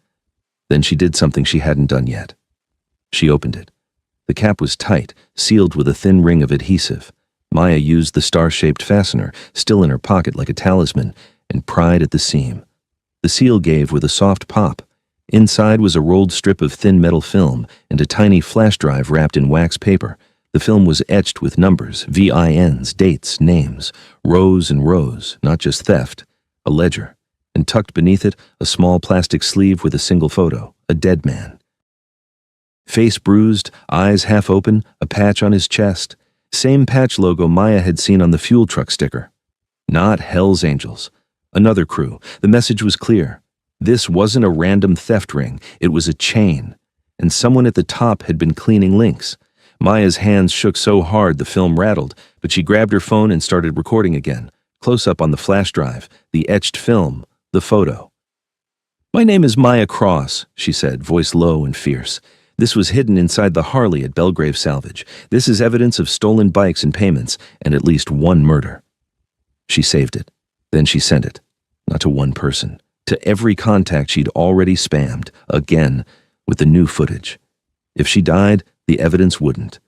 Then she did something she hadn't done yet. She opened it. The cap was tight, sealed with a thin ring of adhesive. Maya used the star-shaped fastener, still in her pocket like a talisman, and pried at the seam. The seal gave with a soft pop. Inside was a rolled strip of thin metal film and a tiny flash drive wrapped in wax paper. The film was etched with numbers, VINs, dates, names, rows and rows, not just theft, a ledger. And tucked beneath it, a small plastic sleeve with a single photo, a dead man. Face bruised, eyes half open, a patch on his chest. Same patch logo Maya had seen on the fuel truck sticker. Not Hell's Angels. Another crew. The message was clear. This wasn't a random theft ring, it was a chain. And someone at the top had been cleaning links. Maya's hands shook so hard the film rattled, but she grabbed her phone and started recording again. Close up on the flash drive, the etched film, the photo. "My name is Maya Cross," she said, voice low and fierce. "This was hidden inside the Harley at Belgrave Salvage. This is evidence of stolen bikes and payments, and at least one murder." She saved it. Then she sent it. Not to one person. To every contact she'd already spammed, again, with the new footage. If she died, the evidence wouldn't.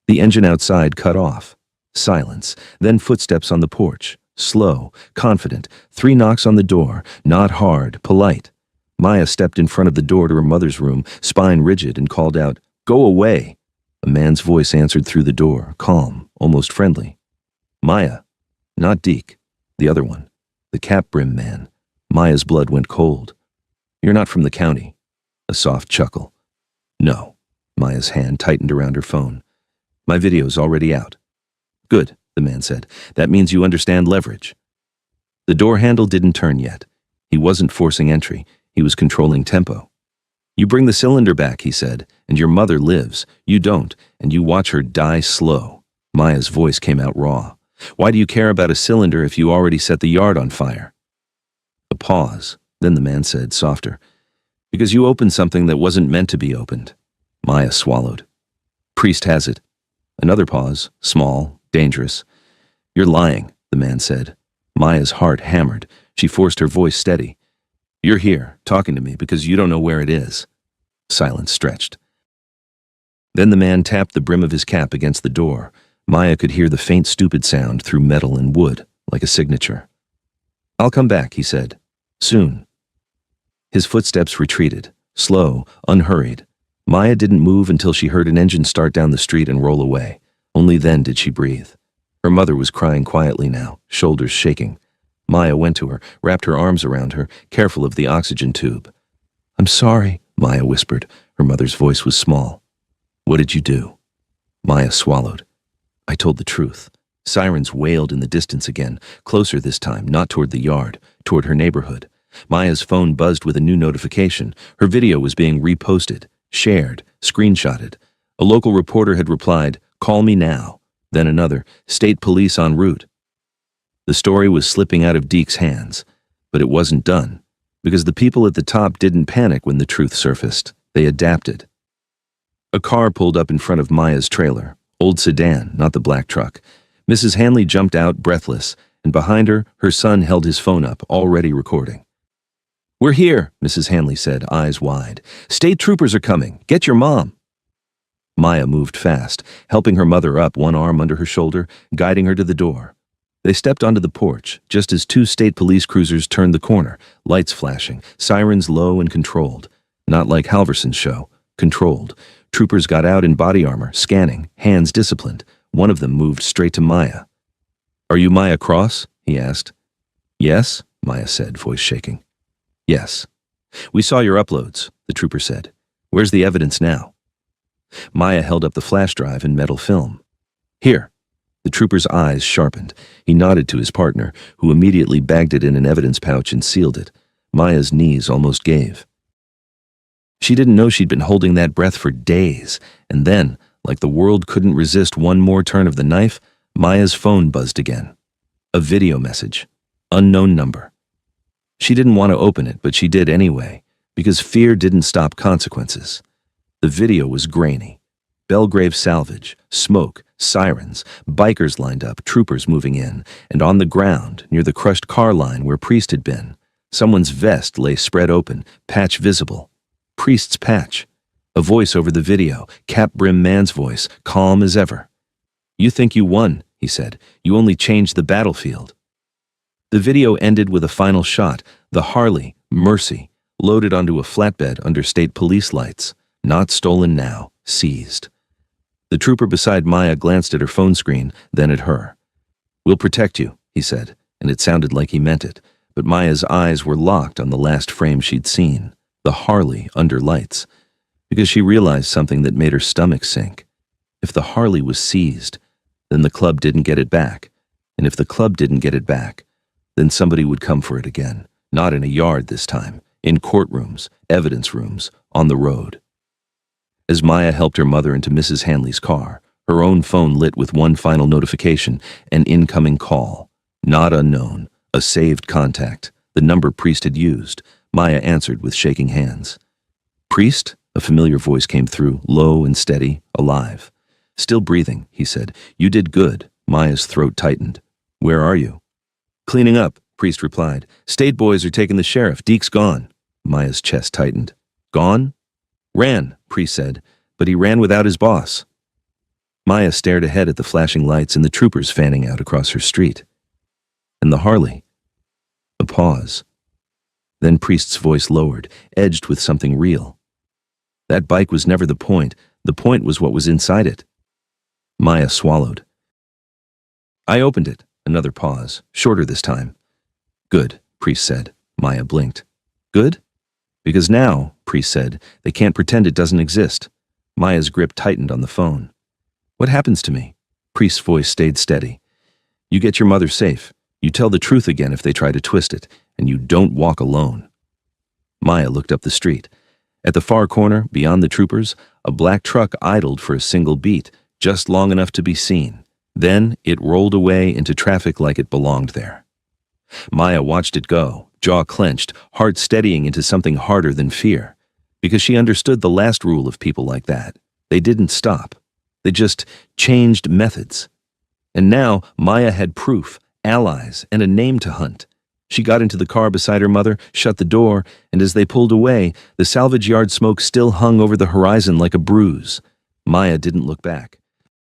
The engine outside cut off. Silence. Then footsteps on the porch. Slow, confident. 3 knocks on the door. Not hard, polite. Maya stepped in front of the door to her mother's room, spine rigid, and called out, "Go away." A man's voice answered through the door, calm, almost friendly. "Maya." Not Deke. The other one. The cap-brim man. Maya's blood went cold. "You're not from the county." A soft chuckle. "No." Maya's hand tightened around her phone. "My video's already out." "Good," the man said. "That means you understand leverage." The door handle didn't turn yet. He wasn't forcing entry. He was controlling tempo. "You bring the cylinder back," he said, "and your mother lives. You don't, and you watch her die slow." Maya's voice came out raw. "Why do you care about a cylinder if you already set the yard on fire?" A pause. Then the man said, softer, "Because you opened something that wasn't meant to be opened." Maya swallowed. "Priest has it." Another pause, small, dangerous. "You're lying," the man said. Maya's heart hammered. She forced her voice steady. "You're here, talking to me, because you don't know where it is." Silence stretched. Then the man tapped the brim of his cap against the door. Maya could hear the faint, stupid sound through metal and wood, like a signature. "I'll come back," he said. "Soon." His footsteps retreated, slow, unhurried. Maya didn't move until she heard an engine start down the street and roll away. Only then did she breathe. Her mother was crying quietly now, shoulders shaking. Maya went to her, wrapped her arms around her, careful of the oxygen tube. "I'm sorry," Maya whispered. Her mother's voice was small. "What did you do?" Maya swallowed. "I told the truth." Sirens wailed in the distance again, closer this time, not toward the yard, toward her neighborhood. Maya's phone buzzed with a new notification. Her video was being reposted, shared, screenshotted. A local reporter had replied, "Call me now." Then another, "State police en route." The story was slipping out of Deke's hands, but it wasn't done, because the people at the top didn't panic when the truth surfaced. They adapted. A car pulled up in front of Maya's trailer, old sedan, not the black truck. Mrs. Hanley jumped out, breathless, and behind her, her son held his phone up, already recording. "We're here," Mrs. Hanley said, eyes wide. "State troopers are coming. Get your mom." Maya moved fast, helping her mother up, one arm under her shoulder, guiding her to the door. They stepped onto the porch, just as 2 state police cruisers turned the corner, lights flashing, sirens low and controlled. Not like Halverson's show, controlled. Troopers got out in body armor, scanning, hands disciplined. One of them moved straight to Maya. "Are you Maya Cross?" he asked. "Yes," Maya said, voice shaking. "Yes." "We saw your uploads," the trooper said. "Where's the evidence now?" Maya held up the flash drive and metal film. "Here." The trooper's eyes sharpened. He nodded to his partner, who immediately bagged it in an evidence pouch and sealed it. Maya's knees almost gave. She didn't know she'd been holding that breath for days, and then, like the world couldn't resist one more turn of the knife, Maya's phone buzzed again. A video message. Unknown number. She didn't want to open it, but she did anyway, because fear didn't stop consequences. The video was grainy. Belgrave Salvage, smoke, sirens, bikers lined up, troopers moving in, and on the ground, near the crushed car line where Priest had been, someone's vest lay spread open, patch visible. Priest's patch. A voice over the video, cap-brim man's voice, calm as ever. "You think you won," he said. "You only changed the battlefield." The video ended with a final shot, the Harley, Mercy, loaded onto a flatbed under state police lights. Not stolen now, seized. The trooper beside Maya glanced at her phone screen, then at her. "We'll protect you," he said, and it sounded like he meant it, but Maya's eyes were locked on the last frame she'd seen, the Harley under lights, because she realized something that made her stomach sink. If the Harley was seized, then the club didn't get it back, and if the club didn't get it back, then somebody would come for it again, not in a yard this time, in courtrooms, evidence rooms, on the road. As Maya helped her mother into Mrs. Hanley's car, her own phone lit with one final notification, an incoming call. Not unknown, a saved contact, the number Priest had used. Maya answered with shaking hands. "Priest?" A familiar voice came through, low and steady, alive. "Still breathing," he said. "You did good." Maya's throat tightened. "Where are you?" "Cleaning up," Priest replied. "State boys are taking the sheriff. Deke's gone." Maya's chest tightened. "Gone?" "Ran," Priest said, "but he ran without his boss." Maya stared ahead at the flashing lights and the troopers fanning out across her street. And the Harley. A pause. Then Priest's voice lowered, edged with something real. "That bike was never the point. The point was what was inside it." Maya swallowed. "I opened it." Another pause, shorter this time. "Good," Priest said. Maya blinked. "Good?" "Because now," Priest said, "they can't pretend it doesn't exist." Maya's grip tightened on the phone. "What happens to me?" Priest's voice stayed steady. "You get your mother safe. You tell the truth again if they try to twist it, and you don't walk alone." Maya looked up the street. At the far corner, beyond the troopers, a black truck idled for a single beat, just long enough to be seen. Then it rolled away into traffic like it belonged there. Maya watched it go, jaw clenched, heart steadying into something harder than fear, because she understood the last rule of people like that. They didn't stop. They just changed methods. And now Maya had proof, allies, and a name to hunt. She got into the car beside her mother, shut the door, and as they pulled away, the salvage yard smoke still hung over the horizon like a bruise. Maya didn't look back.